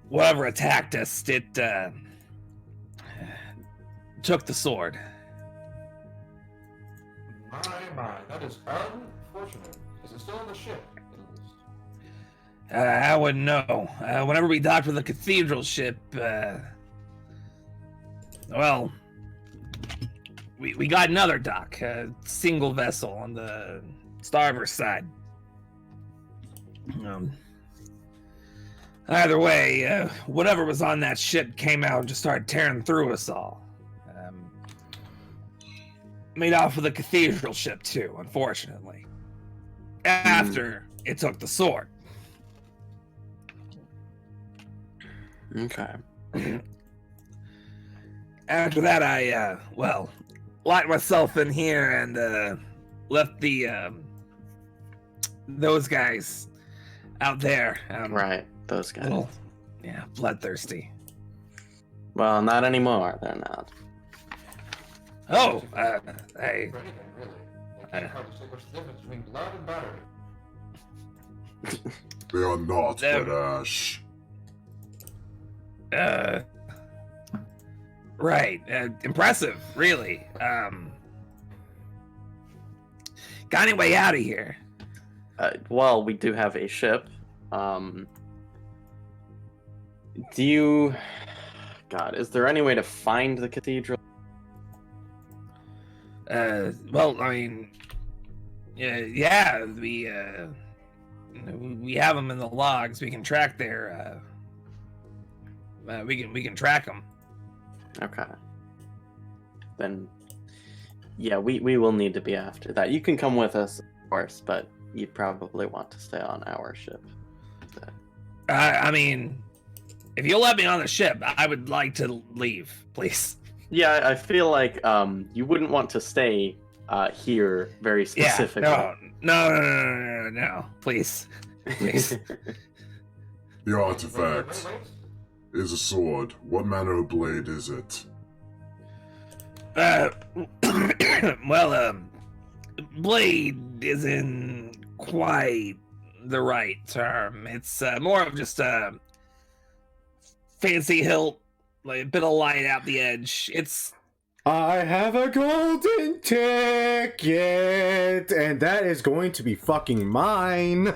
whatever attacked us, it, took the sword. My, that is unfortunate. Is it still on the ship? At least? I wouldn't know. Whenever we docked with the cathedral ship, well, we got another dock, a single vessel on the starboard side. Either way, whatever was on that ship came out and just started tearing through us all. Made off with the cathedral ship too, unfortunately. After it took the sword. Okay. After that, I, locked myself in here and, left those guys out there. Right, those guys. Little, bloodthirsty. Well, not anymore. They're not. Oh, hey. For anything, really. I can't hardly distinguish the difference between blood and battery. They are not, Them- but Ash. Right. Impressive, really. Got any way out of here? Well, we do have a ship. Do you... God, is there any way to find the cathedral? Well, I mean, yeah, we have them in the logs. We can track their, we can track them. Okay. Then, yeah, we will need to be after that. You can come with us, of course, but you'd probably want to stay on our ship. I mean, if you'll let me on the ship, I would like to leave, please. Yeah, I feel like you wouldn't want to stay here very specifically. Yeah, no, please. Please. The artifact is a sword. What manner of blade is it? Well, blade isn't quite the right term. It's more of just a fancy hilt, like a bit of light out the edge. It's... I have a golden ticket, and that is going to be fucking mine.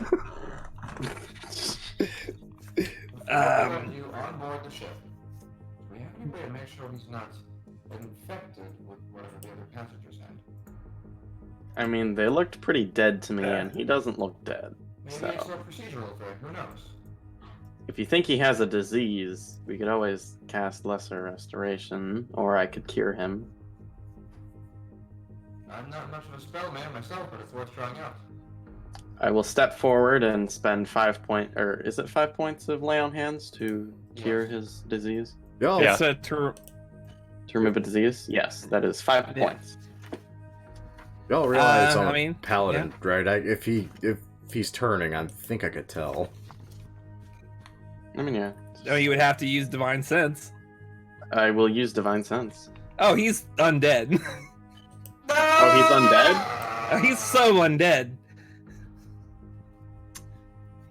You on board the ship. We have any way to make sure he's not infected with whatever the other passengers had. I mean, they looked pretty dead to me, and he doesn't look dead. Maybe So, it's a procedural thing. Who knows? if you think he has a disease, we could always cast Lesser Restoration, or I could cure him. I'm not much of a spell man myself, but it's worth trying out. I will step forward and spend 5 is it 5 points of lay on hands to cure his disease? Yo, Yeah. It's a To remove a disease? Yes, that is 5 Yeah. points. y'all realize I'm I a mean, paladin, right? If he's turning, I think I could tell. I mean, yeah. No, you would have to use Divine Sense. I will use Divine Sense. Oh, he's undead. Oh, he's undead? Oh, he's so undead.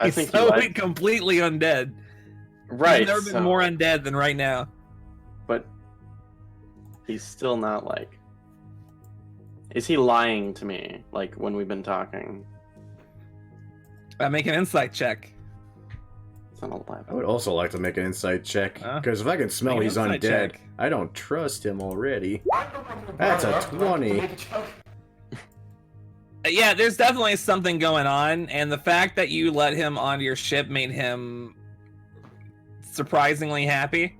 I He's think so he completely undead. Right. He's never been so- more undead than right now. But he's still not like... Is he lying to me, like, when we've been talking? Make an insight check. It's not 11. I would also like to make an insight check, Huh? because if I can smell Make an he's insight undead, check. I don't trust him already. I don't know if you That's brought a it up, but I 20. can make a joke. Yeah, there's definitely something going on, and the fact that you let him onto your ship made him surprisingly happy.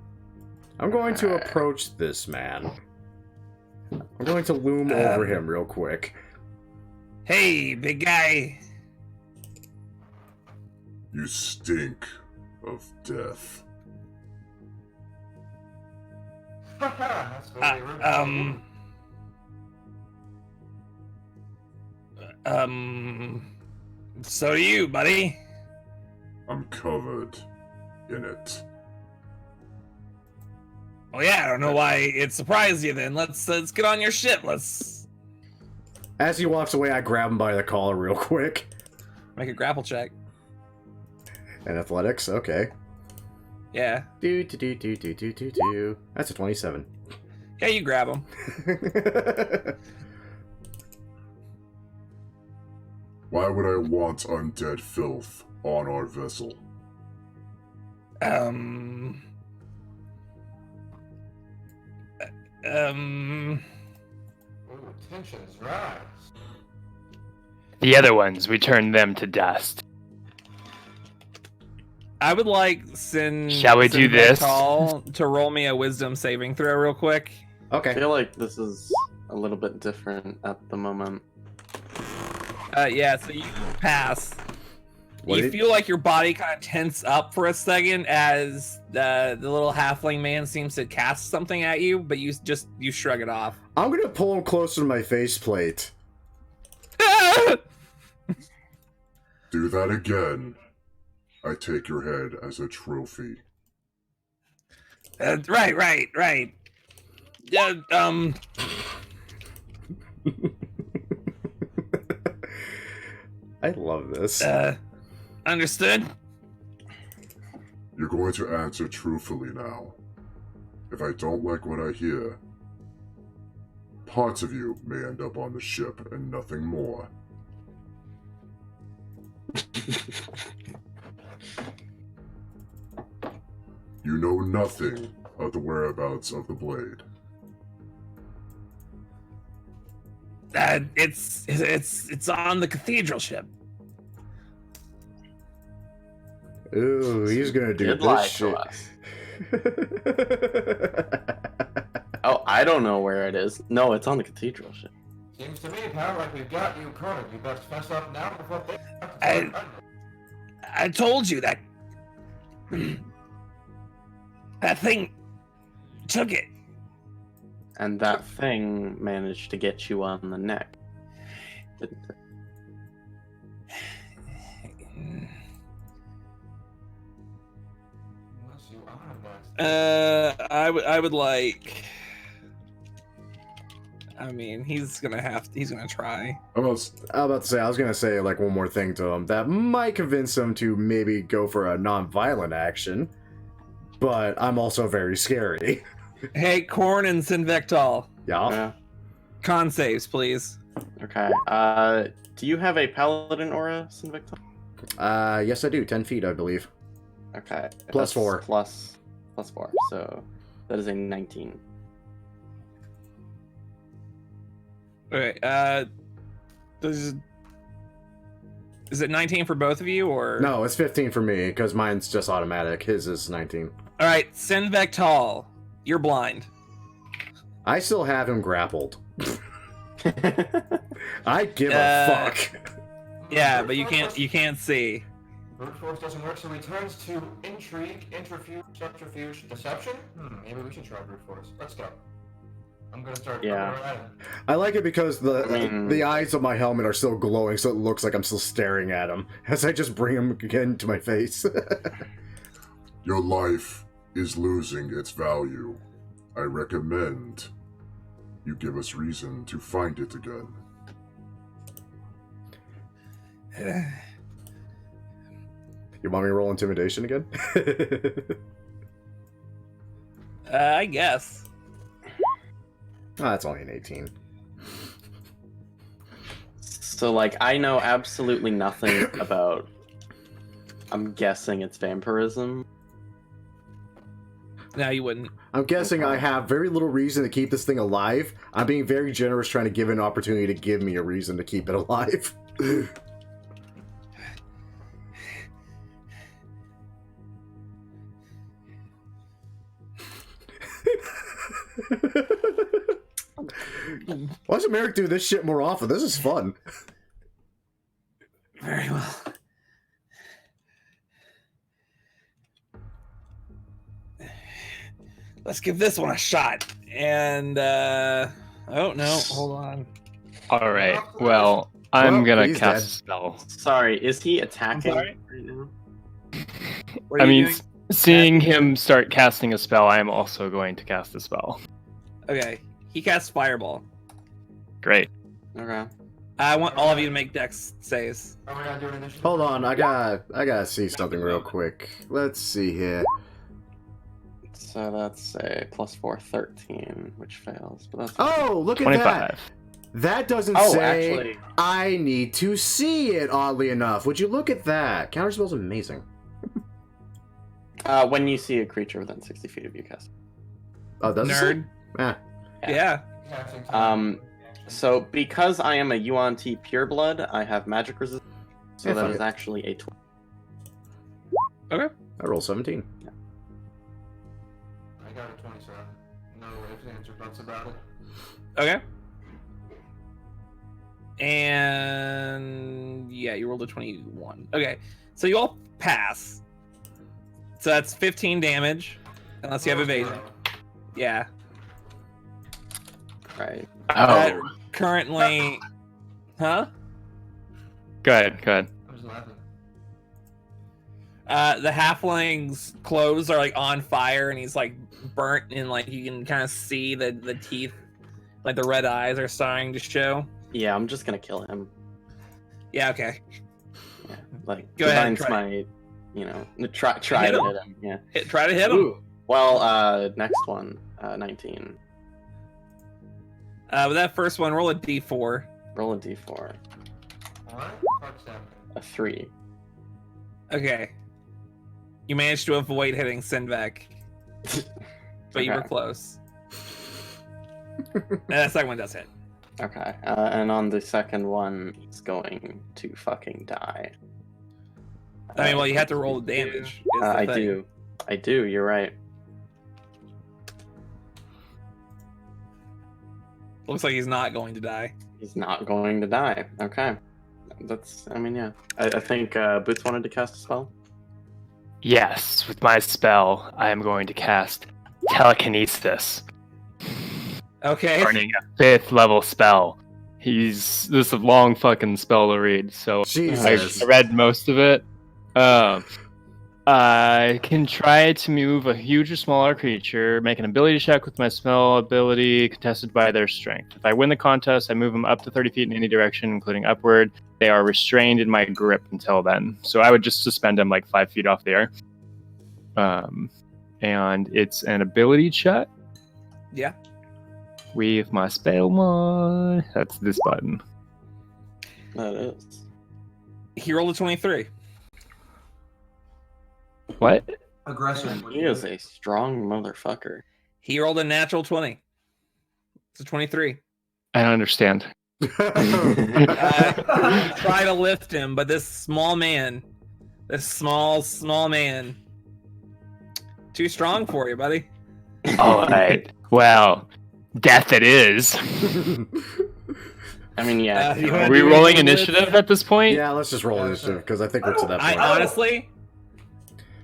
I'm going to approach this man. I'm going to loom over him real quick. Hey, big guy. You stink of death. That's very rude. So do you, buddy. I'm covered in it. Well, yeah, I don't know why it surprised you then. Let's get on your ship. Let's As he walks away, I grab him by the collar real quick. make a grapple check. And athletics, okay. Yeah. Do. That's a 27. Yeah, you grab him. Why would I want undead filth on our vessel? Ooh, tensions rise. The other ones, we turned them to dust. I would like Shall we do this? To roll me a wisdom saving throw real quick. I Okay. feel like this is a little bit different at the moment. Yeah, so you pass. What you did- feel like your body kind of tense up for a second as the little halfling man seems to cast something at you, but you shrug it off. I'm gonna pull him closer to my faceplate. Do that again. I take your head as a trophy. Right. Yeah, I love this. understood. You're going to answer truthfully now. If I don't like what I hear, parts of you may end up on the ship and nothing more. You know nothing of the whereabouts of the blade. It's on the cathedral ship. Ooh, he's gonna do Did this lie to shit. us. Oh, I don't know where it is. No, it's on the cathedral ship. Seems to me, pal, like we've got you cornered. You best fess up now before they... I told you that that thing took it. And that thing managed to get you on the neck. Didn't it? Unless you are that. I would like. I mean, he's gonna try. I'm about to say, I was gonna say like one more thing to him that might convince him to maybe go for a non-violent action, but I'm also very scary. Hey, Korn and Sinvectal. Yeah. Yeah. Con saves, please. Okay. Do you have a paladin aura, Sinvicta? Yes I do. 10 feet, I believe. Okay. Plus that's 4. Plus 4. So that is a 19. Okay. Is it 19 for both of you, or No, it's 15 for me because mine's just automatic. His is 19. All right, Sinvectal, you're blind. I still have him grappled. I give a fuck. Yeah, but you can't see. Brute force doesn't work, so he turns to intrigue, subterfuge, deception? Maybe we should try brute force. Let's go. I'm gonna start. Yeah. I like it because the I mean- the eyes of my helmet are still glowing, so it looks like I'm still staring at him as I just bring him again to my face. Your life is losing its value. I recommend you give us reason to find it again. You want me to roll intimidation again? I guess. Oh, that's only an 18. So, like, I know absolutely nothing about. I'm guessing it's vampirism. No, you wouldn't. I'm guessing I have very little reason to keep this thing alive. I'm being very generous trying to give it an opportunity to give me a reason to keep it alive. Why doesn't Merrick do this shit more often? This is fun. Very well. Let's give this one a shot. And oh no, hold on. All right. Well, I'm gonna he's cast dead. a spell. Sorry, is he attacking sorry? right now? What I are you mean, doing? seeing him start casting a spell, I am also going to cast a spell. Okay, he casts Fireball. Great. Okay. I want all of you to make Dex saves. Are we gonna do an initiative? Hold on, I gotta see something real quick. Let's see here. So that's a +4, 13, which fails. But that's Oh, look at 25. that! That doesn't Oh, say actually- I need to see it, oddly enough. Would you look at that? Counterspell's amazing. When you see a creature within 60 feet of you, cast. Oh, does it say? Nerd. Ah. Yeah. Casting time. So because I am a UNT pureblood, I have magic resistance. So Yeah, that fuck is it. actually a 12. Okay. I roll 17. I got a 27. No ifs, ands, or buts about it. Okay. And yeah, you rolled a 21. Okay, so you all pass. So that's 15 damage, unless you have evasion. Yeah. Right. That Oh, currently, huh? go ahead, go ahead. I was laughing. The halfling's clothes are like on fire, and he's like burnt, and like you can kind of see the teeth, like the red eyes are starting to show. Yeah, I'm just gonna kill him. Yeah. Okay. Yeah, like Go ahead and Divine's try. my, you know, try Hit to him. hit him. Yeah. Try to hit him. Ooh. Well, next one, 19. With that first one, roll a d4. Roll a d4. What? Fuck's happening? A 3. Okay. You managed to avoid hitting Sinvek, but you were Okay. close. And that second one does hit. Okay. And on the second one, he's going to fucking die. I mean, well, you have to roll the damage. is the I thing. do. I do. You're right. Looks like he's not going to die. He's not going to die. Okay. That's. I mean, yeah. I think Boots wanted to cast a spell. Yes, with my spell, I am going to cast telekinesis, Okay. burning a 5th level spell. This is a long fucking spell to read, so Jesus. I read most of it. I can try to move a huge or smaller creature, make an ability check with my spell ability contested by their strength. If I win the contest, I move them up to 30 feet in any direction, including upward. They are restrained in my grip until then. So I would just suspend them like 5 feet off the air. And it's an ability check Yeah. with my spell mod. That's this button. That is. He rolled a 23. What? Aggressive. He is a strong motherfucker. He rolled a natural 20. It's a 23. I don't understand. You try to lift him, but this small man, small man, too strong for you, buddy. All right. Well, death it is. I mean, yeah. You Are wanna we do rolling anything with- initiative at this point? Yeah, let's just roll initiative because I think we're to that I point.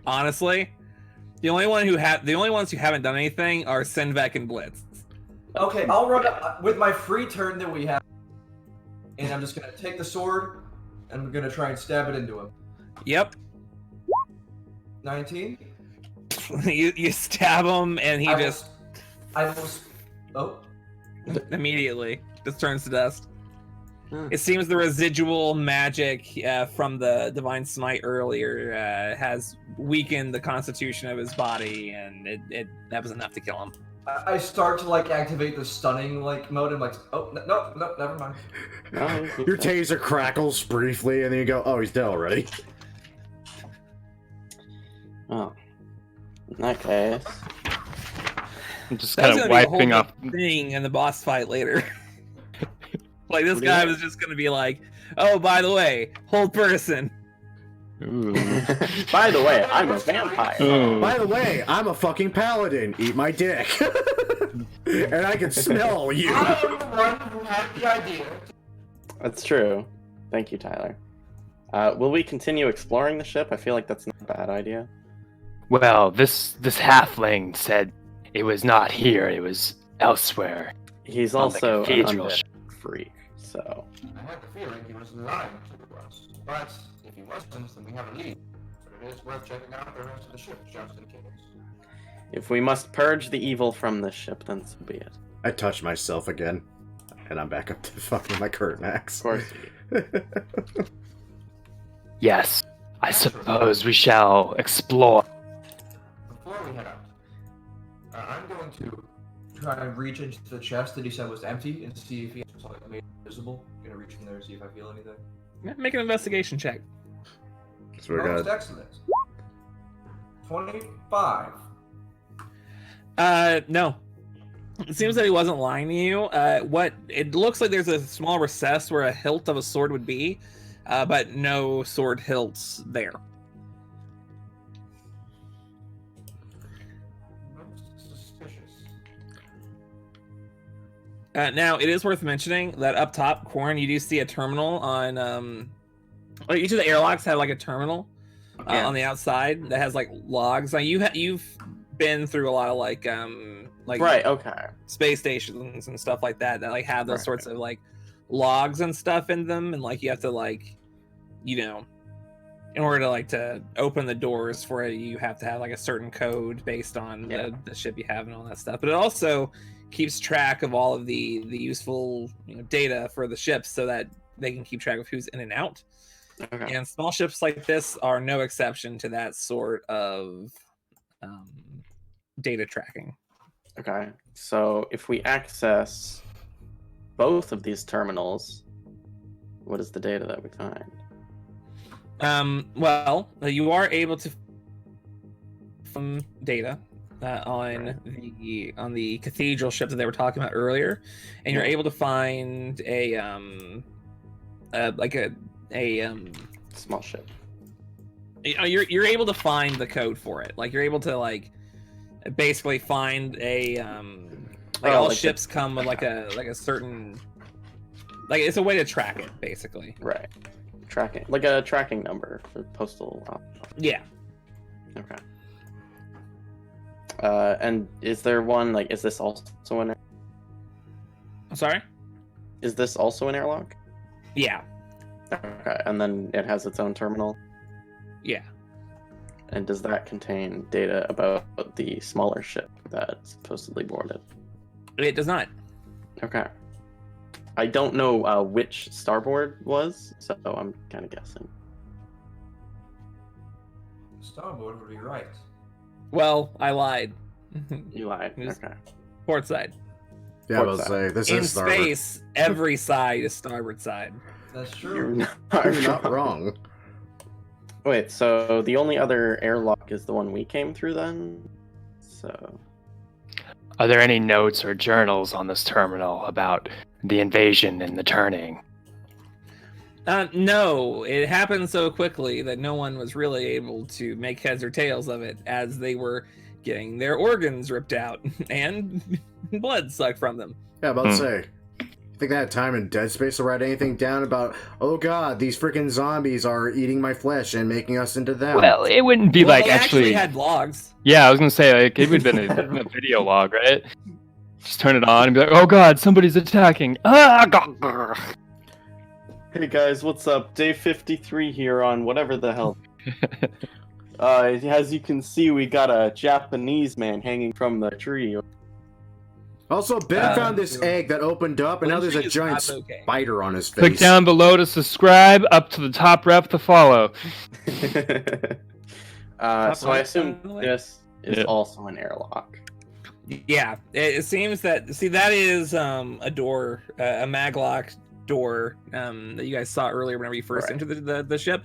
honestly, the only ones who haven't done anything are Sinvek and Blitz. Okay, I'll run up with my free turn that we have, and I'm just gonna take the sword, and I'm gonna try and stab it into him. Yep. 19. you stab him, and he I just was. Oh. immediately just turns to dust. Hmm. It seems the residual magic from the divine smite earlier has weakened the constitution of his body, and that was enough to kill him. I start to like activate the stunning like mode. I'm like, oh no, never mind. No, Your taser crackles briefly, and then you go, "Oh, he's dead already." Oh. In that case. I'm just That's kind of gonna be a wiping whole off. thing in the boss fight later. Like this What do you guy mean? was just gonna be like, "Oh, by the way, hold person." Ooh. By the way, I'm a vampire. Ooh. By the way, I'm a fucking paladin. Eat my dick. And I can smell you. I'm the one who had the idea. That's true. Thank you, Tyler. Will we continue exploring the ship? I feel like that's not a bad idea. Well, this halfling said it was not here; it was elsewhere. He's On the also an cathedral undead freak, so... I had the feeling he was lying to us. But if he wasn't, then we have a lead. But it is worth checking out the rest of the ship just in case. If we must purge the evil from this ship, then so be it. I touch myself again, and I'm back up to fucking my current max. Of course. Yes, I suppose we shall explore. Before we head out, I'm going to try and reach into the chest that he said was empty and see if he has like like made invisible. Gonna reach in there, see if I feel anything. Make an investigation check. So we Most got excellent. 25. No. It seems that he wasn't lying to you. What it looks like there's a small recess where a hilt of a sword would be, but no sword hilts there. Suspicious. Now, it is worth mentioning that up top, Corn, you do see a terminal on. Each of the airlocks have like a terminal on the outside that has like logs. Now, you've been through a lot of like Right. Okay. space stations and stuff like that like have those sorts of like logs and stuff in them, and like you have to like, in order to like to open the doors for it, you have to have like a certain code based on the ship you have and all that stuff. But it also keeps track of all of the useful data for the ships so that they can keep track of who's in and out. Okay. And small ships like this are no exception to that sort of data tracking. Okay. So if we access both of these terminals, what is the data that we find? Well, you are able to find data on the cathedral ship that they were talking about earlier, and you're able to find a small ship. You're able to find the code for it. Like you're able to like basically find a all ships come with like a certain, like it's a way to track it basically. Right. Tracking, like a tracking number for postal. Yeah. Okay. And is there one like? Is this also an? I'm sorry. Is this also an airlock? Yeah. Okay, and then it has its own terminal. Yeah. And does that contain data about the smaller ship that's supposedly boarded? It does not. Okay. I don't know which starboard was, so I'm kind of guessing. Starboard would be right. Well, I lied. You lied. Okay. Port side. Yeah, I was say this In is starboard. space, every side is starboard side. That's true. You're not wrong. Wait, so the only other airlock is the one we came through then? So... Are there any notes or journals on this terminal about the invasion and the turning? No, it happened so quickly that no one was really able to make heads or tails of it as they were getting their organs ripped out and blood sucked from them. Yeah, about to say. You think they had time in Dead Space to write anything down about, oh god, these freaking zombies are eating my flesh and making us into them? Well, it wouldn't be like they actually had logs. Yeah, I was gonna say like it would have been a video log, right? Just turn it on and be like, "Oh God, somebody's attacking!" Hey guys, what's up? Day 53 here on whatever the hell. As you can see, we got a Japanese man hanging from the tree. Also, Ben found this egg that opened up, and now there's a giant spider on his face. Click down below to subscribe, up to the top rep to follow. So I assume this is also an airlock. Yeah, it seems that, see, that is a door, a maglock door that you guys saw earlier whenever you first entered the ship.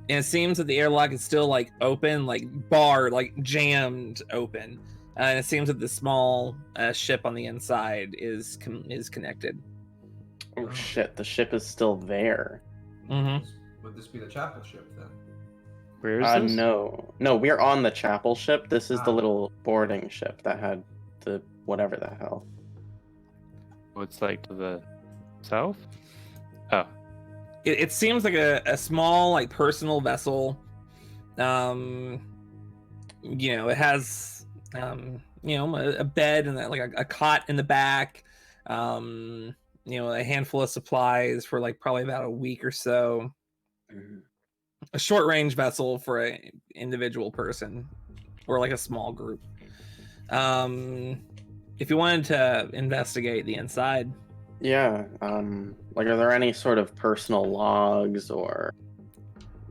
And it seems that the airlock is still like open, like barred, like jammed open. And it seems that the small ship on the inside is connected. Oh shit, the ship is still there. Mm-hmm. Would this be the chapel ship then? Where is this? No, we're on the chapel ship. This is the little boarding ship that had the whatever the hell. It's like to the south? Oh. It seems like a small, like, personal vessel. It has a bed and like a cot in the back. A handful of supplies for like probably about a week or so. Mm-hmm. A short range vessel for an individual person or like a small group. If you wanted to investigate the inside. Yeah. Like, are there any sort of personal logs or,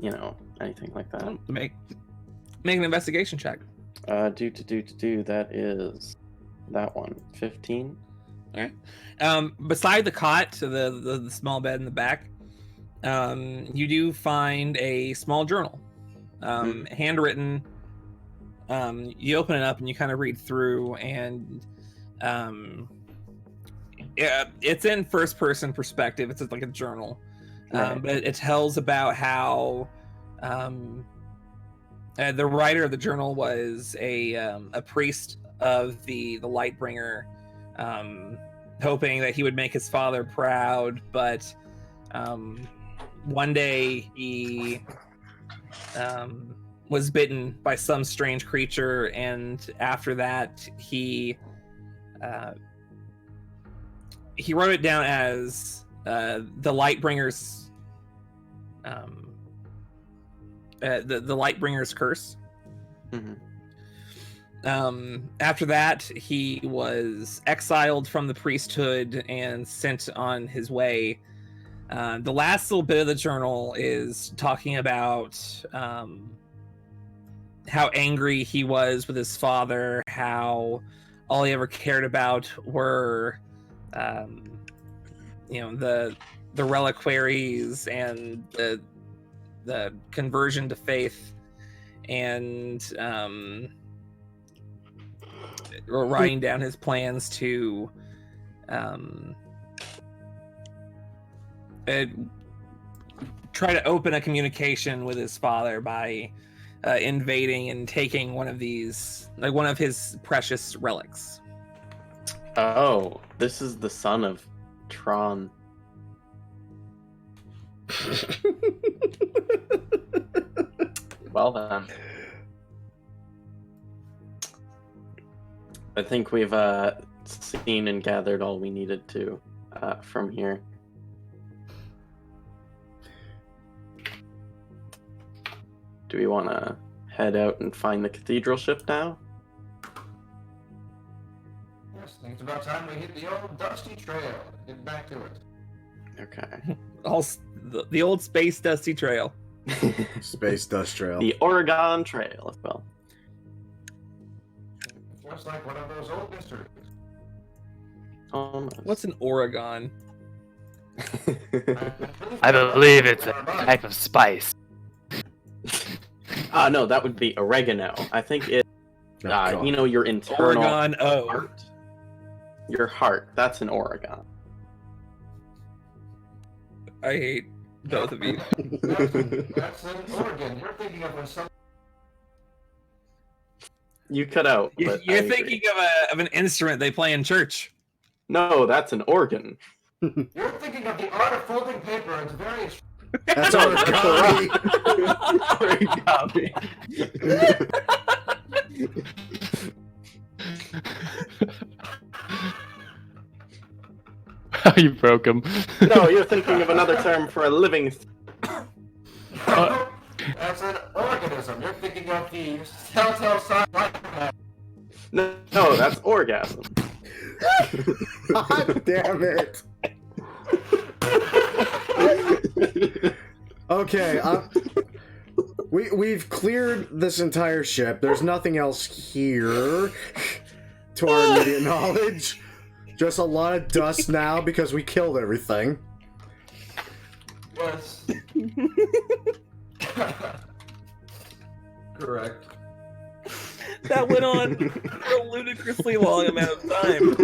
anything like that? Make an investigation check. That is that one. 15. Beside the cot, so the small bed in the back, you do find a small journal, handwritten. You open it up and you kind of read through, and it's in first person perspective. It's like a journal, but it tells about how the writer of the journal was a priest of the Lightbringer, hoping that he would make his father proud, but one day he was bitten by some strange creature, and after that he wrote it down as the Lightbringer's the Lightbringer's curse. After that, he was exiled from the priesthood and sent on his way. The last little bit of the journal is talking about how angry he was with his father, how all he ever cared about were the reliquaries and the conversion to faith, and writing down his plans to try to open a communication with his father by invading and taking one of his precious relics. Oh, this is the son of Tron. Well then. I think we've seen and gathered all we needed to from here. Do we want to head out and find the cathedral ship now? Yes, I think it's about time we hit the old dusty trail. Get back to it. Okay. The old space dusty trail. Space dust trail. The Oregon Trail as well. Just like one of those old mysteries. Almost. What's an Oregon? I believe it's a type of spice. No, that would be oregano. I think it. God. Your internal Oregon O. heart. Your heart. That's an Oregon. I hate both of you. That's an organ. You're thinking of when some. You cut out. You're But I agree. thinking of an instrument they play in church. No, that's an organ. You're thinking of the art of folding paper into various. That's No, origami. Origami. You broke him. No, you're thinking of another term for a living. That's an organism. You're thinking of the telltale sign. No, that's orgasm. God damn it. Okay, we've cleared this entire ship. There's nothing else here to our immediate knowledge. Just a lot of dust now because we killed everything. Yes. Correct. That went on for a ludicrously long amount of time.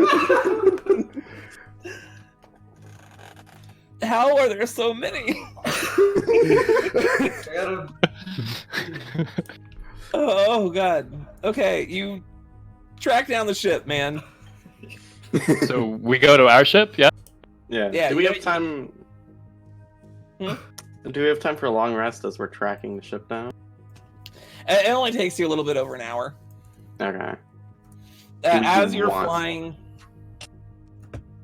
How are there so many? Oh god. Okay, you track down the ship, man. So we go to our ship, yeah? Yeah. Do we have time? Do we have time for a long rest as we're tracking the ship down? It only takes you a little bit over an hour. Okay. As you're flying,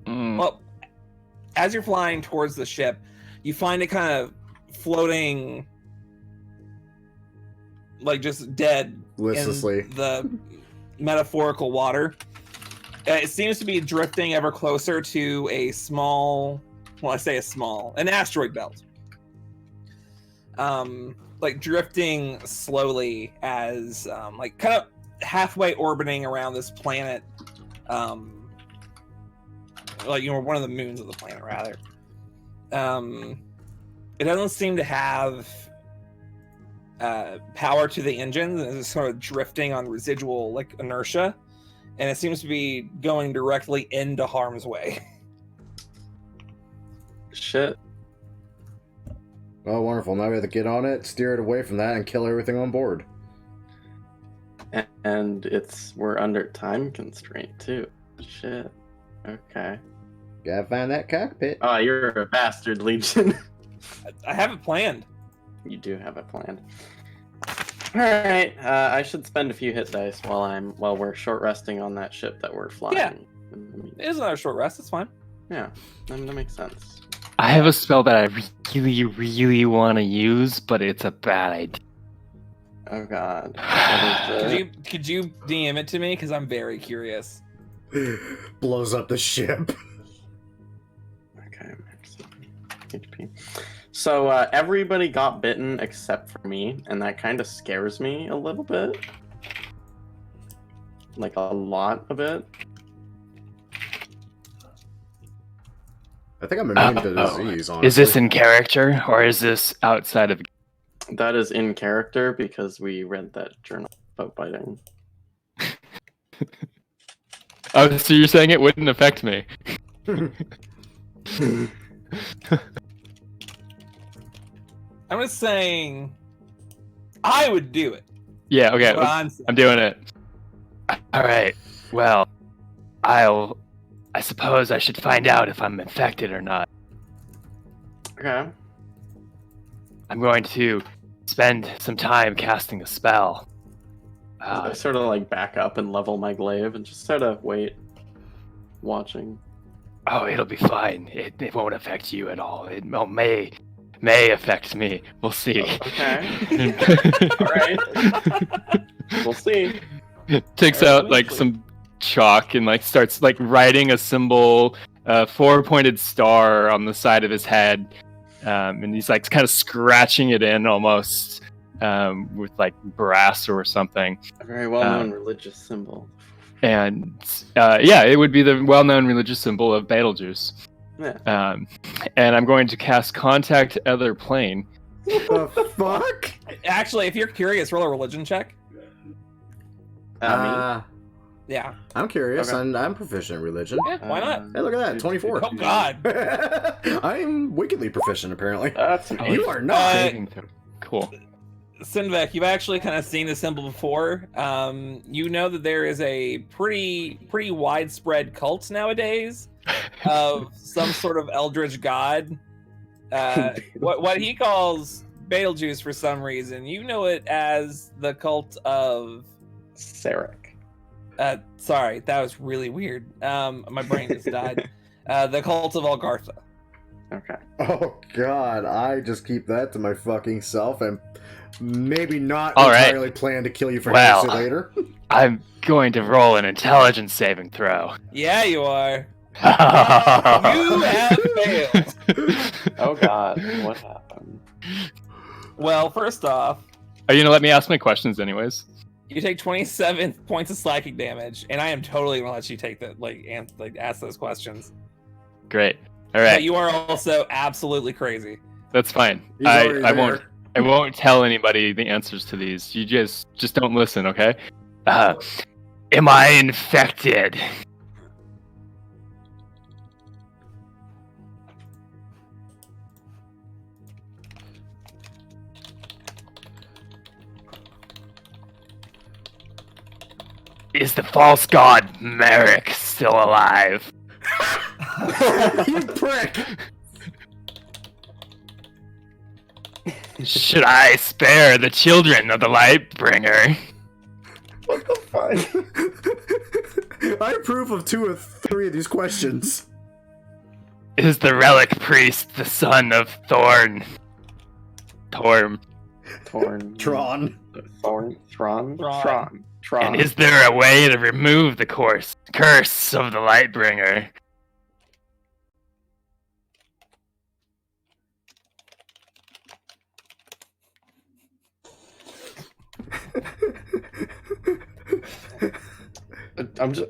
well, as you're flying towards the ship, you find it kind of floating, like just dead Listlessly. in the metaphorical water. It seems to be drifting ever closer to a small, well, I say an asteroid belt. Like drifting slowly as, like kind of halfway orbiting around this planet, like one of the moons of the planet, rather. It doesn't seem to have power to the engines. It's sort of drifting on residual like inertia, and it seems to be going directly into harm's way. Shit. Oh, wonderful. Now we have to get on it, steer it away from that, and kill everything on board. And we're under time constraint too. Shit. Okay. Gotta find that cockpit. Oh, you're a bastard, Legion. I have it planned. You do have it planned. All right. I should spend a few hit dice while we're short resting on that ship that we're flying. Yeah. It is another short rest. It's fine. Yeah, that makes sense. I have a spell that I really, really want to use, but it's a bad idea. Oh god. Could you DM it to me? Because I'm very curious. Blows up the ship. Okay, HP. So everybody got bitten except for me, and that kind of scares me a little bit. Like a lot of it. I think I'm immune to disease, honestly. Is this in character, or is this outside of... That is in character because we read that journal about biting. Oh, so you're saying it wouldn't affect me? I'm just saying, I would do it. Yeah, okay. That's what I'm saying. I'm doing it. Alright, well, I suppose I should find out if I'm infected or not. Okay. I'm going to spend some time casting a spell. I sort of like back up and level my glaive and just sort of wait, watching. Oh, it'll be fine. It won't affect you at all. It may affect me. We'll see. Okay. All right. We'll see. Takes out like some chalk and like starts like writing a symbol, four-pointed star on the side of his head, and he's like kind of scratching it in almost with like brass or something. A very well-known religious symbol. And yeah, it would be the well-known religious symbol of Betelgeuse. Yeah. And I'm going to cast Contact Other Plane. What the fuck? Actually, if you're curious, roll a religion check. Yeah. I'm curious, Okay. and I'm proficient in religion. Yeah, why not? Hey, look at that, 24. Oh god. I'm wickedly proficient, apparently. That's nice. You are not. Saving throw. Cool. Sinvek, you've actually kind of seen the symbol before. You know that there is a pretty widespread cult nowadays of some sort of eldritch god. What he calls Betelgeuse for some reason. You know it as the cult of Sarek. Sorry, that was really weird. My brain just died. The cult of Algartha. Okay. Oh god, I just keep that to my fucking self and maybe not All right. entirely plan to kill you for Well. heresy later. I'm going to roll an intelligence saving throw. Yeah, you are. Oh, You have failed. Oh god, what happened? Well, first off, Are you gonna let me ask my questions anyways? you take 27 points of psychic damage, and I am totally gonna let you take that, ask those questions. Great. All But right, you are also absolutely crazy. that's fine. He's already I there. won't tell anybody the answers to these. You just don't listen, okay? Am I infected? Is the false god Merrick still alive? You prick! Should I spare the children of the Lightbringer? What the fuck? I approve of 2 of 3 of these questions. Is the relic priest the son of Torn? Tron. Tron. And is there a way to remove the curse of the Lightbringer?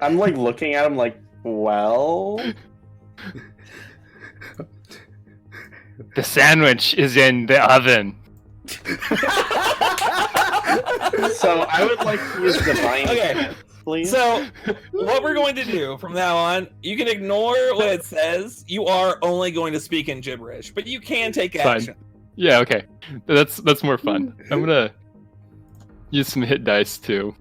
I'm like looking at him like, well, The sandwich is in the oven. So I would like to use divine Okay. sense, please. So, what we're going to do from now on, you can ignore what it says. You are only going to speak in gibberish, but you can take Fine. action. Yeah, okay. That's more fun. I'm gonna use some hit dice too.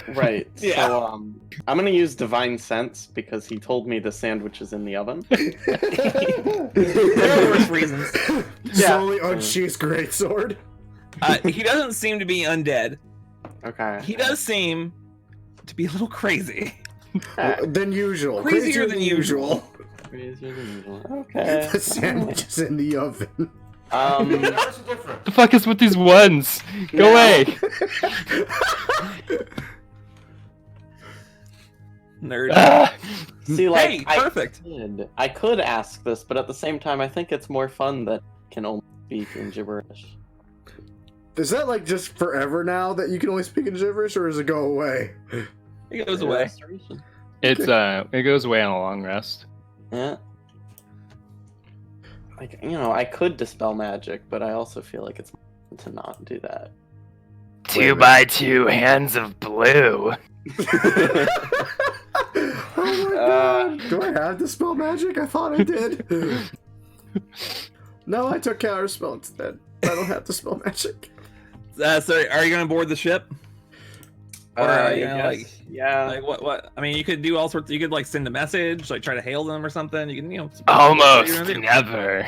Right. Yeah. So I'm gonna use divine sense because he told me the sandwich is in the oven. There are worse reasons. Slowly unsheaths greatsword. He doesn't seem to be undead. Okay. He does seem to be a little crazy. Than usual. Crazier than usual. Crazier than usual. Okay. The sandwich is in the oven. What's the difference? The fuck is with these ones? Go away. Nerd. Ah. See, like, Hey, perfect. I could ask this, but at the same time, I think it's more fun that I can only speak in gibberish. Is that like just forever now that you can only speak in gibberish, or does it go away? It goes away. Restoration. It goes away on a long rest. Yeah. Like, I could dispel magic, but I also feel like it's to not do that. 2x2 hands of blue. Oh my god! Do I have dispel magic? I thought I did. No, I took counter spell instead. I don't have dispel magic. So, are you going to board the ship? Or, yeah. Like what? I mean, you could do all sorts. You could like send a message, like try to hail them or something. You can, Almost never.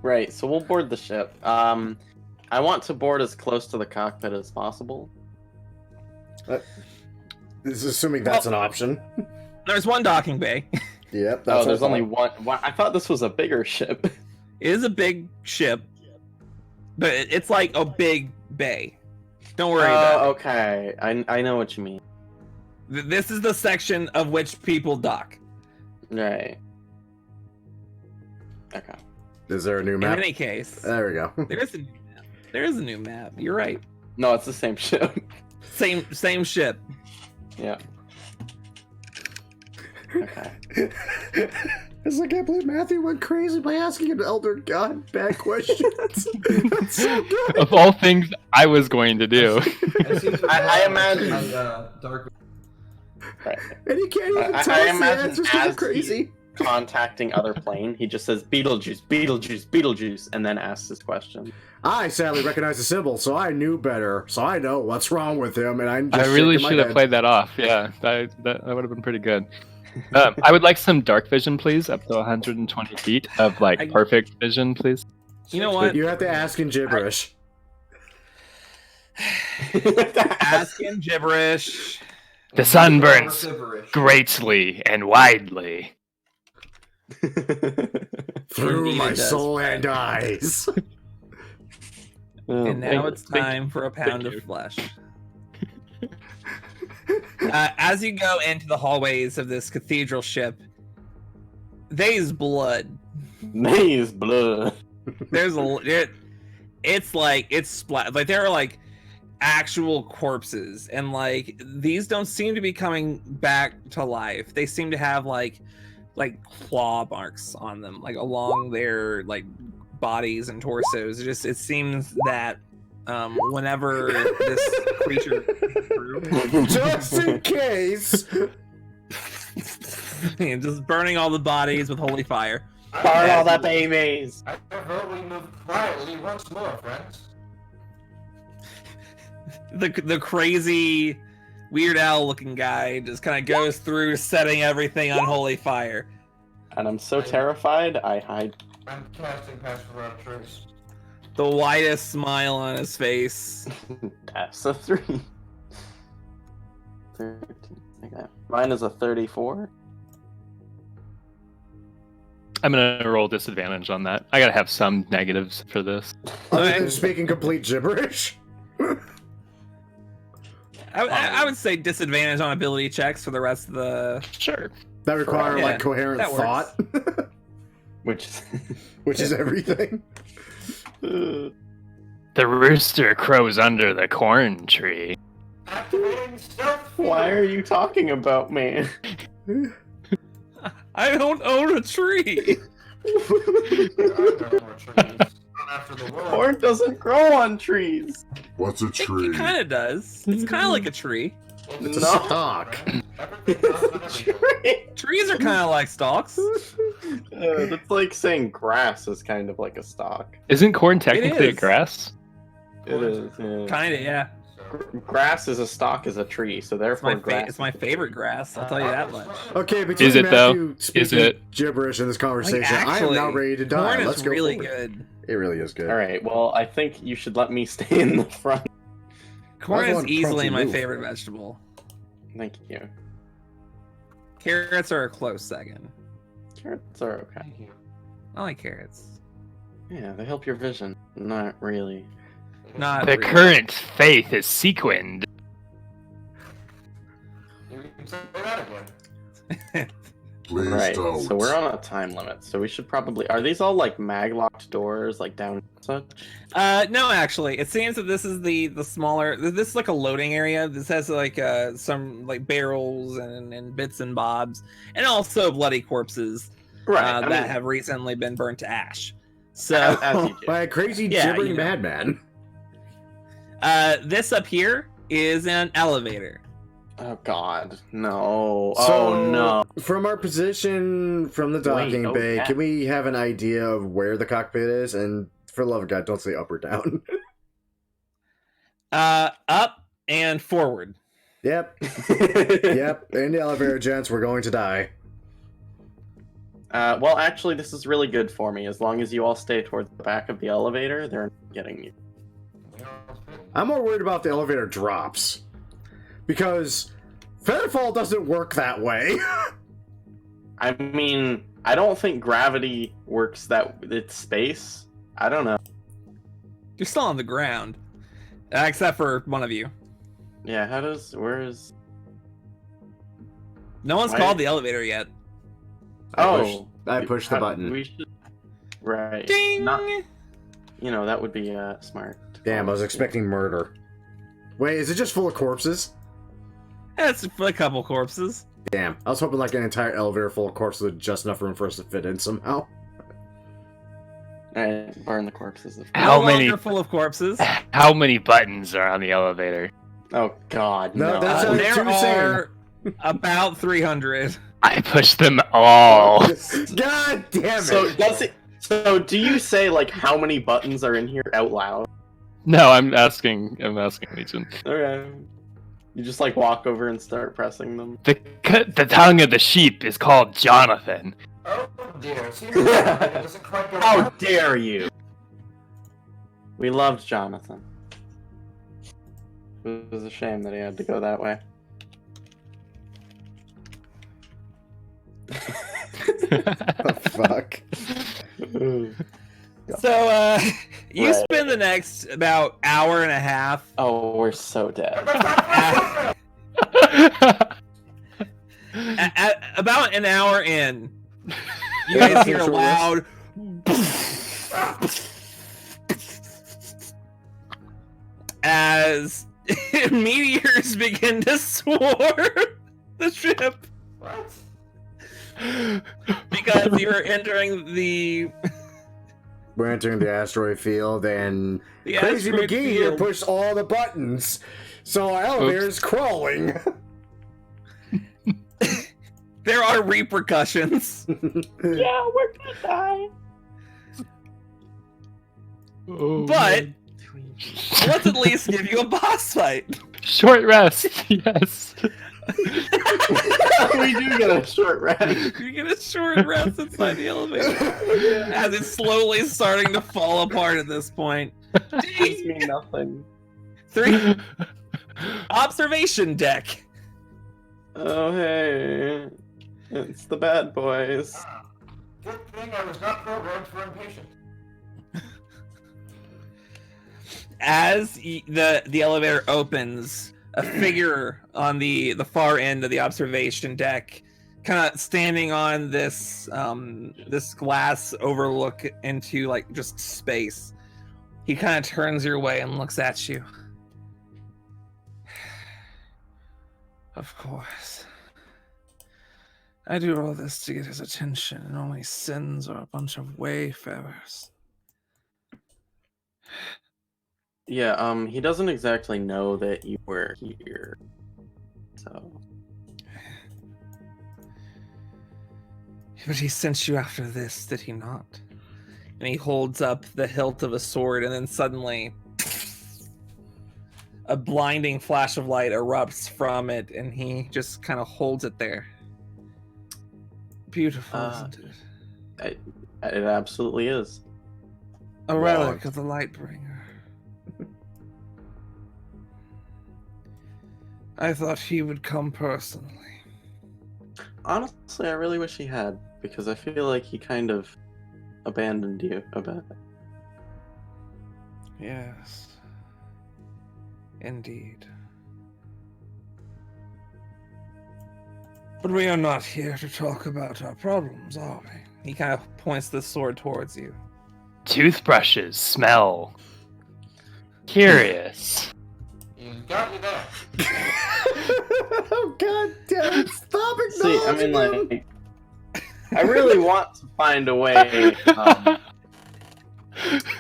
Right. So we'll board the ship. I want to board as close to the cockpit as possible. This is assuming that's an option. There's one docking bay. Yep. That's There's only one. I thought this was a bigger ship. It is a big ship, but it's like a big bay. Don't worry about it. Okay. I know what you mean. This is the section of which people dock. Right. Okay. Is there a new In map? any case, There we go. there is a new map. There is a new map. You're right. No, it's the same ship. Same ship. Yeah. Okay. It's like I can't believe Matthew went crazy by asking an elder god bad questions. That's so good. Of all things I was going to do. I imagine. Dark. Right. And he can't even I tell us the imagine answers because as it's crazy. Contacting other plane, he just says Beetlejuice, Beetlejuice, Beetlejuice, and then asks his question. I sadly recognize the symbol, so I knew better. So I know what's wrong with him, and I'm just I really shaking my should have head. played that off. Yeah, that would have been pretty good. I would like some dark vision, please, up to 120 feet of like perfect vision, please. You know what? You have to ask in gibberish. Ask in gibberish. The sun burns Gibberish. greatly and widely. Through Indeed my it does. soul and eyes. And now it's time for a pound of flesh. As you go into the hallways of this cathedral ship, there's blood. Maze blood. It's like it's splat. Like there are like actual corpses, and like these don't seem to be coming back to life. They seem to have like claw marks on them, like along their like bodies and torsos. It seems that whenever this creature Just in case. just burning all the bodies with holy fire. Burn all the babies. I prefer we move quietly once more, friends. The crazy Weird Al looking guy just kind of goes through setting everything on holy fire. And I'm so terrified, I hide. I'm casting Pass Without Trace. The widest smile on his face. That's a 3. 13. Okay. Mine is a 34. I'm gonna roll disadvantage on that. I gotta have some negatives for this. Other than speaking complete gibberish. I would say disadvantage on ability checks for the rest of the. Sure. That require Yeah, like coherent that works. thought, Which which is everything. The rooster crows under the corn tree. Activating stealth. Why are you talking about me? I don't own a tree. There are no more trees. Not after the war. Corn doesn't grow on trees. What's a tree? It kind of does. It's kind of like a tree. It's a No. stalk. Everything goes on everything. Trees are kind of like stalks. That's like saying grass is kind of like a stalk. Isn't corn technically a is. grass? It is. Yeah. Kind of, yeah. Grass is a stalk is a tree, so It's therefore my, grass. it's my favorite grass. I'll tell you that much. Okay, but Is it, though? Matthew speaking Is it? gibberish in this conversation, I am actually, now ready to die. Corn Let's is go really forward. good. It really is good. All right. Well, I think you should let me stay in the front. Corn Why is won't easily Crunchy my move? favorite vegetable. Thank you. Carrots are a close second. Carrots are okay. Thank you. I like carrots. Yeah, they help your vision. Not really. Not The really. current faith is sequined. You can say that again. Please Right. don't. So we're on a time limit. So we should probably. Are these all like mag-locked doors, like down such? No, actually, it seems that this is the smaller. This is like a loading area. This has like some like barrels and bits and bobs, and also bloody corpses Right. that have recently been burnt to ash. So as you do. By a crazy Yeah, gibbering you know. madman. this up here is an elevator. Oh God, no! So, Oh no! From our position from the docking oh, bay, yeah. can we have an idea of where the cockpit is? And for the love of God, don't say up or down. Up and forward. Yep. Yep. In the elevator, gents, we're going to die. Well, actually, this is really good for me. As long as you all stay towards the back of the elevator, they're not getting you. I'm more worried about the elevator drops. Because Featherfall doesn't work that way. I mean, I don't think gravity works that it's space. I don't know. You're still on the ground, except for one of you. Yeah, where is? No one's Why- called the elevator yet. I pushed the button. We should. Right. Ding! Not, that would be smart. Damn, I was expecting murder. Wait, is it just full of corpses? That's a couple corpses. Damn, I was hoping like an entire elevator full of corpses with just enough room for us to fit in somehow. Alright, burn the corpses. How No many? longer full of corpses. How many buttons are on the elevator? Oh God, No, no! that's not There too are about 300. I pushed them all. God damn it! So do you say like how many buttons are in here out loud? No, I'm asking Legion. Okay. You just like walk over and start pressing them. The tongue of the sheep is called Jonathan. Oh dear, seems like it doesn't quite go How well. dare you! We loved Jonathan. It was a shame that he had to go that way. Oh, fuck. So, you Right. spend the next about hour and a half. Oh, we're so dead. About an hour in, you guys hear a loud. As meteors begin to swarm the ship. What? Because you're entering the We're entering the asteroid field, and Crazy asteroid McGee here field. pushed all the buttons, so our elevator's crawling. There are repercussions. Yeah, we're gonna die. But let's at least give you a boss fight. Short rest, yes. We do get a short rest. You get a short rest inside the elevator as it's slowly starting to fall apart at this point. Gives me nothing. 3 observation deck. Oh hey, it's the bad boys. Good thing I was not programmed for impatience. As the elevator opens, a figure on the far end of the observation deck, kind of standing on this this glass overlook into like just space. He kind of turns your way and looks at you. Of course. I do all this to get his attention, and all he sends are a bunch of wayfarers. Yeah, he doesn't exactly know that you were here. So. But he sent you after this, did he not? And he holds up the hilt of a sword, and then suddenly a blinding flash of light erupts from it, and he just kind of holds it there. Beautiful, isn't it? It absolutely is. A relic of the Lightbringer. I thought he would come personally. Honestly, I really wish he had, because I feel like he kind of abandoned you a bit. Yes. Indeed. But we are not here to talk about our problems, are we? He kind of points the sword towards you. Toothbrushes smell curious. You got me there. Oh god damn it, stop See, I mean, acknowledging him! like, I really want to find a way,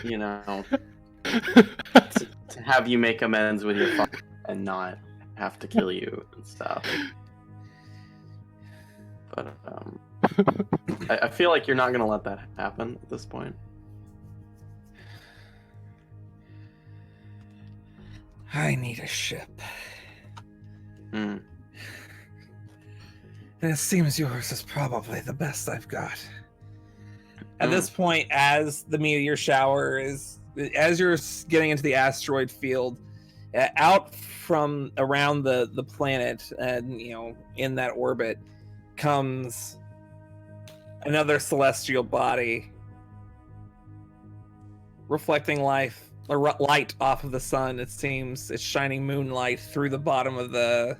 you know, to have you make amends with your father and not have to kill you and stuff. But I feel like you're not gonna let that happen at this point. I need a ship. Mm. And it seems yours is probably the best I've got. At this point, as the meteor shower is, as you're getting into the asteroid field, out from around the planet, and in that orbit, comes another celestial body, reflecting light off of the sun. It seems it's shining moonlight through the bottom of the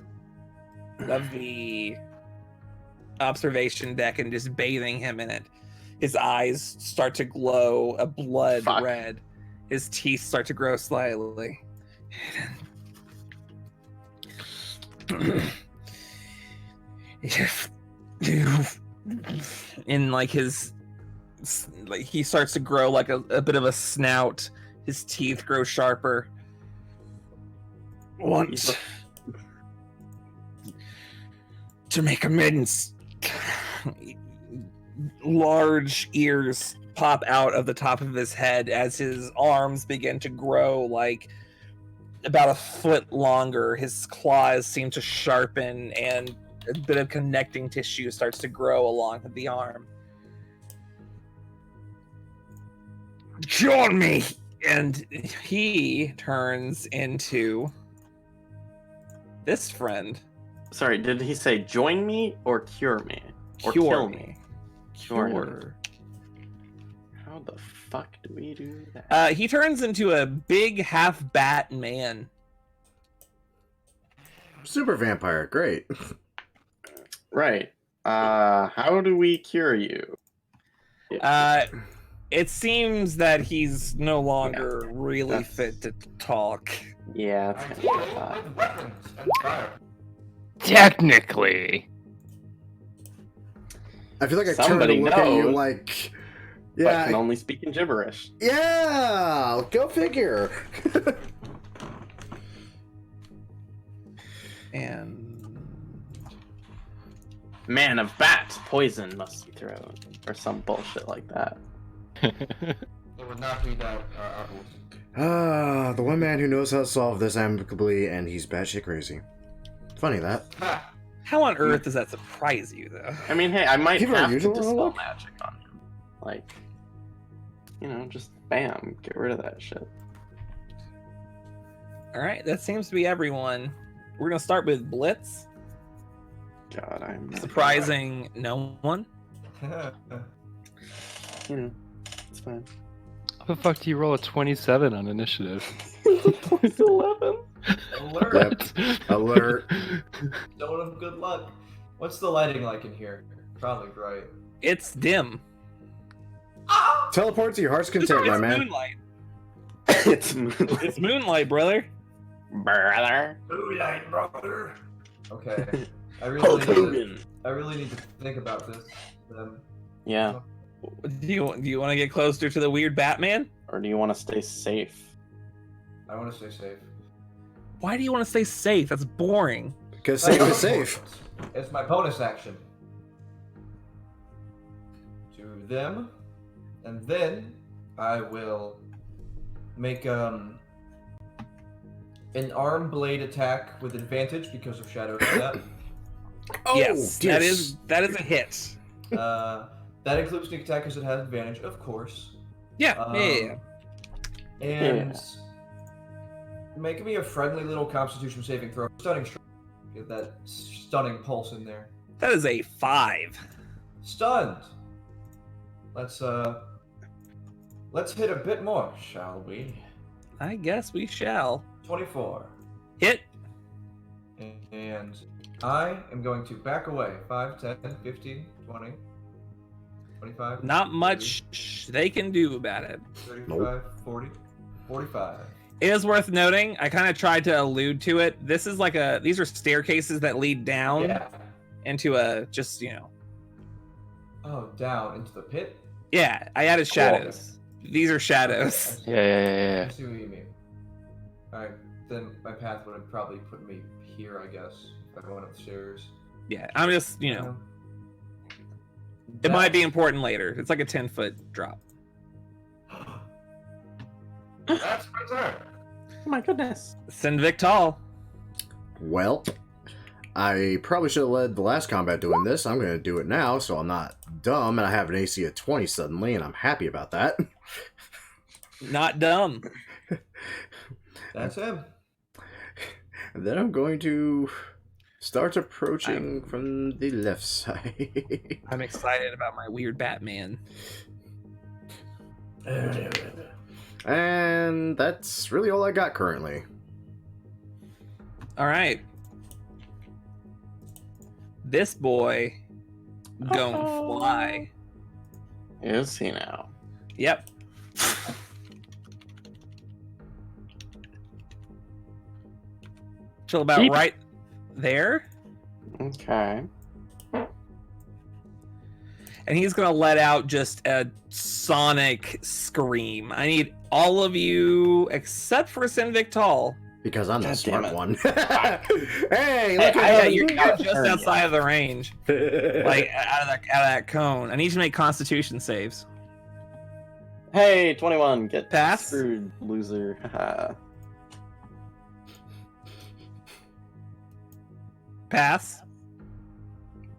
observation deck and just bathing him in it. His eyes start to glow a blood red. His teeth start to grow slightly. In like his, like he starts to grow like a bit of a snout. His teeth grow sharper. Want to make amends. Large ears pop out of the top of his head as his arms begin to grow like about a foot longer. His claws seem to sharpen, and a bit of connecting tissue starts to grow along the arm. Join me! And he turns into this friend. Sorry, did he say join me or cure me? Or Cure kill me. me? Cure. How the fuck do we do that? He turns into a big half-bat man. Super vampire, great. Right. How do we cure you? It seems that he's no longer really fit to talk. Yeah, that's kind of what I thought. With weapons and fire. Technically. I feel like I Somebody turned to look at you knows, like, But yeah, can only speak in gibberish. yeah, go figure. And Man of bat, poison must be thrown, or some bullshit like that. It would not be that obvious. The one man who knows how to solve this amicably, and he's batshit crazy. Funny that. Ha! how on earth does that surprise you, though? I mean, hey, I might Give her a have to usual dispel look. magic on him. Like, just bam, get rid of that shit. All right, that seems to be everyone. We're gonna start with Blitz. God, I'm Surprising no one. It's fine. How the fuck do you roll a 27 on initiative? Plus 11. Alert! Alert. Stone of good luck. What's the lighting like in here? Probably bright. It's dim. Teleport to your heart's content, my It's man. moonlight. It's It's moonlight, brother. brother. Moonlight, brother. Okay. I Hulk really, Hogan. I really need to think about this. Yeah. Do you want to get closer to the weird Batman? Or do you want to stay safe? I want to stay safe. Why do you want to stay safe? That's boring. Because safe is safe. It's my bonus action. To them, and then I will make an arm blade attack with advantage because of Shadow Step. Oh, yes, yes. that is a hit. That includes sneak attack because it has advantage, of course. Yeah, And make me a friendly little Constitution saving throw. Stunning strike. Get that stunning pulse in there. That is a 5. Stunned. Let's hit a bit more, shall we? I guess we shall. 24. Hit. And I am going to back away. 5, 10, 15, 20, 25. Not much they can do about it. 35, 40, 45. It is worth noting, I kind of tried to allude to it. These are staircases that lead down into a, Oh, down into the pit? Yeah, I added shadows. These are shadows. Yeah. I see what you mean. Alright, then my path would have probably put me here, I guess, if I went upstairs. Yeah, I'm just, it might be important later. It's like a 10-foot drop. That's my turn. Oh my goodness. Send Victal. Well, I probably should have led the last combat doing this. I'm going to do it now, so I'm not dumb, and I have an AC of 20 suddenly, and I'm happy about that. Not dumb. That's him. And then I'm going to start approaching from the left side. I'm excited about my weird Batman. And that's really all I got currently. All right. This boy gonna fly. Is he now? Yep. Chill about Beep. right there. Okay. And he's gonna let out just a sonic scream. I need all of you except for Sin Victal. Because I'm the God smart damn it. one. Hey, look You're at just outside of the range, that. like out of that cone. I need you to make Constitution saves. Hey, 21. Get Pass? screwed, loser. Haha. Pass.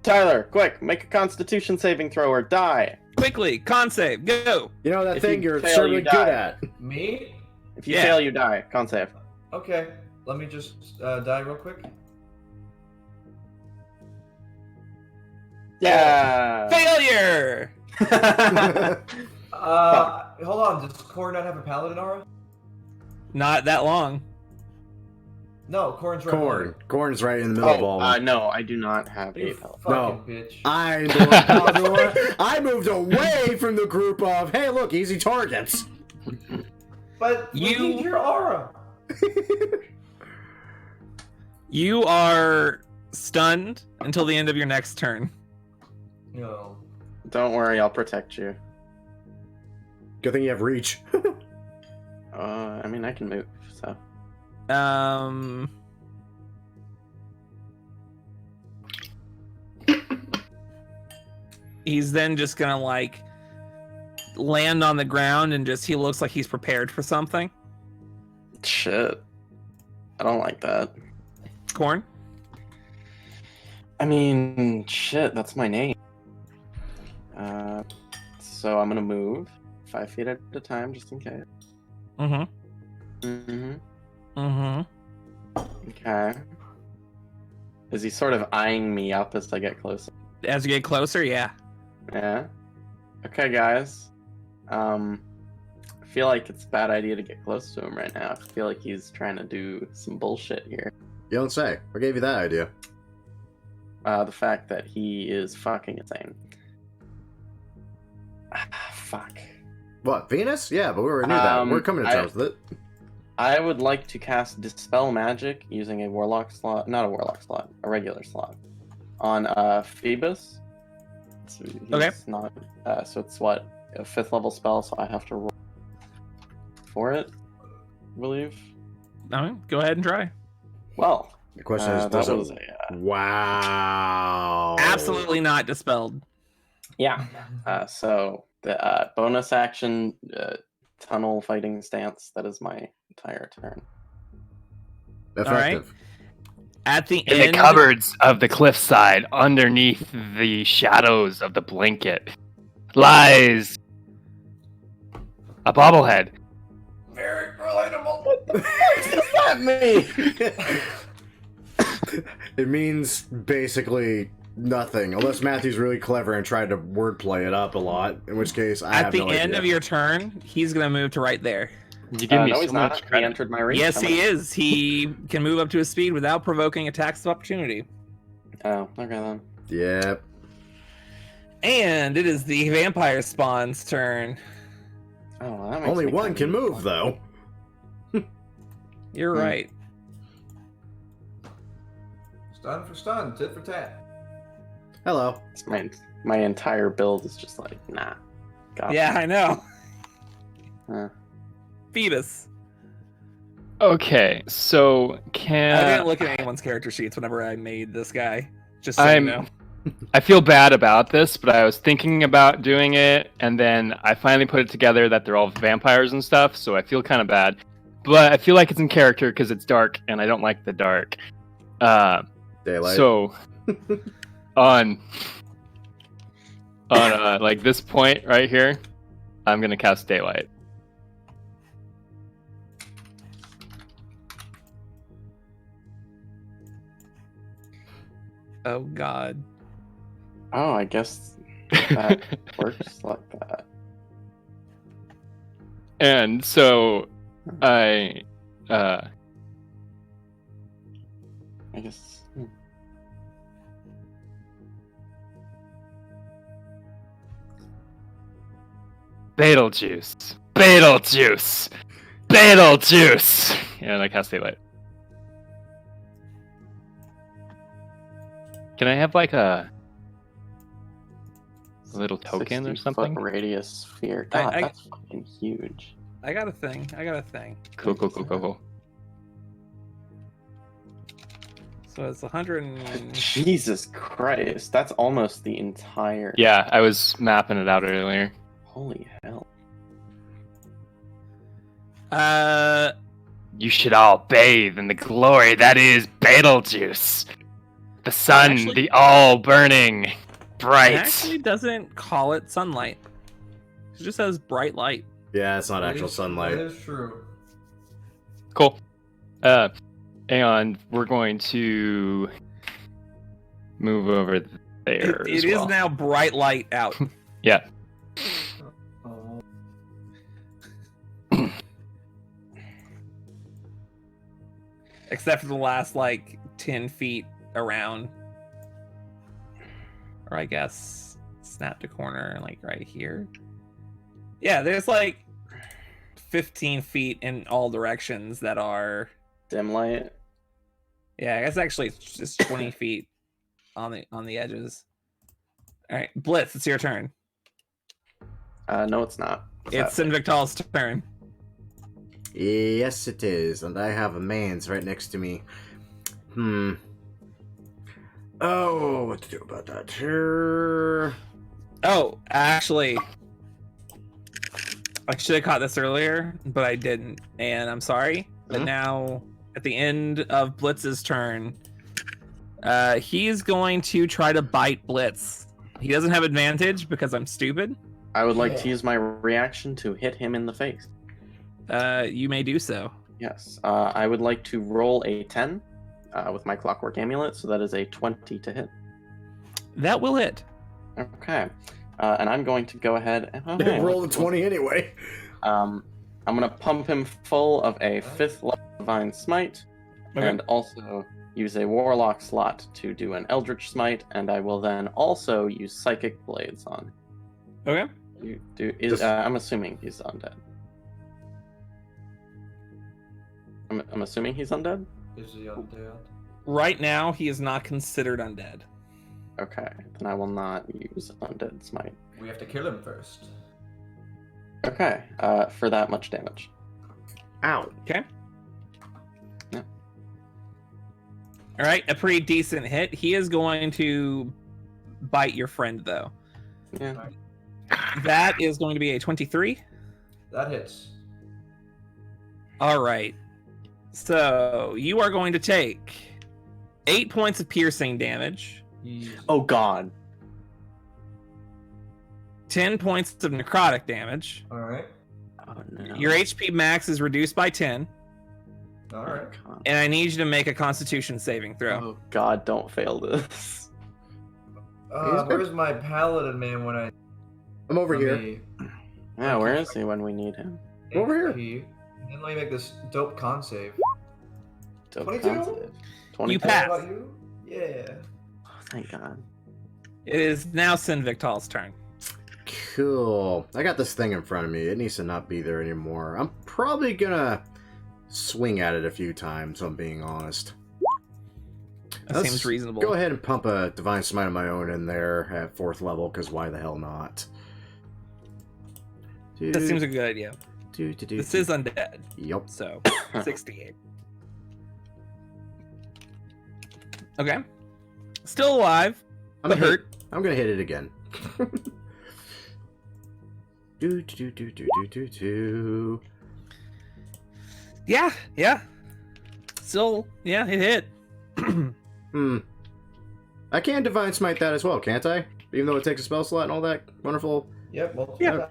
Tyler, quick, make a Constitution saving throw or die. Quickly, con save, go. You know that If thing you you're fail, certainly you good die. at. Me? If you Yeah. fail, you die. Con save. Okay, let me just die real quick. Yeah. Failure. Hold on, does Korn not have a paladin aura? Not that long. No, Korn's right below Corn. Corn's right in the middle of all of them. No, I do not have you. You 8 health. fucking bitch. I moved away from the group of, hey, look, easy targets. But you need your aura. You are stunned until the end of your next turn. No. Don't worry, I'll protect you. Good thing you have reach. I mean, I can move, so. He's then just gonna like land on the ground and he looks like he's prepared for something. Shit. I don't like that. Corn. I mean, shit, that's my name. So I'm gonna move 5 feet at a time, just in case. Okay. Is he sort of eyeing me up as I get closer? As you get closer, yeah. Yeah. Okay, guys. I feel like it's a bad idea to get close to him right now. I feel like he's trying to do some bullshit here. You don't say. What gave you that idea? The fact that he is fucking insane. Fuck. What, Venus? Yeah, but we already knew that. We're coming to terms with it. I would like to cast Dispel Magic using a Warlock slot. Not a Warlock slot, a regular slot. on Phoebus. So he's Okay. not. So it's what, a 5th level spell, so I have to roll for it, I believe. All right, go ahead and try. Well, The question is, that does was it... a Wow. Absolutely not dispelled. yeah. So the bonus action tunnel fighting stance. That is my entire turn. Effective. At the In end, the cupboards of the cliffside, underneath the shadows of the blanket, lies a bobblehead. Very relatable. That me. It means basically nothing, unless Matthew's really clever and tried to wordplay it up a lot, in which case I at have the no end idea. of your turn, he's gonna move to right there. You give me No, so he's much not. He credit. entered my reach. Yes, he is. He can move up to his speed without provoking attacks of opportunity. Oh, okay then. Yep. And it is the vampire spawn's turn. Oh, well, that makes Only me one kinda can move, disappointed. though. You're right. Stun for stun, tit for tat. Hello. It's my entire build is just like, nah. Got Yeah, I know. Uh, Phoebus. Okay, so I can didn't look at anyone's character sheets whenever I made this guy. Just so you know. I feel bad about this, but I was thinking about doing it, and then I finally put it together that they're all vampires and stuff, so I feel kind of bad. But I feel like it's in character because it's dark, and I don't like the dark. Daylight. So, on like this point right here, I'm gonna cast Daylight. Oh God. oh, I guess that works like that. And so I I guess. Beetlejuice, Beetlejuice, Beetlejuice, and I cast Daylight. Can I have like a little token or 60 something? foot radius sphere. God, I- that's fucking huge. I got a thing. Cool. So it's 100 and... Jesus Christ, that's almost the entire. Yeah, I was mapping it out earlier. Holy hell. You should all bathe in the glory that is Beetlejuice. The sun, Actually- the all-burning, It bright. actually doesn't call it sunlight. It just says bright light. Yeah, it's not That actual is- sunlight. That is true. Cool. And we're going to move over there It as is well. now bright light out. Yeah. Oh. Except for the last, like, 10 feet around. Or I guess, snap to corner, like, right here. Yeah, there's, like, 15 feet in all directions that are... Dim light. Yeah, I guess actually it's just 20 feet on the edges. Alright, Blitz, it's your turn. No, it's not. What's It's that? Invictal's turn. Yes, it is, and I have a man's right next to me. Oh, what to do about that? Here. Oh, actually, I should have caught this earlier, but I didn't, and I'm sorry. But now, at the end of Blitz's turn, he's going to try to bite Blitz. He doesn't have advantage because I'm stupid. I would like to use my reaction to hit him in the face. You may do so. Yes. I would like to roll a 10 with my Clockwork Amulet, so that is a 20 to hit. That will hit. Okay. And I'm going to go ahead and Roll the 20 anyway. I'm going to pump him full of a 5th level Divine Smite, and also use a Warlock slot to do an Eldritch Smite, and I will then also use Psychic Blades on. Okay. I'm assuming he's undead. I'm assuming he's undead? Is he undead? Right now, he is not considered undead. Okay, then I will not use Undead Smite. We have to kill him first. Okay, for that much damage. Ow. Okay. Yeah. All right, a pretty decent hit. He is going to bite your friend, though. Yeah. That is going to be a 23. That hits. All right. So you are going to take 8 points of piercing damage, Oh God. 10 points of necrotic damage. All right. Oh no. Your HP max is reduced by 10, All right. God. and I need you to make a Constitution saving throw. Oh God, don't fail this. Where's my paladin man when I? I'm over here. Me Yeah, where is he when we need him? Over here. HP, and then let me make this dope con save. Dope 22? positive. You 22. pass. How about you? Yeah. Oh, thank God. It is now Sin Victal's turn. Cool. I got this thing in front of me. It needs to not be there anymore. I'm probably gonna swing at it a few times, if I'm being honest. That Let's seems reasonable. Go ahead and pump a Divine Smite of my own in there at 4th level, because why the hell not? That seems a good idea. This is undead, Yup. so 68. Okay. Still alive, I'm but gonna hurt. I'm gonna hit it again. Do. Yeah. Still, yeah, it hit. I can Divine Smite that as well, can't I? Even though it takes a spell slot and all that wonderful. Yep. Well, Yeah.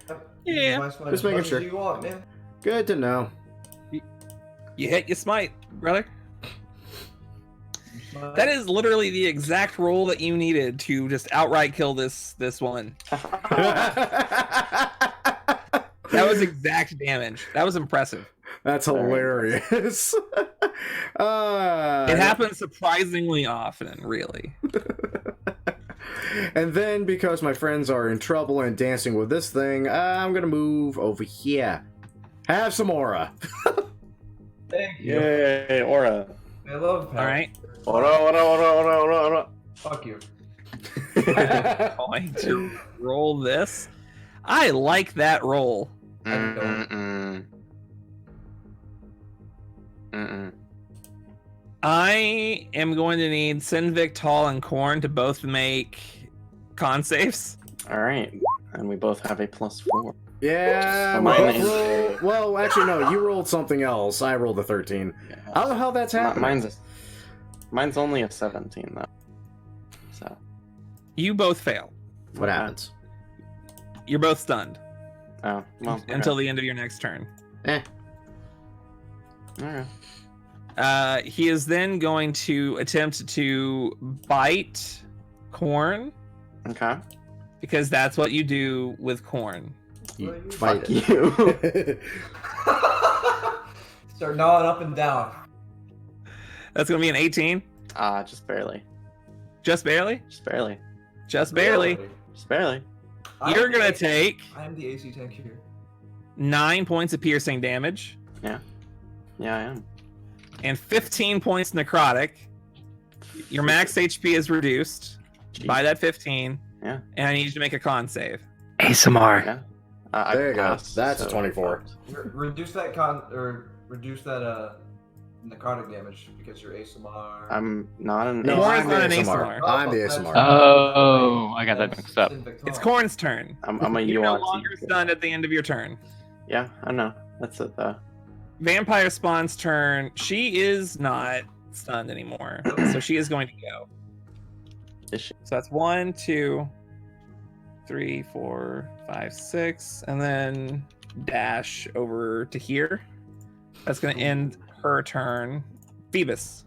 Just Just making sure. You want, man. Good to know. You hit, you smite, brother. That is literally the exact roll that you needed to just outright kill this one. That was exact damage. That was impressive. That's hilarious. It happens surprisingly often, really. And then, because my friends are in trouble and dancing with this thing, I'm gonna move over here. Have some aura. Thank you. Yay, aura. I love that. All right. Aura. Fuck you. Going to roll this. I like that roll. I am going to need Sin Victal and Korn to both make con saves. All right, and we both have a +4. Yeah, So we mine both is- well, actually, no. You rolled something else. I rolled a 13. I don't know how that's happening. Mine's only a 17 though. So You both fail. What happens? You're both stunned oh well. until the end of your next turn. Alright. He is then going to attempt to bite Korn Okay. because that's what you do with Korn. You Fuck fight it. you. Start gnawing up and down. That's going to be an 18. Just barely. Just barely? Just barely. Just barely. Really? Just barely. You're going to take I'm the AC tank here. 9 points of piercing damage Yeah, I am. and 15 points necrotic. Your max HP is reduced by that 15. Yeah. And I need you to make a con save. ASMR. Yeah. There you go. passed, That's so- 24. Reduce that necrotic damage because you're ASMR. I'm not an. No, Korn's I'm the not an ASMR. ASMR. I'm the that's- ASMR. Oh, I got that That's mixed up. Sin Victal. It's Korn's turn. I'm a You're no URT. longer stunned at the end of your turn. Yeah, I know. That's it though. Vampire Spawn's turn. She is not stunned anymore, so she is going to go. Is she? So that's 1, 2, 3, 4, 5, 6, and then dash over to here. That's going to end her turn. Phoebus.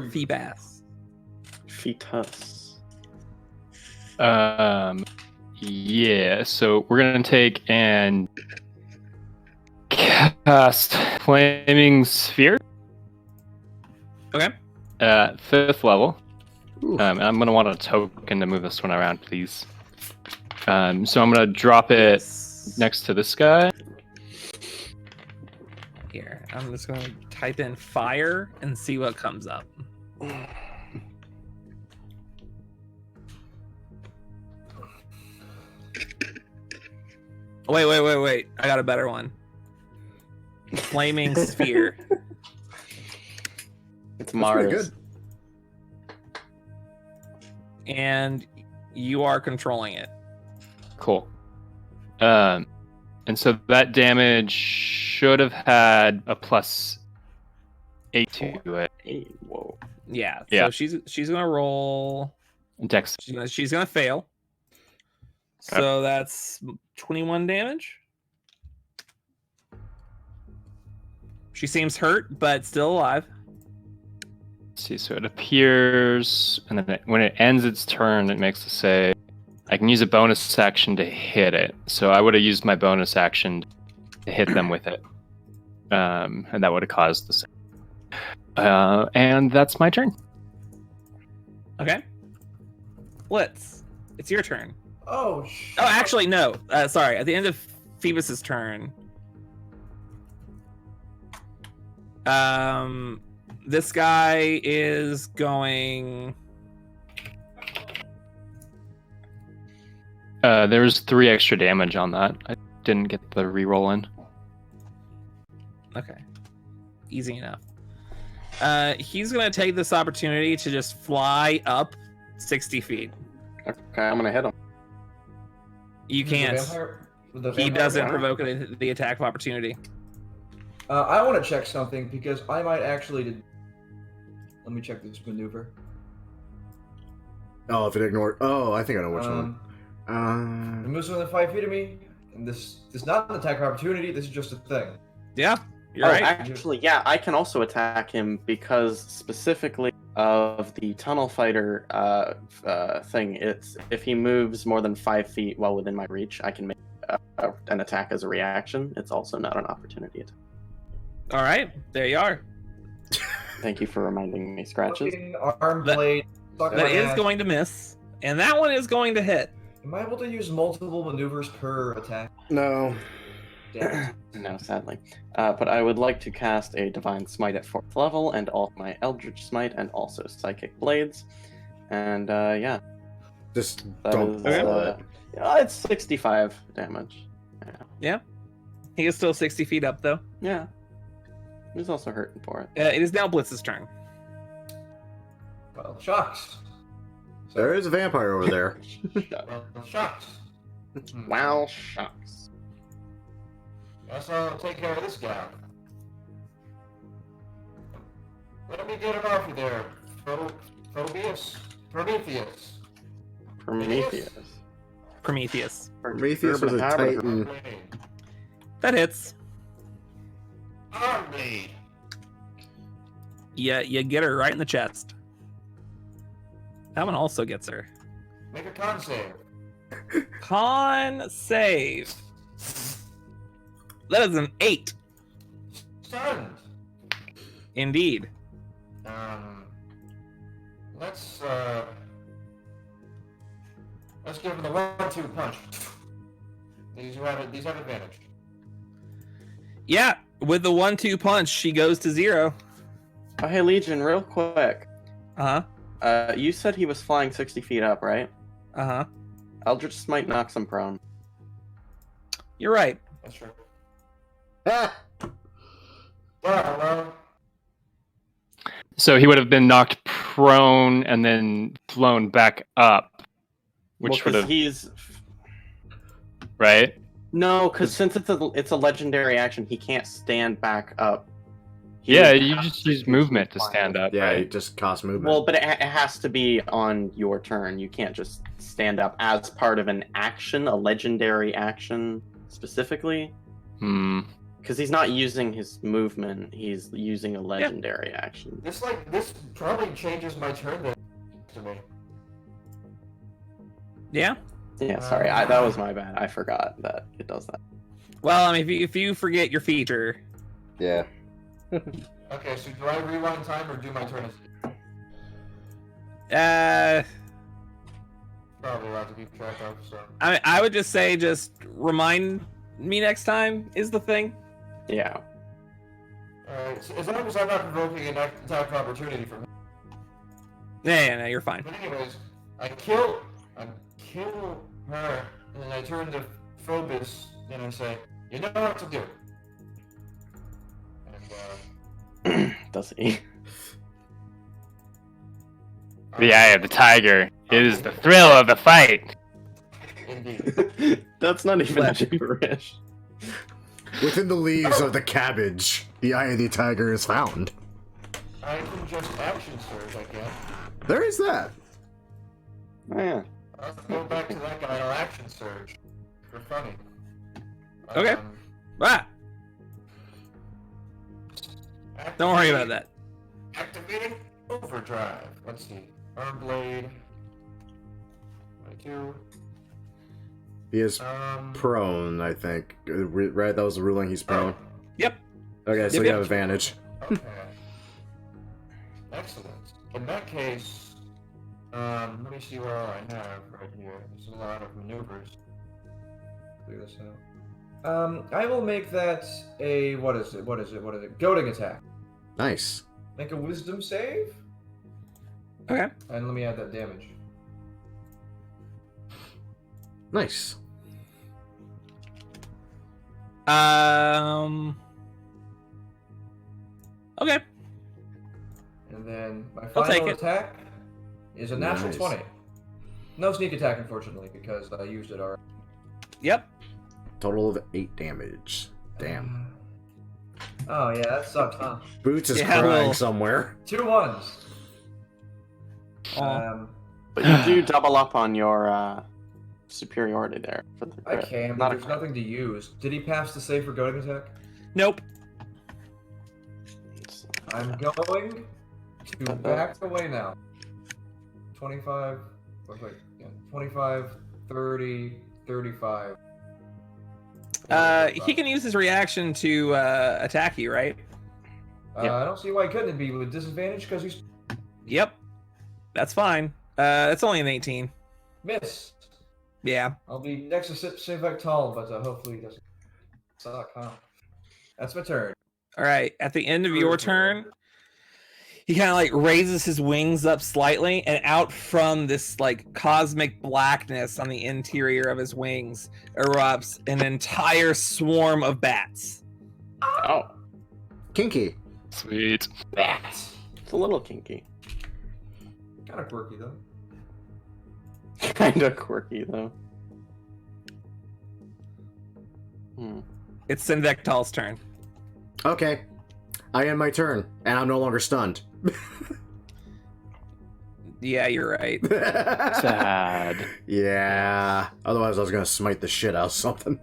Phoebus. Fetus. Yeah, so we're gonna take and cast Flaming Sphere Okay. at 5th level. Ooh. And I'm gonna want a token to move this one around, please. So I'm gonna drop it next to this guy. Here. I'm just going to type in fire and see what comes up. Wait. I got a better one. Flaming sphere. It's That's Mars. pretty good. And you are controlling it. Cool. And so that damage should have had a +8 to it. Hey, whoa. Yeah. Yeah. So she's gonna roll. Dex. She's gonna fail. So that's 21 damage. She seems hurt, but still alive. Let's see, so it appears, and then when it ends its turn, it makes a save. I can use a bonus action to hit it. So I would have used my bonus action to hit them with it. And that would have caused the save. And that's my turn. Okay. Blitz, it's your turn. Oh, Oh, actually, no. Sorry. At the end of Phoebus's turn, this guy is going. There's 3 extra damage on that. I didn't get the reroll in. Okay. Easy enough. He's gonna take this opportunity to just fly up 60 feet. Okay, I'm gonna hit him. You can't. He doesn't guy? provoke the attack of opportunity. I want to check something because I might actually. Let me check this maneuver. Oh, if it ignored. Oh, I think I know which It one. moves within 5 feet of me, and this is not an attack of opportunity. This is just a thing. Yeah, you're Oh, right. actually, yeah, I can also attack him because specifically of the tunnel fighter thing. It's if he moves more than 5 feet while within my reach, I can make an attack as a reaction. It's also not an opportunity attack. All right, there you are. Thank you for reminding me, Scratches. Fucking arm blade. Suck That my is ass. going to miss, and that one is going to hit. Am I able to use multiple maneuvers per attack? No. Damn it. No, sadly. But I would like to cast a Divine Smite at 4th level, and all my Eldritch Smite, and also Psychic Blades. And yeah, Just that don't. is, bother. it's 65 damage. He is still 60 feet up, though. Yeah. He's also hurting for it. It is now Blitz's turn. Well, shocks. There is a vampire over there. Well, shocks. Wow, shucks. Guess I'll take care of this guy. Let me get it off you there, Prometheus. Prometheus. Prometheus. Prometheus was a titan. That hits. Army. Yeah, you get her right in the chest. That one also gets her. Make a con save. Con save. That is an 8. Stunned. Indeed. Let's give him the 1-2 punch. These have advantage. Yeah, with the 1-2 punch, she goes to 0. Oh, hey, Legion, real quick. Uh-huh. You said he was flying 60 feet up, right? Uh-huh. Eldritch Smite knocks him prone. You're right. That's true. Ah! Well, So he would have been knocked prone and then flown back up, which would have, he's right? no, because since it's a legendary action, he can't stand back up. Yeah, you just use movement to stand up. Yeah, right? it just costs movement. Well, but it has to be on your turn. You can't just stand up as part of an action, a legendary action specifically. Because he's not using his movement; he's using a legendary action. this probably changes my turn then to me. Yeah. Yeah, sorry, that was my bad. I forgot that it does that. Well, I mean, if you forget your feature, yeah. Okay, so do I rewind time or do my turn? Probably a lot to keep track of. So I would just say, just remind me next time is the thing. Yeah. alright, so as long as I'm not provoking an attack of opportunity from him. Yeah, you're fine. But anyways, I kill her, and then I turn to Phobos And I say, you know what to do. And, Does he? The eye of the tiger is the thrill of the fight. Indeed. That's not even gibberish. Within the leaves of the cabbage, the eye of the tiger is found. I can just action surge, I guess. There is that. Oh, yeah. I'll go back to that guy. I'll action surge. For funny. Okay. Ah, don't worry about that. Activating overdrive. Let's see. Arm blade. 22. He is prone, I think. Right? That was the ruling. He's prone. Yep. Okay, so Yep, you yep. have advantage. Okay. Excellent. In that case, let me see what all I have right here. There's a lot of maneuvers. Figure this out. I will make that a what is it? Goading attack. Nice. Make a wisdom save, Okay. and let me add that damage. Nice. Okay. And then my I'll take final it. attack is a natural Nice. 20. No sneak attack, unfortunately, because I used it already. Yep. Total of 8 damage. Damn. Oh yeah, that sucks, huh? Boots is Yeah, crying well- somewhere. 2 ones. Aw. But you do double up on your superiority there. For the I crit. can, but Not a there's crit. nothing to use. Did he pass the save for goading attack? Nope. I'm going to back away now. 25, wait, yeah, 25, 30, 35. He can use his reaction to attack you, right? I don't see why he couldn't be with disadvantage because he's Yep. That's fine. It's only an 18. missed. Yeah. I'll be next to Sivek Tall, but hopefully he doesn't suck, huh? That's my turn. All right. At the end of your turn, he kind of like raises his wings up slightly, and out from this like cosmic blackness on the interior of his wings erupts an entire swarm of bats. Oh, Kinky. Sweet. Bats. it's a little kinky. Kind of quirky though. Kinda quirky though. It's Sinvektal's turn. Okay. I end my turn, and I'm no longer stunned. Yeah, you're right. Sad. Yeah. Otherwise, I was gonna smite the shit out of something.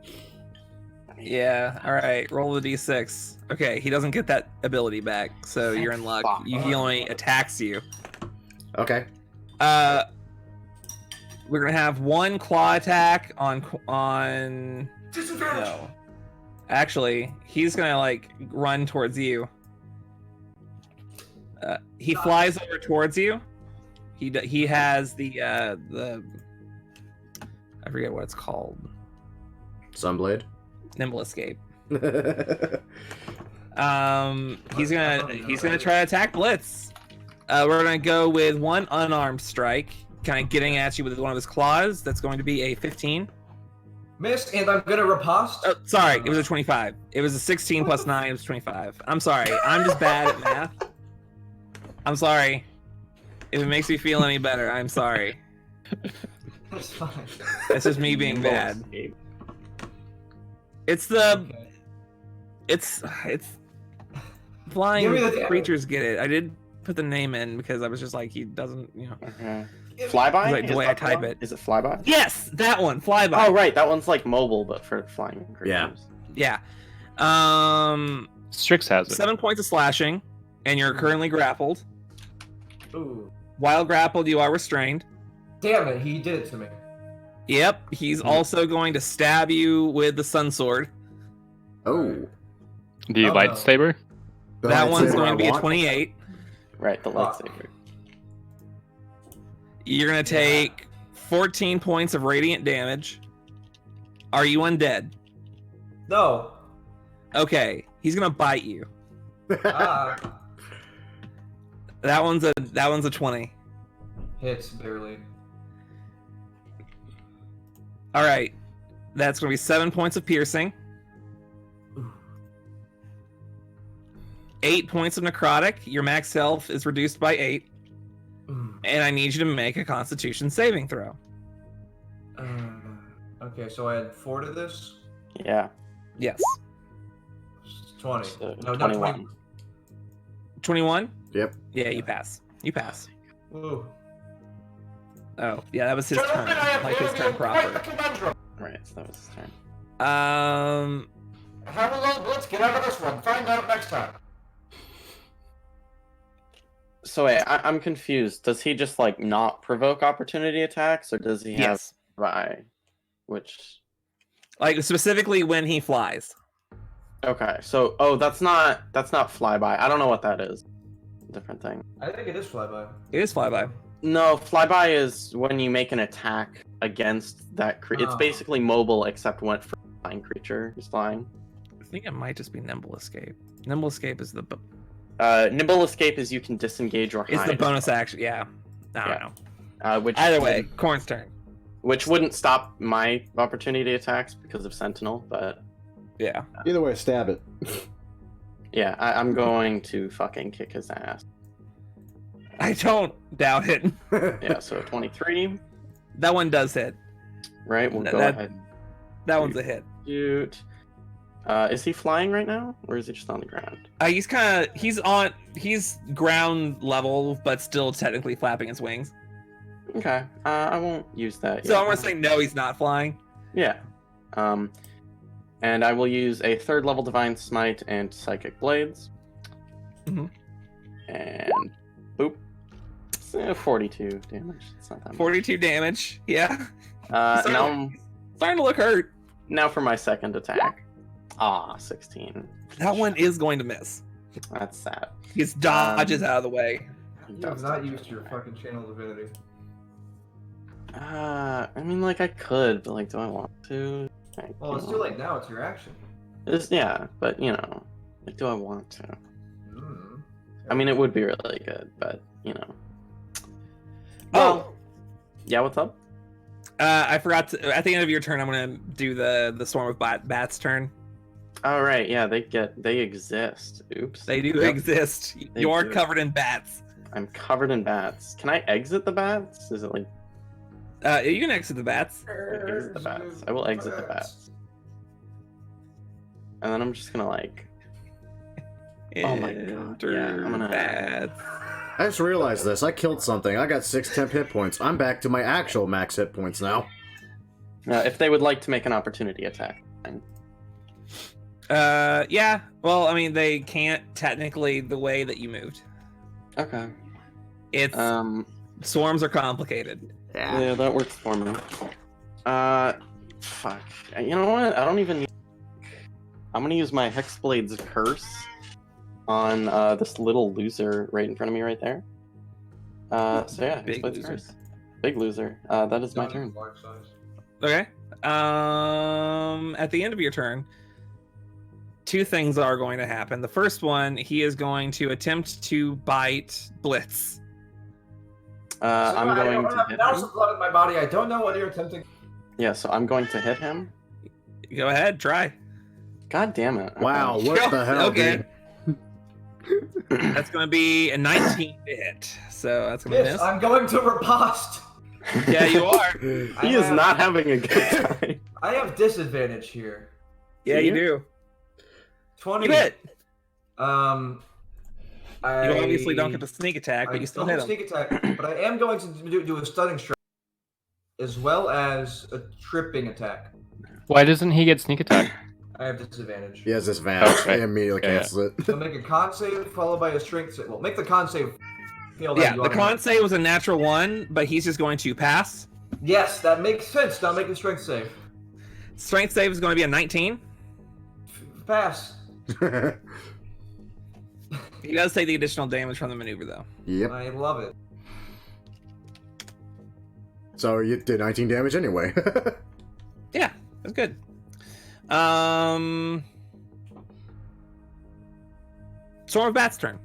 Yeah. All right. Roll the d6. Okay. He doesn't get that ability back, so you're in luck. Fuck. He only attacks you. Okay. We're gonna have one claw attack on. Disadvantage. No. Actually, he's gonna like run towards you. He flies over towards you. He has the I forget what it's called. Sunblade. Nimble escape. He's gonna try to attack Blitz. We're gonna go with one unarmed strike, kind of getting at you with one of his claws. That's going to be a 15. Missed, and I'm gonna riposte. Oh, sorry, it was a 25. It was a 16 plus 9. It was 25. I'm sorry. I'm just bad at math. I'm sorry. If it makes me feel any better, I'm sorry. That's fine. It's just me being bad. It's the Okay. it's Give flying me the- creatures get it. I did put the name in because I was just like he doesn't, you know. Okay. Flyby? Like the Is way that I type one? it. Is it flyby? Yes, that one, flyby. Oh right, that one's like mobile, but for flying creatures. Yeah. Yeah. Strix has it. 7 points of slashing, and you're currently grappled. Ooh. While grappled, you are restrained. Damn it, he did it to me. Yep, he's also going to stab you with the sun sword. Oh. The Oh, no. lightsaber. That one's lightsaber going I to be a want. 28. Right, the Fuck. lightsaber. You're going to take 14 points of radiant damage. Are you undead? No. Okay, he's going to bite you. Ah. That one's a 20. Hits barely. All right. That's going to be 7 points of piercing. 8 points of necrotic. Your max health is reduced by 8. And I need you to make a Constitution saving throw. Okay, so I had 4 to this. Yeah. Yes. 20. So No, not 21. 21? Yep. Yeah, you pass. You pass. Ooh. Oh, yeah, that was his turn. Like his turn proper. Right, so that was his turn. Have a little blitz. Get out of this one. Find out next time. So wait, I'm confused. Does he just like not provoke opportunity attacks, or does he have Yes. fly? Which Like specifically when he flies. okay, so that's not flyby. I don't know what that is. Different thing. I think it is flyby. It is flyby. No, flyby is when you make an attack against that creature. It's Oh. basically mobile except when for a flying creature who's flying. I think it might just be nimble escape. Nimble escape is the Nimble escape is you can disengage or hide. is the bonus action. Yeah. I don't know. Which Either way, Corn's turn. which wouldn't stop my opportunity attacks because of Sentinel, but Yeah. Either way, stab it. yeah, I'm going to fucking kick his ass. I don't doubt it. Yeah, so 23, That one does hit. right? We'll go That- ahead. That one's a hit. Shoot. Is he flying right now, or is he just on the ground? He's ground level, but still technically flapping his wings. Okay, I won't use that. So yet. I'm gonna say no, he's not flying. Yeah. And I will use a 3rd level Divine Smite and Psychic Blades. Mhm. And boop. 42 damage. It's not that much. 42 damage. Yeah. Now, Starting to look hurt. now for my second attack. 16. That one is going to miss. That's sad. He just dodges out of the way. You have not used your fucking channel divinity. I mean, like, I could, but, like, do I want to? Like, Well, it's you too know. late now. It's your action. Yeah, but, you know, like, do I want to? Mm. I mean, it would be really good, but, you know. Oh, Yeah, what's up? I forgot to, at the end of your turn, I'm gonna do the swarm of bats turn. All right, yeah, they exist. Oops. They do Yep. exist. They You're do. covered in bats. I'm covered in bats. Can I exit the bats? Is it like You can exit the bats. exit the bats? I will exit the bats. And then I'm just gonna like Oh my God, yeah, I'm gonna- Bats. I just realized this. I killed something. I got 6 temp hit points. I'm back to my actual max hit points now. if they would like to make an opportunity attack. Fine. Yeah. Well, I mean, they can't technically the way that you moved. Okay. It's swarms are complicated. Yeah, that works for me. Fuck. You know what? I don't even. I'm gonna use my Hexblade's Curse on this little loser right in front of me, right there. So yeah, Big Hexblade's loser. Curse. Big loser. That is my Not turn. large size. Okay. At the end of your turn, 2 things are going to happen. The first one, he is going to attempt to bite Blitz. I'm going to hit Now him. some blood in my body. I don't know what you're attempting. Yeah, so I'm going to hit him. Go ahead, try. God damn it. Okay. Wow, what the hell, Okay. dude? That's going to be a 19 to hit. So that's going to Yes, miss. I'm going to riposte. Yeah, you are. He is not having a good time. I have disadvantage here. Yeah, you do. 20. You hit. I You obviously don't get the sneak attack, but I you still don't hit him. sneak attack, but I am going to do a stunning strike as well as a tripping attack. Why doesn't he get sneak attack? I have disadvantage. He has this advantage. Okay. He immediately Yeah. cancels it. So make a con save followed by a strength save. Well, make the con save. Fail that Yeah, you the con automatically- save was a natural 1, but he's just going to pass. Yes, that makes sense. Now make a strength save. Strength save is going to be a 19. Pass. He does take the additional damage from the maneuver, though. Yep. I love it. So you did 19 damage anyway. Yeah, that's good. Swarm of Bats' turn.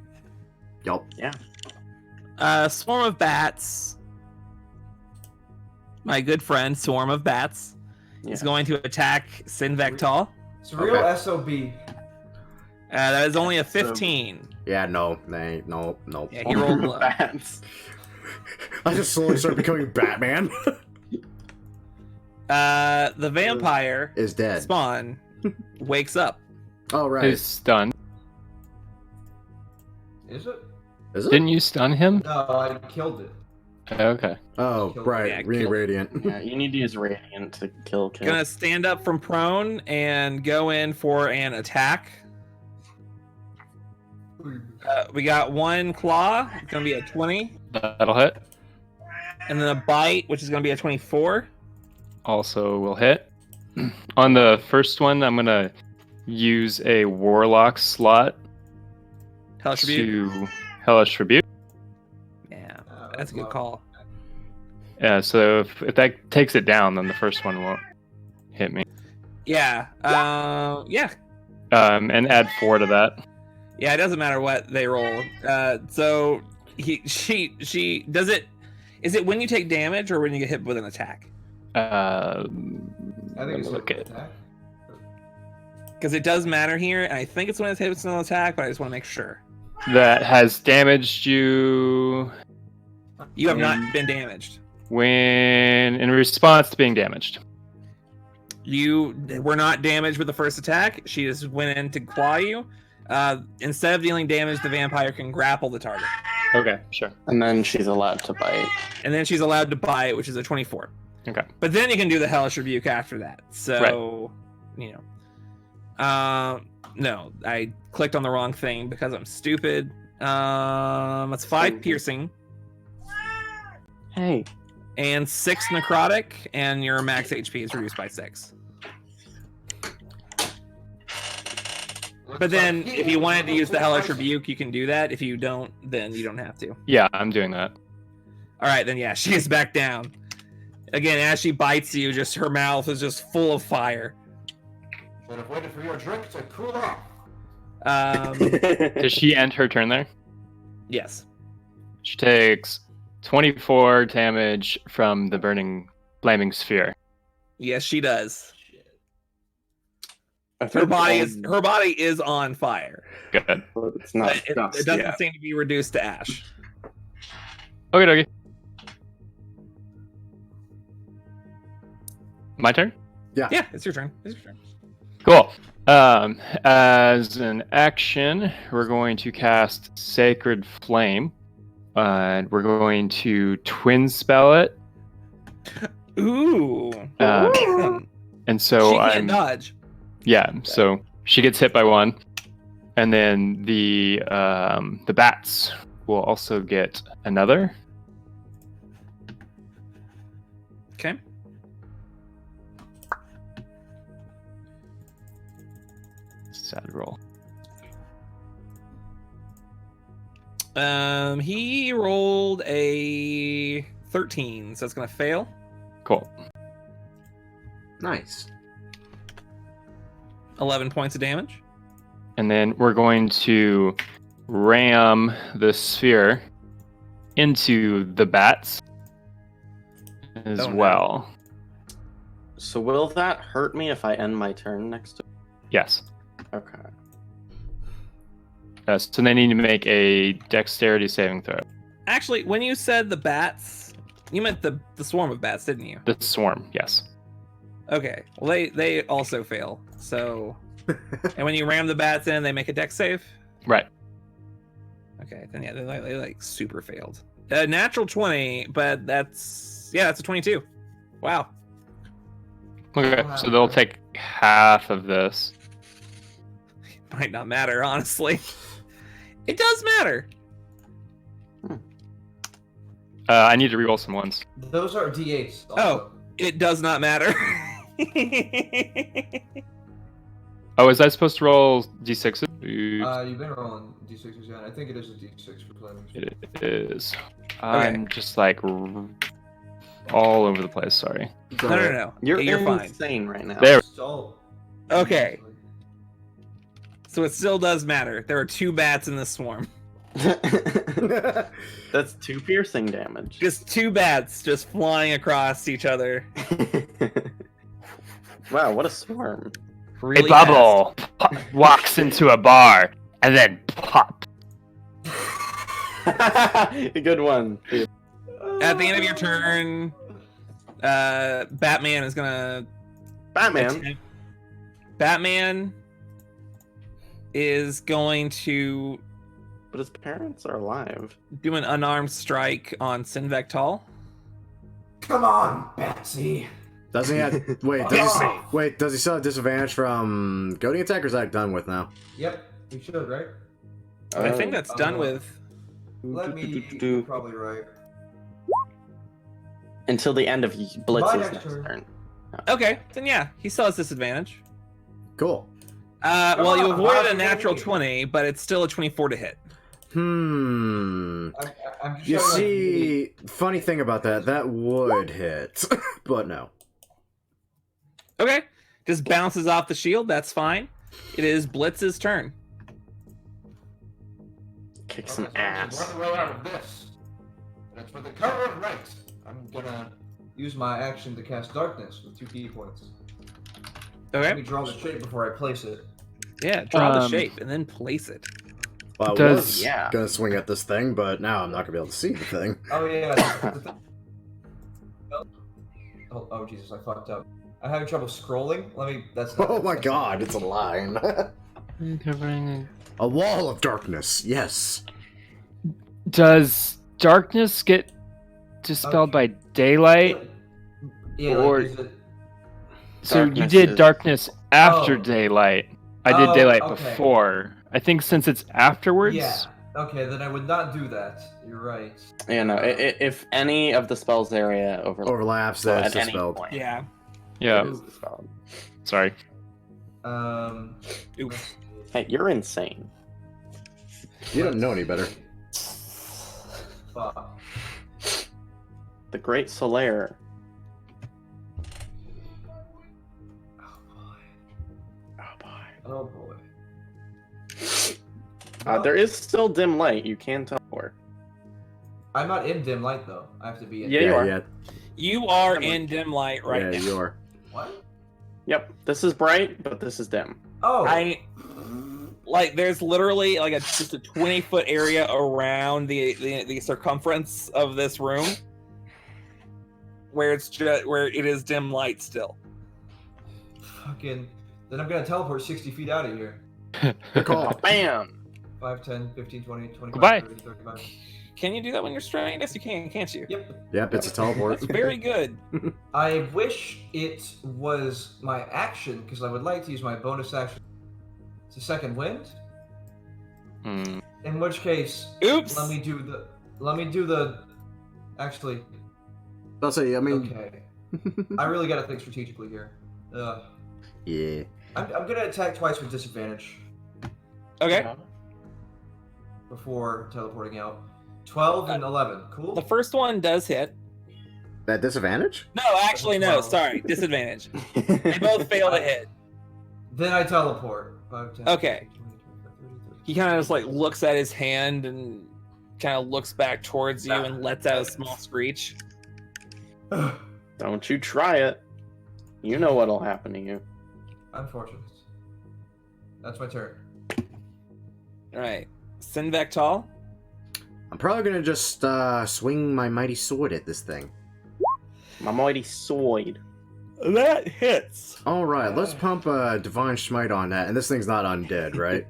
Yup. Swarm of Bats. My good friend, Swarm of Bats, is going to attack Sin Vectal. It's a real Okay. SOB. That is only a 15. Yeah, no. No. Yeah, he rolled low. Bats. I just slowly start becoming Batman. The vampire Is dead. Spawn wakes up. Oh, right. He's stunned. Is it? Is it? Didn't you stun him? No, I killed it. Okay. Oh, right. Yeah, Really kill- radiant. Yeah, you need to use Radiant to kill. Gonna stand up from prone and go in for an attack. We got one claw. It's gonna be a 20, That'll hit. and then a bite, which is gonna be a 24. Also will hit. On the first one, I'm gonna use a warlock slot Hellish Rebuke. to Hellish Rebuke. Yeah, that's a good call. Yeah, so if that takes it down, then the first one won't hit me. Yeah. Yeah. And add 4 to that. Yeah. It doesn't matter what they roll. So she does it. Is it when you take damage or when you get hit with an attack? I think it's look at it. attack. Because it does matter here, and I think it's when it's hit with an attack, but I just want to make sure. That has damaged you You have not been damaged. when in response to being damaged. You were not damaged with the first attack. She just went in to claw you. Instead of dealing damage, the vampire can grapple the target. Okay, sure. And then she's allowed to bite. And then she's allowed to bite, which is a 24. Okay. But then you can do the Hellish Rebuke after that. So, you know. No, I clicked on the wrong thing because I'm stupid. That's 5 piercing Hey. and 6 necrotic, and your max HP is reduced by 6. But then, if you wanted to use the Hellish Rebuke, you can do that. If you don't, then you don't have to. Yeah, I'm doing that. All right, then yeah, she is back down. Again, as she bites you, just her mouth is just full of fire. Should have waited for your drink to cool off. Does she end her turn there? Yes. She takes 24 damage from the burning flaming sphere. Yes, she does. I Her think body is on fire. Good. It's not. But it doesn't seem to be reduced to ash. Okay, okay. My turn? Yeah, it's your turn. It's your turn. Cool. As an action, we're going to cast Sacred Flame. And we're going to twin spell it. Ooh. And so she can't I'm dodge. yeah. So she gets hit by 1, and then the bats will also get another. Okay. Sad roll. He rolled a 13, so it's gonna fail. Cool. Nice. 11 points of damage. And then we're going to ram the sphere into the bats as Oh, no. well. So will that hurt me if I end my turn next to? Yes. Okay. So they need to make a dexterity saving throw. Actually, when you said the bats, you meant the swarm of bats, didn't you? The swarm, yes. Okay. Well, they also fail. So, and when you ram the bats in, they make a dex save. Right. Okay. Then yeah, they like super failed. Natural 20, but that's a 22. Wow. Okay, so they'll take half of this. Might not matter, honestly. It does matter. I need to reroll some ones. Those are D8s. Oh, it does not matter. Oh, is I supposed to roll d6s? You've been rolling D6s, yeah. I think it is a D6 for playing. It is. I'm just like all over the place. Sorry. No. You're fine. insane right now. There. Stall. Okay. So it still does matter. There are 2 bats in this swarm. That's 2 piercing damage. Just 2 bats just flying across each other. Wow, what a swarm. Really a bubble walks into a bar and then pop. Good one. fast. At the end of your turn, Batman is gonna. Batman. Batman is going to But his parents are alive. do an unarmed strike on Sinvectal. Come on, Betsy. Doesn't he have... Wait, does he still have disadvantage from goading attack, or is that done with now? Yep, we should, right? I think that's done with. Let me. You're probably right. Until the end of My Blitz's next next turn. turn. Okay, then yeah, he still has disadvantage. Cool. Well, you on, avoided why a do natural you- 20, but it's still a 24 to hit. I'm just You showing, like, see, funny thing about that would hit, but no. Okay, just bounces off the shield. That's fine. It is Blitz's turn. Kick some Okay, so ass. Run the way out of this. And it's for the cover of right. I'm gonna use my action to cast darkness with 2 key points. Let me Okay, draw the shape before I place it. yeah, draw the Um, shape and then place it. Well, I Does- was Yeah. gonna swing at this thing, but now I'm not gonna be able to see the thing. Oh yeah. the thing- oh Jesus, I fucked up. I'm having trouble scrolling. Let me. That's. Not, Oh my that's god, it's a line. A wall of darkness, yes. Does darkness get dispelled by daylight? Yeah, or- like, is it? So you Darkness did is- darkness after Oh. daylight. I did Oh, daylight okay. before. I think since it's afterwards. Yeah. Okay, then I would not do that. You're right. Yeah, no. If any of the spells area Overlaps, so that's at any dispelled. point, Yeah. Yeah. it is dispelled. Sorry. Oof. let's see. Hey, you're insane. You don't know any better. Fuck. The Great Solaire. Oh boy. Oh boy. Oh boy. There is still dim light. You can teleport. I'm not in dim light though. I have to be in. Yeah, you are. yeah, You are in dim light right yeah, now. you are. What? Yep. This is bright, but this is dim. Oh. There's literally like just a 20-foot area around the circumference of this room where it is dim light still. Fucking. Then I'm gonna teleport 60 feet out of here. Good call. Bam. 5, 10, 15, 20, 25, Goodbye. 30, 35. Can you do that when you're straying? Yes, you can, can't you? Yep. Yep, it's a teleport. That's very good. I wish it was my action because I would like to use my bonus action to second wind. Hmm. In which case, Oops. let me do the. Actually, I'll say, I mean, okay. I really gotta think strategically here. yeah. I'm gonna attack twice with disadvantage Okay. before teleporting out. 12 and 11. Cool. The first one does hit. That disadvantage? No, actually, no. Sorry, disadvantage. They both fail to hit. Then I teleport. 5, 10, Okay. 15, 20, 25, 30, 35. He kind of just like looks at his hand and kind of looks back towards you and lets out a small screech. Don't you try it. You know what'll happen to you. Unfortunate. That's my turn. All right, Sinvectal. I'm probably gonna just swing my mighty sword at this thing. My mighty sword. That hits. Alright, let's pump a Divine Smite on that. And this thing's not undead, right?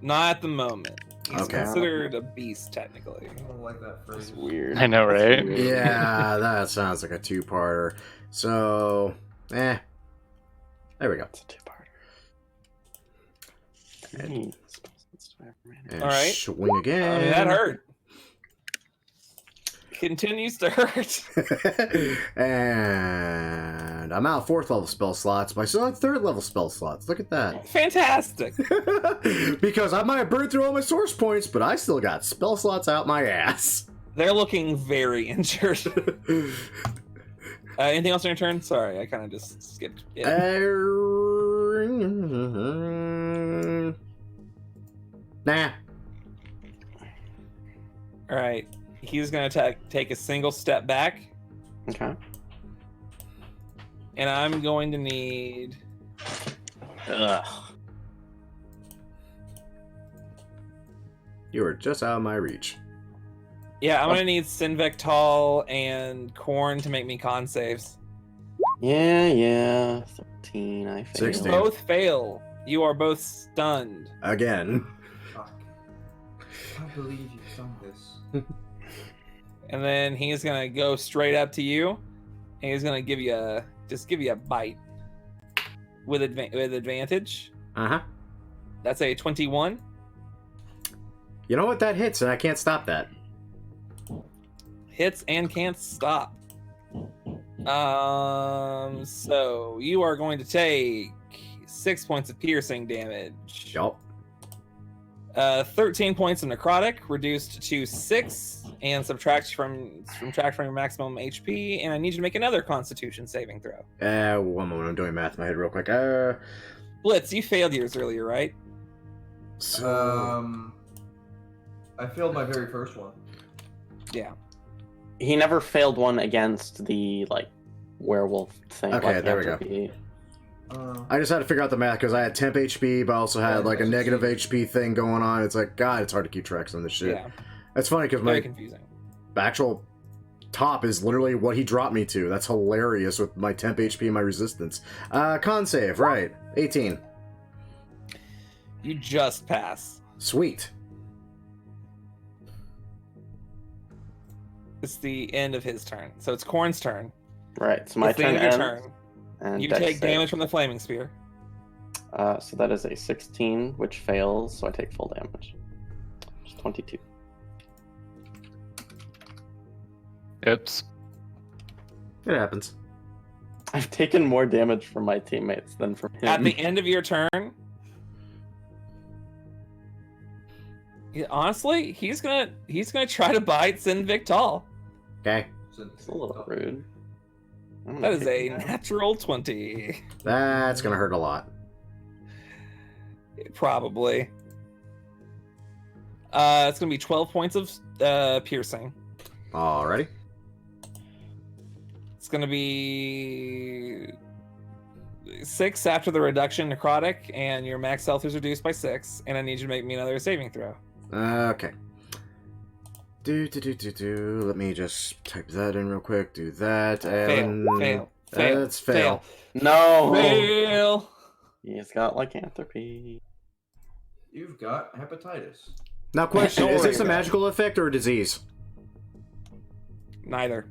Not at the moment. He's Okay. considered a beast technically. I don't like that phrase. That's weird. I know, That's right? weird. Yeah, that sounds like a two-parter. So, there we go. It's a two-parter. And, and Alright. swing I again. mean, that hurt. Continues to hurt. And I'm out of 4th level spell slots, but I still have 3rd level spell slots. Look at that. Fantastic. Because I might have burned through all my source points, but I still got spell slots out my ass. They're looking very injured. Anything else on your turn? Sorry, I kind of just skipped it. Nah. All right. He's going to take a single step back. Okay. And I'm going to need... Ugh. You are just out of my reach. Yeah, I'm going to need Sinvectal and Korn to make me con saves. Yeah. 13, I failed. 16. Both fail. You are both stunned. Again. Fuck. I can't believe you've done this. And then he's going to go straight up to you. And he's going to give you a bite. With advantage. Uh-huh. That's a 21. You know what? That hits, and I can't stop that. Hits and can't stop. So you are going to take 6 points of piercing damage. Yup. 13 points of necrotic, reduced to 6, and subtract from your maximum HP. And I need you to make another Constitution saving throw. 1 moment. I'm doing math in my head real quick. Blitz, you failed yours earlier, right? So... I failed my very first one. Yeah. He never failed one against the werewolf thing. Okay, there we go. lycanthropy. I just had to figure out the math because I had temp HP, but I also had a negative HP thing going on. It's like, God, it's hard to keep tracks on this shit. Yeah. That's funny because Very my confusing. actual top is literally what he dropped me to. That's hilarious with my temp HP and my resistance. Con save, right. 18. You just pass. Sweet. It's the end of his turn. So it's Korn's turn. Right, so my It's the turn end of your ends. turn. And You dex take save. damage from the flaming spear. So that is a 16, which fails, so I take full damage. Which is 22. Oops. It happens. I've taken more damage from my teammates than from him. At the end of your turn, honestly, he's gonna try to bite Sinvictal. Okay. It's a little rude. I'm That gonna is take a that. natural 20. That's gonna hurt a lot. Probably. It's gonna be 12 points of piercing. Alrighty. It's gonna be 6 after the reduction necrotic, and your max health is reduced by 6. And I need you to make me another saving throw. Okay. Let me just type that in real quick. Do that. And Fail. That's fail. No! Fail. He's got lycanthropy. You've got hepatitis. Now, question: Don't is worry this a about it. magical effect or a disease? Neither.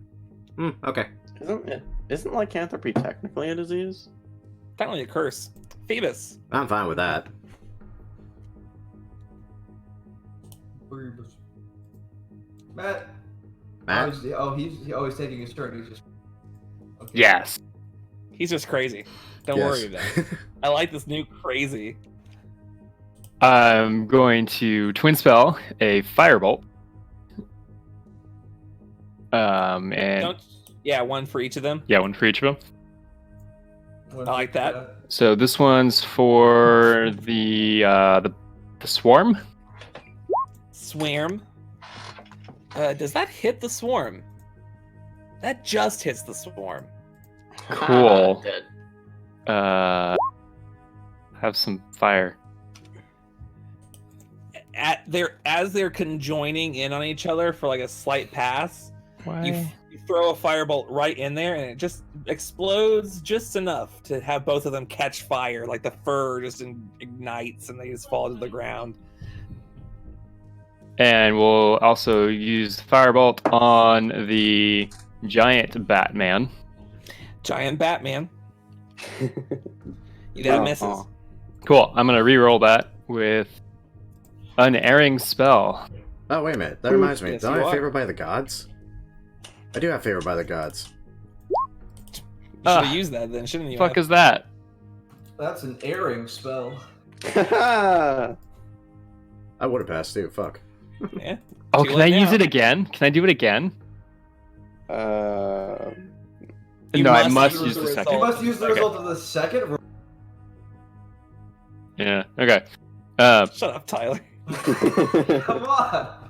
Okay. Isn't lycanthropy technically a disease? Technically a curse. Phoebus. I'm fine with that. Matt. Matt? He's always taking his turn. He's just. Okay. Yes. He's just crazy. Don't Yes. worry about it. I like this new crazy. I'm going to twin spell a firebolt. And Yeah, one for each of them. yeah, one for each of them. I like that. So this one's for the swarm. Swarm. Does that hit the swarm? That just hits the swarm. Cool. Dead. Have some fire. As they're conjoining in on each other for like a slight pass, Why? you throw a firebolt right in there, and it just explodes just enough to have both of them catch fire. Like the fur just ignites, and they just fall to the ground. And we'll also use firebolt on the giant Batman. Giant Batman. That misses. Uh-huh. Cool. I'm gonna re-roll that with unerring spell. Oh, wait a minute. That reminds me. Yes, Don't I you have are. favor by the gods? I do have favor by the gods. You should have used that then, shouldn't you? Fuck is that? That's an airing spell. I would have passed too. Fuck. Yeah. Oh, Too can I late use now. it again? Can I do it again? You No, I must must use use the the You second. result. must use the Okay. result of the second roll. Yeah. Okay. Shut up, Tyler. Come on.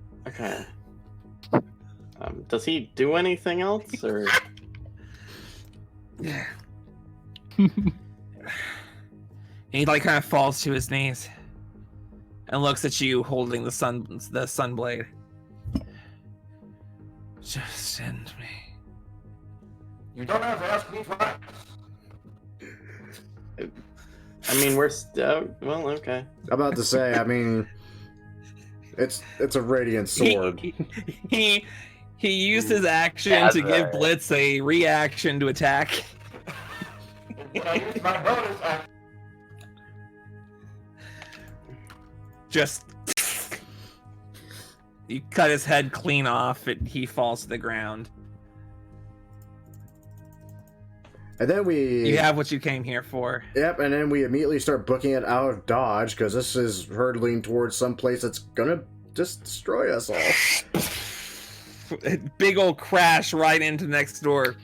Okay. Does he do anything else, or? He like kind of falls to his knees and looks at you holding the sunblade. Just send me. You don't have to ask me twice. I mean, we're still. Well, okay. I'm about to say, I mean, it's a radiant sword. He used his action to give Blitz a reaction to attack. I used my bonus action. Just you cut his head clean off, and he falls to the ground. And then You have what you came here for. Yep, and then we immediately start booking it out of dodge, because this is hurtling towards some place that's gonna just destroy us all. Big old crash right into next door.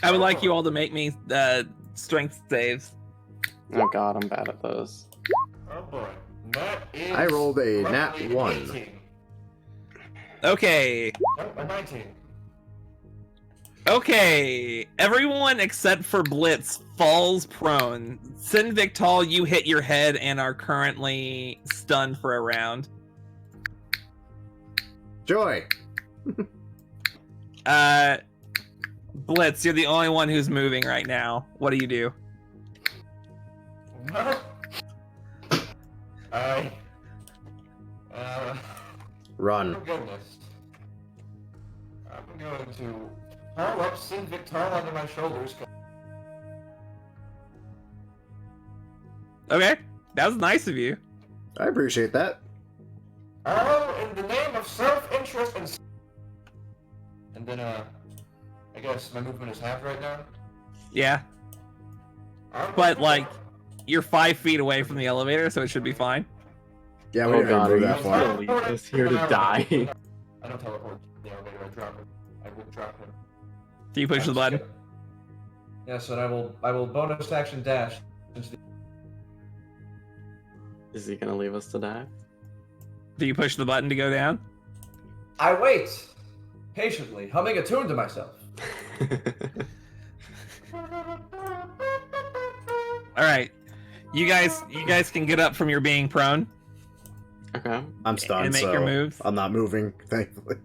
I would like you all to make me strength saves. Oh god, I'm bad at those. Oh boy. That is I rolled a nat roughly 1. 18. Okay. Nope, a 19. Okay. Everyone except for Blitz falls prone. Sin Victal, you hit your head and are currently stunned for a round. Joy! Blitz, you're the only one who's moving right now. What do you do? Run. Oh goodness. I'm going to haul up Sin Victal onto my shoulders. Okay. That was nice of you. I appreciate that. Oh, in the name of self-interest and then, I guess my movement is half right now. Yeah. But, like, you're 5 feet away from the elevator, so it should be fine. Yeah, we Oh didn't god, move are that you far. gonna leave us here to die? I don't teleport the elevator, I drop it. I will drop him. Do you push the button? Yes, and I will bonus action dash. Is he gonna leave us to die? Do you push the button to go down? I wait patiently, humming a tune to myself. All right. You guys can get up from your being prone. Okay. I'm stunned, And make so your moves. I'm not moving, thankfully.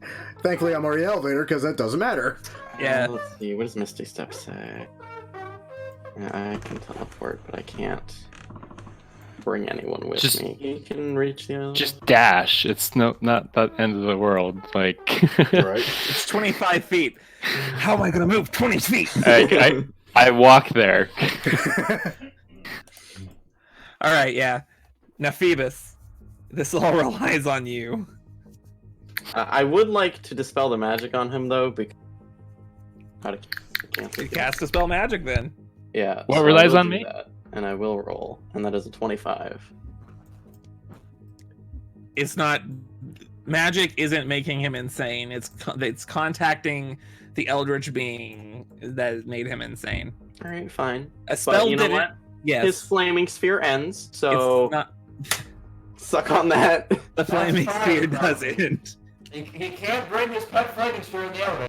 Thankfully, I'm already in the elevator, because that doesn't matter. Yeah. Let's see. What does Misty Step say? Yeah, I can teleport, but I can't bring anyone with Just- me. He can reach the elevator. Just dash. It's not the end of the world. Like, Right? It's 25 feet. How am I gonna move 20 feet? I walk there. All right, yeah. Now, Phoebus, this all relies on you. I would like to dispel the magic on him, though, because... How to cancel You it. cast Dispel Magic then. Yeah. What so I relies will on do me? That, and I will roll, and that is a 25. It's not... Magic isn't making him insane. It's contacting the Eldritch being that made him insane. Alright, fine. A spell But you know didn't... what? Yes. His flaming sphere ends, so It's not... suck on that. The Flaming fine, Sphere probably. doesn't. He can't bring his pet flaming sphere in the elevator.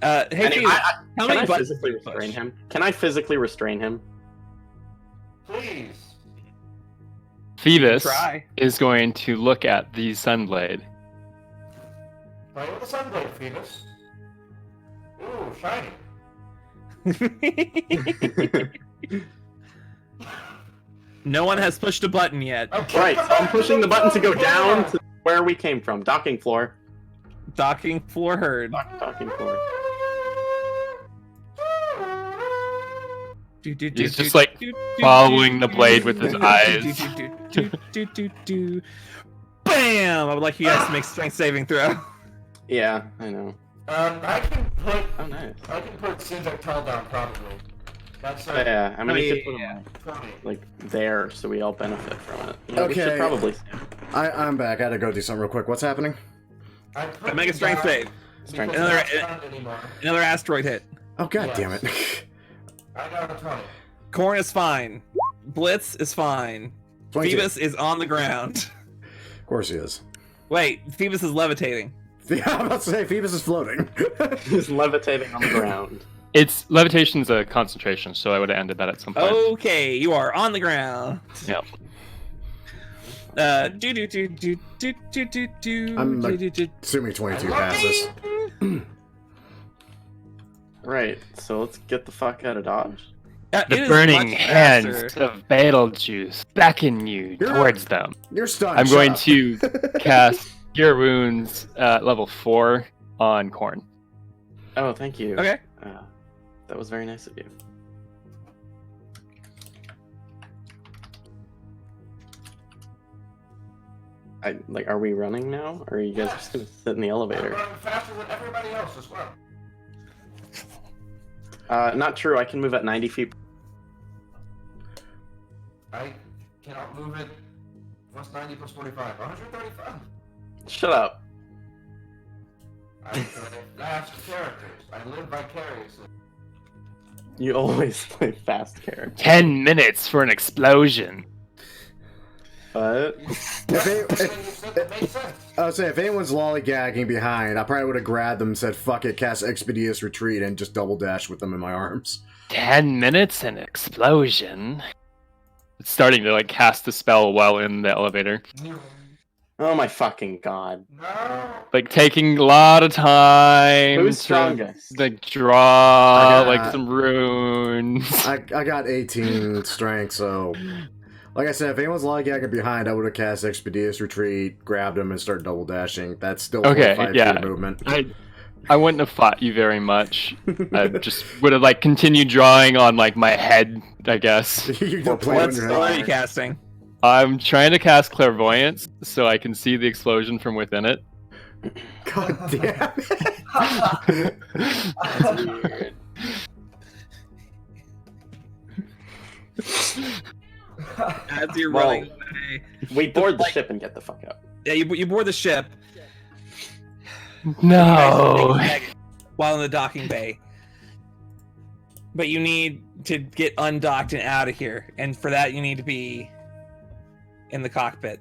Hey, And Phoebus, how can many I buttons physically do you push? restrain him? Can I physically restrain him? Please. Phoebus Try. is going to look at the Sunblade. Play with the sunblade, Phoebus. Ooh, shiny. No one has pushed a button yet. Okay, Right, so I'm pushing the button to go down to where we came from. Docking floor. Docking floor heard. Docking floor. He's just, like, following the blade with his eyes. Bam! I would like you guys to make strength saving throw. Yeah, I know. I can put Oh, nice. Sin Victal down probably. That's Yeah, I mean, we could put him, Yeah. 20. like, there, so we all benefit from it. Yeah, we should Okay. probably... I'm back. I had to go do something real quick. What's happening? I Make a strength save. Strength because save. I'm not stunned anymore. Another asteroid hit. Oh, god Yes. damn it. I got a 20. Corn is fine. Blitz is fine. 22. Phoebus is on the ground. course he is. Wait, Phoebus is levitating. Yeah, I'm about to say Phoebus is floating. He's levitating on the ground. It's levitation's a concentration, so I would have ended that at some point. Okay, you are on the ground. Yeah. I'm assuming 22 passes. Right, so let's get the fuck out of Dodge. It The is burning much hands faster. of Betelgeuse beckon you You're- towards them. You're stunned. I'm shut going up. to cast Cure Wounds level 4 on Korn. Oh, thank you. Okay. That was very nice of you. Are we running now? Or are you guys just gonna sit in the I'm elevator? running faster than everybody else as well. Not true, I can move at 90 feet. I cannot move it. What's 90 plus 45? 135. Shut up. I'm fast characters. I live vicariously. You always play fast character. 10 minutes for an explosion. But That makes sense. I would say if anyone's lollygagging behind, I probably would have grabbed them and said, fuck it, cast Expeditious Retreat, and just double dash with them in my arms. 10 minutes and explosion. It's starting to like cast a spell while in the elevator. oh my fucking god. No. Like taking a lot of time. Who's to, strongest? Like draw I got- like some runes. I got 18 strength, so... Like I said, if anyone's lollygagging behind, I would have cast Expeditious Retreat, grabbed them, and start double dashing. That's still Okay, 45 yeah. feet of movement. I wouldn't have fought you very much. I just would have like continued drawing on like my head, I guess. You don't play on What your spell are you head. casting? I'm trying to cast clairvoyance so I can see the explosion from within it. God damn it. That's weird. As you're Well, running away. We board the ship and get the fuck out. Yeah, you board the ship. No. While in the docking bay. But you need to get undocked and out of here. And for that, you need to be in the cockpit.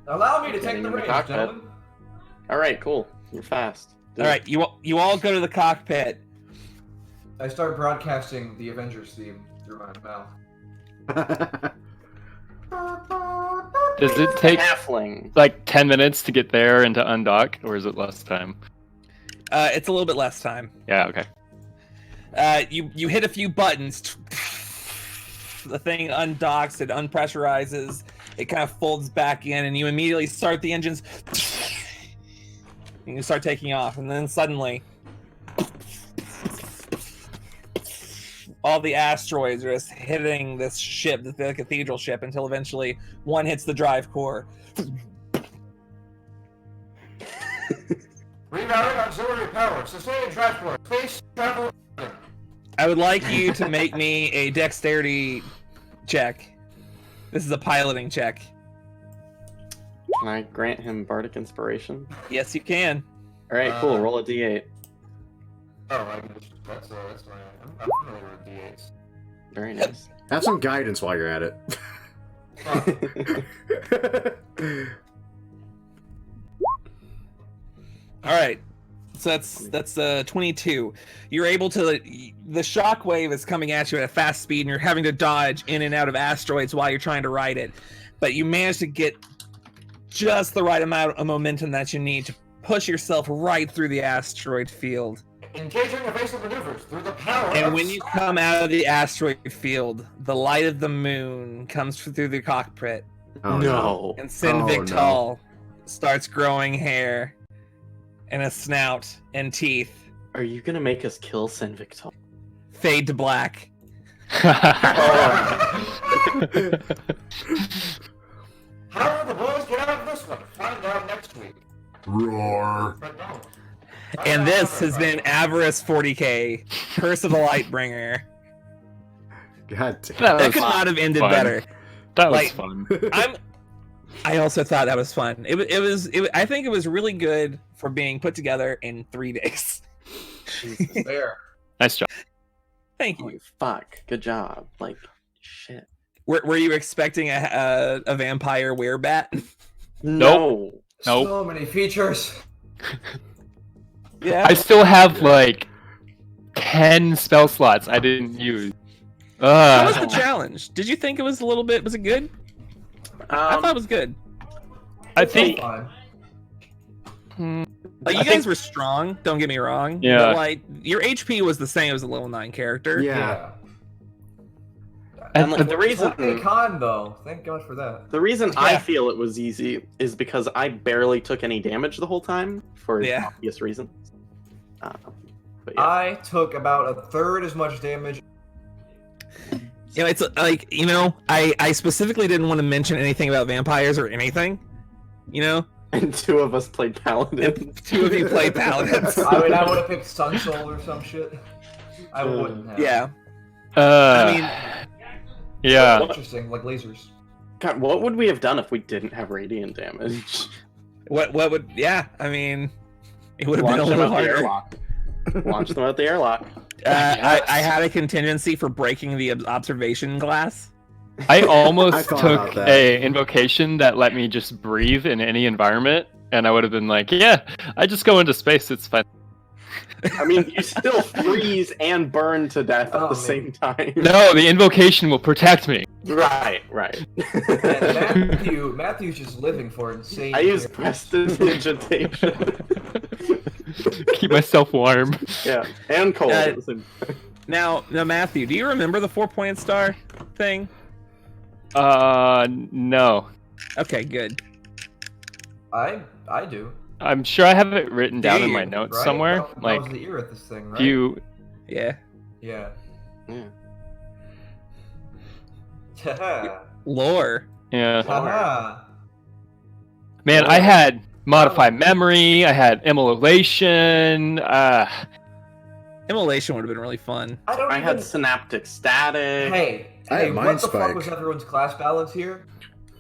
Allow me to Getting take the in the reins, cockpit. gentlemen. Alright, cool. You're fast. Do All it. right, you all go to the cockpit. I start broadcasting the Avengers theme through my mouth. Does it take Halfling. like 10 minutes to get there and to undock, or is it less time? It's a little bit less time. Yeah, okay. You hit a few buttons. The thing undocks, it unpressurizes, it kind of folds back in, and you immediately start the engines. And you start taking off, and then suddenly, all the asteroids are just hitting this ship, the cathedral ship, until eventually one hits the drive core. Rerouting auxiliary power. Sustain transport. Space travel. I would like you to make me a dexterity check. This is a piloting check. Can I grant him Bardic Inspiration? Yes, you can. Alright, cool. Roll a d8. Oh, I mean, that's my. I'm familiar with D8s. Very nice. Have some guidance while you're at it. All right. So that's 22. You're able to. The shockwave is coming at you at a fast speed, and you're having to dodge in and out of asteroids while you're trying to ride it. But you manage to get just the right amount of momentum that you need to push yourself right through the asteroid field. Engaging evasive maneuvers through the power. And of when you come out of the asteroid field, the light of the moon comes through the cockpit, Oh, no. and Sin Oh, Victal starts growing hair, and a snout and teeth. Are you gonna make us kill Sin Victor? Fade to black. How will the boys get out of this one? Find out next week. Roar. But no. And this has been Avarice 40k, Curse of the Lightbringer. God damn. That That was could not have ended fun. better. That was like- fun. I also thought that was fun. I think it was really good for being put together in 3 days. There. Nice job. Thank you. Holy fuck. Good job. Like, shit. Were you expecting a vampire werebat? No. Nope. So many features. Yeah. I still have like 10 spell slots I didn't use. How was the challenge? Did you think it was a little bit? Was it good? I thought it was good. I think. Fine. Like, you guys were strong. Don't get me wrong. Yeah. But, like, your HP was the same as a level 9 character. Yeah. And like, the reason con though, thank God for that. The reason I Yeah. feel it was easy is because I barely took any damage the whole time for Yeah. obvious reasons. But yeah. I took about a third as much damage. You know, it's like, you know, I specifically didn't want to mention anything about vampires or anything. You know, And 2 of us played Paladin. and 2 of you played paladins. I mean, I would have picked Sun Soul or some shit. I wouldn't have. Yeah. I mean, yeah. Interesting, like lasers. God, what would we have done if we didn't have radiant damage? what would? Yeah. I mean, it would have been Launch a them little out the harder. airlock. Launch them out the airlock. I had a contingency for breaking the observation glass. I I almost thought took about that. a invocation that let me just breathe in any environment, and I would have been like, yeah, I just go into space, it's fine. I mean, you still freeze and burn to death at Oh, the man. same time. No, the invocation will protect me. Right. And Matthew's just living for insane. I use years. prestidigitation. Keep myself warm. Yeah, and cold. at the same time. Now, Matthew, do you remember the 4-pointed star thing? No. Okay, good. I do. I'm sure I have it written down in my you? notes Right? somewhere. That Like, was the ear at this thing, right? you. Yeah. Yeah. Yeah. Haha. Lore. Yeah. Haha. Man, I had modify memory. I had immolation. Immolation would have been really fun. I don't I even... had synaptic static. Hey, I had what Mind the fuck Spike. was everyone's class balance here?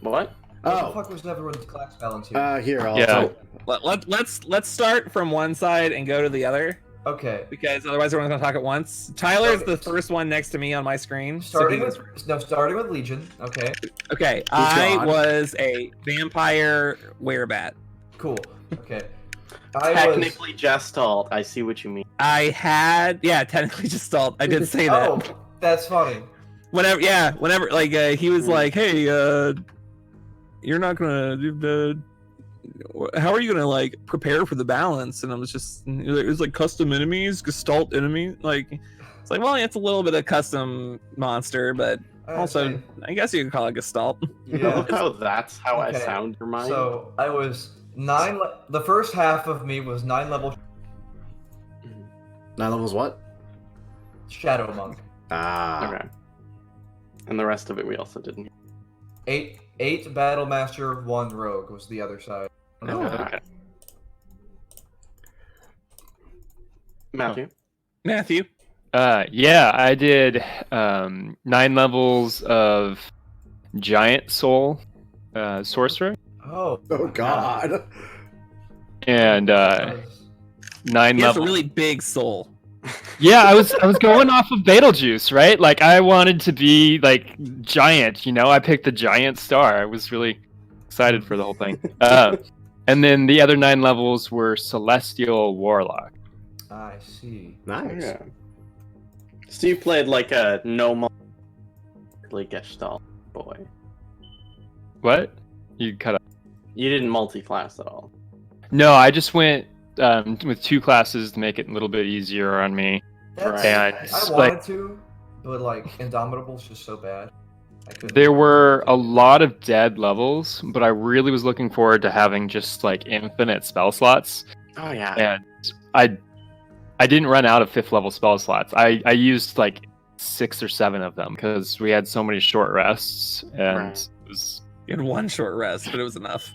What? What the Oh, fuck was everyone's class balance here? here, I'll Yeah. Let's start from one side and go to the other, Okay. because otherwise everyone's gonna talk at once. Tyler's the Okay. first one next to me on my screen. so Starting he's- with Legion. Okay. Okay, I gone? was a vampire werebat. Cool. Okay. I Technically Gestalt. I see what you mean. I had, yeah, technically Gestalt. I did say Oh, that. that's funny. Whenever, like, he was like, "Hey, you're not gonna do the. How are you gonna like prepare for the balance?" And I was just, it was like custom enemies, Gestalt enemy. Like, it's like, well, it's a little bit of custom monster, but also, I guess you could call it Gestalt. I Yeah. love how that's how I Okay. sound your mind. So I was the first half of me was 9 level 9 levels what? Shadow Monk. Ah. Okay. And the rest of it we also didn't. 8 Battle Master, 1 Rogue was the other side. Oh, Okay. Matthew. Matthew, Yeah, I did 9 levels of giant soul sorcerer Oh. Oh, God. and Nice. 9 he has a levels. really big soul. Yeah, I was going off of Betelgeuse, right? Like I wanted to be like giant, you know. I picked the giant star. I was really excited for the whole thing. And then the other 9 levels were celestial warlock. I see. Nice. Yeah. So you played like a no Gestalt boy. What? You cut up? You didn't multi-class at all. No, I just went with 2 classes to make it a little bit easier on me. That's, And I like wanted to, but like Indomitable's just so bad. I couldn't. there were a lot of dead levels, but I really was looking forward to having just like infinite spell slots. Oh yeah. And I didn't run out of 5th level spell slots. I used like 6 or 7 of them because we had so many short rests and Right. it was... You had 1 short rest, but it was enough.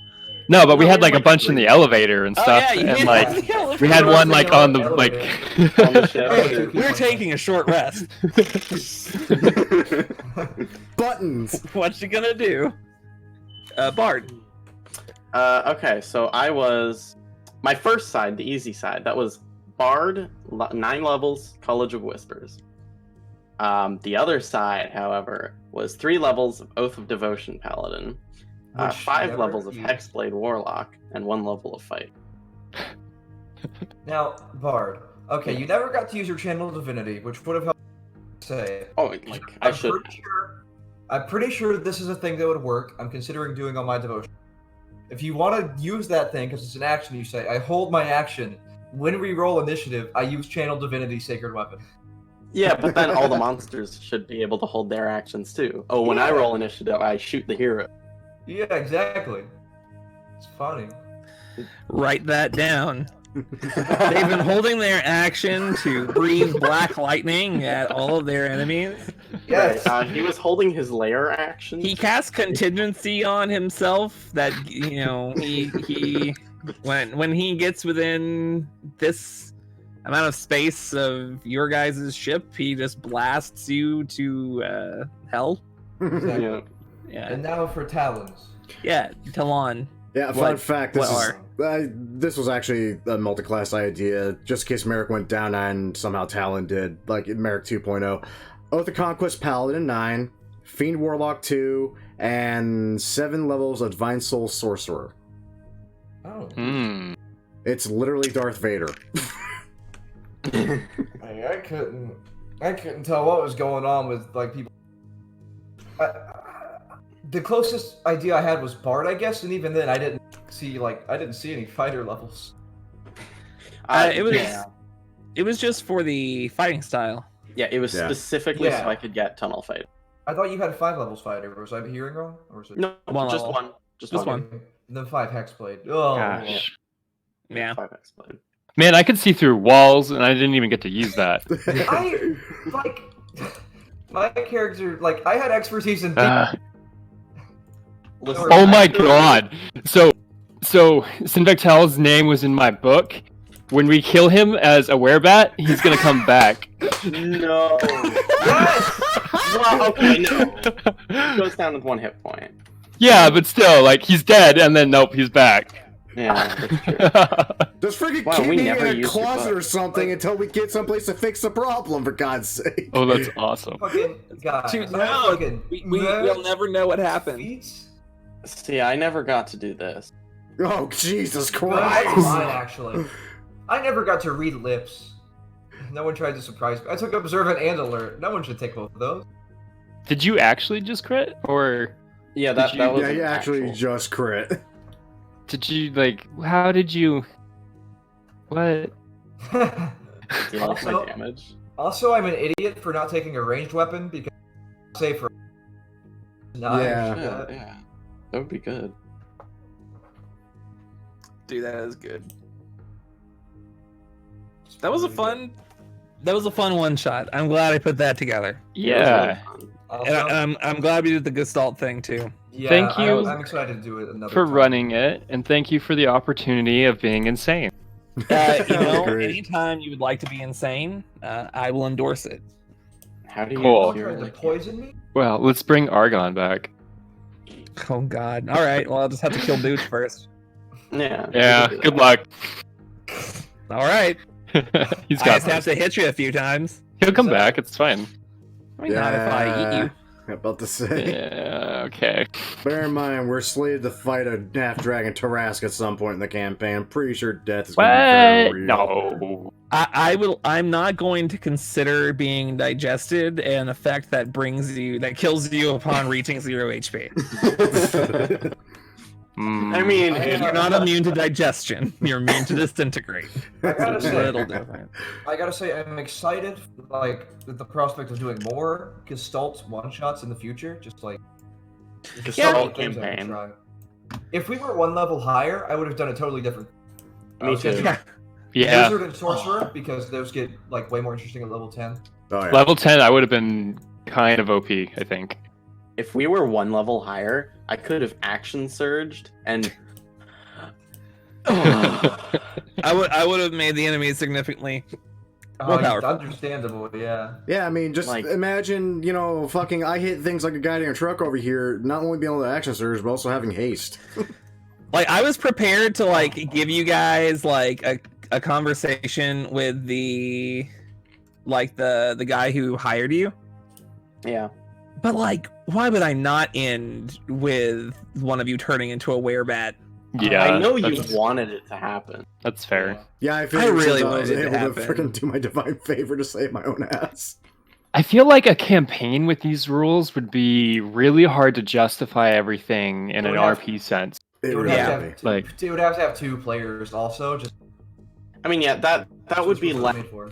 No, but we No, had like a like bunch in the elevator and stuff, you and did. like Yeah, we had one like on the like. On the ship. Hey, We're taking a short rest. Buttons. What you gonna do? Bard. Okay, so I was my first side, the easy side. That was Bard, 9 levels, College of Whispers. The other side, however, was 3 levels of Oath of Devotion Paladin, Which 5 never levels of used. Hexblade Warlock, and 1 level of Fight. Now, Bard. Okay, you never got to use your Channel Divinity, which would have helped say. Oh, like, I I'm should. pretty sure this is a thing that would work. I'm considering doing on my devotion. If you want to use that thing, because it's an action, you say, I hold my action. When we roll initiative, I use Channel Divinity Sacred Weapon. Yeah, but then all the monsters should be able to hold their actions too. Oh, when I Yeah. roll initiative, I shoot the hero. Yeah, exactly. It's funny. Write that down. They've been holding their action to breathe black lightning at all of their enemies. Yes. Right, he was holding his lair action. He casts contingency on himself that he when he gets within this amount of space of your guys' ship, he just blasts you to hell. Exactly. Yeah. Yeah, And now for Talons. yeah, Talon. Yeah, fun What- fact, this was actually a multi-class idea, just in case Merrick went down and somehow Talon did, like Merrick 2.0. Oath of Conquest Paladin 9, Fiend Warlock 2, and 7 levels of Divine Soul Sorcerer. Oh. Hmm. It's literally Darth Vader. I couldn't tell what was going on with like people. The closest idea I had was Bard, I guess, and even then I didn't see any fighter levels. It was just for the fighting style. Yeah, it was Yeah. specifically Yeah. so I could get tunnel fight. I thought you had 5 levels fighter. Was I hearing wrong? Or was it No, One just level. one. Just Just one. one. And then 5 Hexblade. Oh, Gosh. Yeah. 5 Hexblade. Man, I could see through walls, and I didn't even get to use that. I like my character. Like I had expertise in. Listen, Oh my I- god! So Sinvectel's name was in my book. When we kill him as a werebat, he's gonna come back. No. Yes! Well, okay, no. He goes down with 1 hit point. Yeah, but still, like, he's dead, and then nope, he's back. Yeah, that's true. Just freaking Wow, keep we me never in a used your closet book. or something until we get someplace to fix the problem, for God's sake. Oh, that's awesome. Fucking guys. Dude, I no, fucking we'll never know what happened. feats. See, I never got to do this. Oh, Jesus Mine, Christ. actually. I never got to read lips. No one tried to surprise me. I took observant and alert. No one should take both of those. Did you actually just crit, or Yeah, that was Yeah, an you actually actual- just crit. did you like? How did you? What? Do you like my Also- damage? Also, I'm an idiot for not taking a ranged weapon because say for Yeah. Yeah. That would be good. Dude, that is good. That was a fun one shot. I'm glad I put that together. Yeah. Also, And I'm glad we did the Gestalt thing too. yeah, Thank you I'm excited to do it another For time. running it, and thank you for the opportunity of being insane. Great. Anytime you would like to be insane, I will endorse it. How do you Cool. cure, Trying to like, poison me? Well, let's bring Argon back. Oh God! All right, well I'll just have to kill Booch first. Yeah. Yeah. we could do Good that. luck. All right, He's I got just have to hit you a few times. He'll come back. It's fine. I mean, not if I eat you. About to say. Yeah. Okay. Bear in mind, we're slated to fight a half-dragon Tarask at some point in the campaign. I'm pretty sure death is going to be very What? real. No. I will. I'm not going to consider being digested an effect that kills you upon reaching 0 HP. Mm. I mean, You're not immune to digestion. You're immune to disintegrate. I gotta It's a say, little different. I'm excited, like, with the prospect of doing more Gestalt one-shots in the future, just like... Gestalt things I would campaign. try. If we were 1 level higher, I would have done a totally different... I Me was gonna too. do Yeah. Wizard and Sorcerer, because those get, like, way more interesting at level 10. Oh, yeah. Level 10, I would have been kind of OP, I think. If we were 1 level higher, I could have action surged and. I would have made the enemy significantly more powerful. Understandable, yeah. Yeah, I mean, just Like- imagine, fucking I hit things like a guy in a truck over here, not only being able to action surge, but also having haste. Like I was prepared to like give you guys like a conversation with the guy who hired you. Yeah. But like why would I not end with one of you turning into a werebat? Yeah, I know you that's- wanted it to happen. That's fair. Yeah, I figured really since I wanted was it to able to happen. freaking do my divine favor to save my own ass. I feel like a campaign with these rules would be really hard to justify everything in It an would have- RP sense. It It would really have to would have be. two, Like- it would have to have 2 players also. Just I mean, yeah, that would be less. less.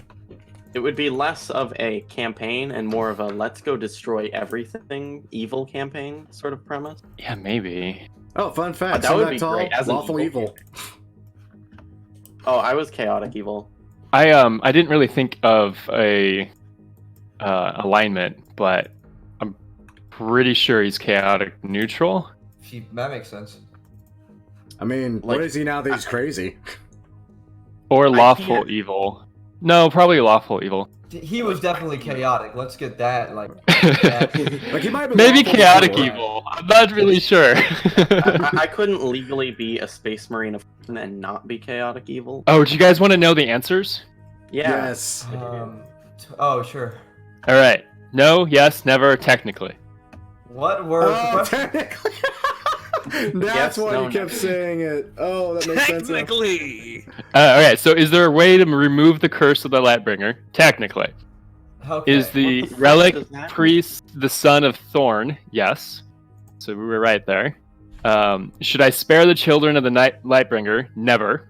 It would be less of a campaign and more of a let's go destroy everything evil campaign sort of premise. Yeah, maybe. Oh, fun fact. that would Sunback be Tall, great, as an lawful evil. Oh, I was chaotic evil. I didn't really think of a alignment, but I'm pretty sure he's chaotic neutral. That makes sense. I mean, what Like- is he now that he's crazy? Or lawful can't- evil. No, probably lawful evil. He was definitely chaotic. Let's get that. Like, Like, he might have been Maybe lawful chaotic before. evil. I'm not really sure. I couldn't legally be a space marine and not be chaotic evil. Oh, do you guys want to know the answers? Yeah. Yes. oh, sure. All right. No, yes, never, technically. What were the Oh, questions? technically. That's Yes, why no, you kept saying it. Oh, that makes sense. now. Technically. All right. So, is there a way to remove the curse of the Lightbringer? Technically, Okay. is the What the fuck relic does that mean? priest the son of Thorn? Yes. So we were right there. Should I spare the children of the Lightbringer? Never.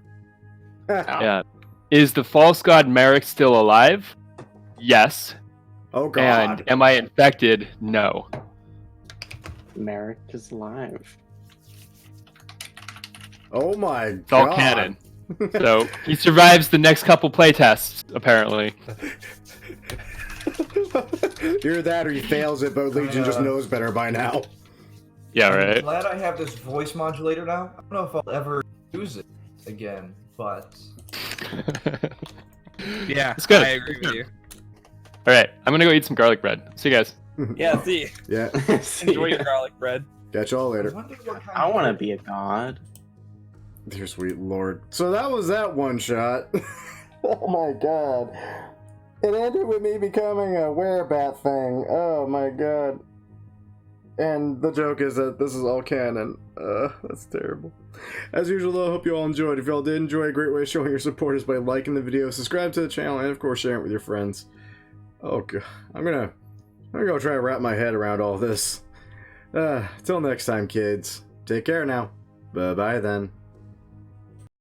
Ow. Yeah. Is the false god Merrick still alive? Yes. Oh, God. And am I infected? No. Merrick is live. Oh, my It's all God. canon. So he survives the next couple playtests, apparently. Either that or he fails it, but Legion just Yeah. knows better by now. Yeah, I'm right. glad I have this voice modulator now. I don't know if I'll ever use it again, but Yeah, It's good. I agree with you. All right, I'm gonna go eat some garlic bread. See you guys. Yeah, see. Yeah. Enjoy your garlic bread. Catch y'all I later. wonder what kind I of- want to be a god. Dear sweet lord. So that was that one shot. Oh my god. It ended with me becoming a werebat thing. Oh my god. And the joke is that this is all canon. That's terrible. As usual though, I hope you all enjoyed. If y'all did enjoy, a great way of showing your support is by liking the video, subscribe to the channel, and of course sharing it with your friends. Oh god. I'm gonna go try to wrap my head around all this. Till next time, kids. Take care now. Bye-bye then.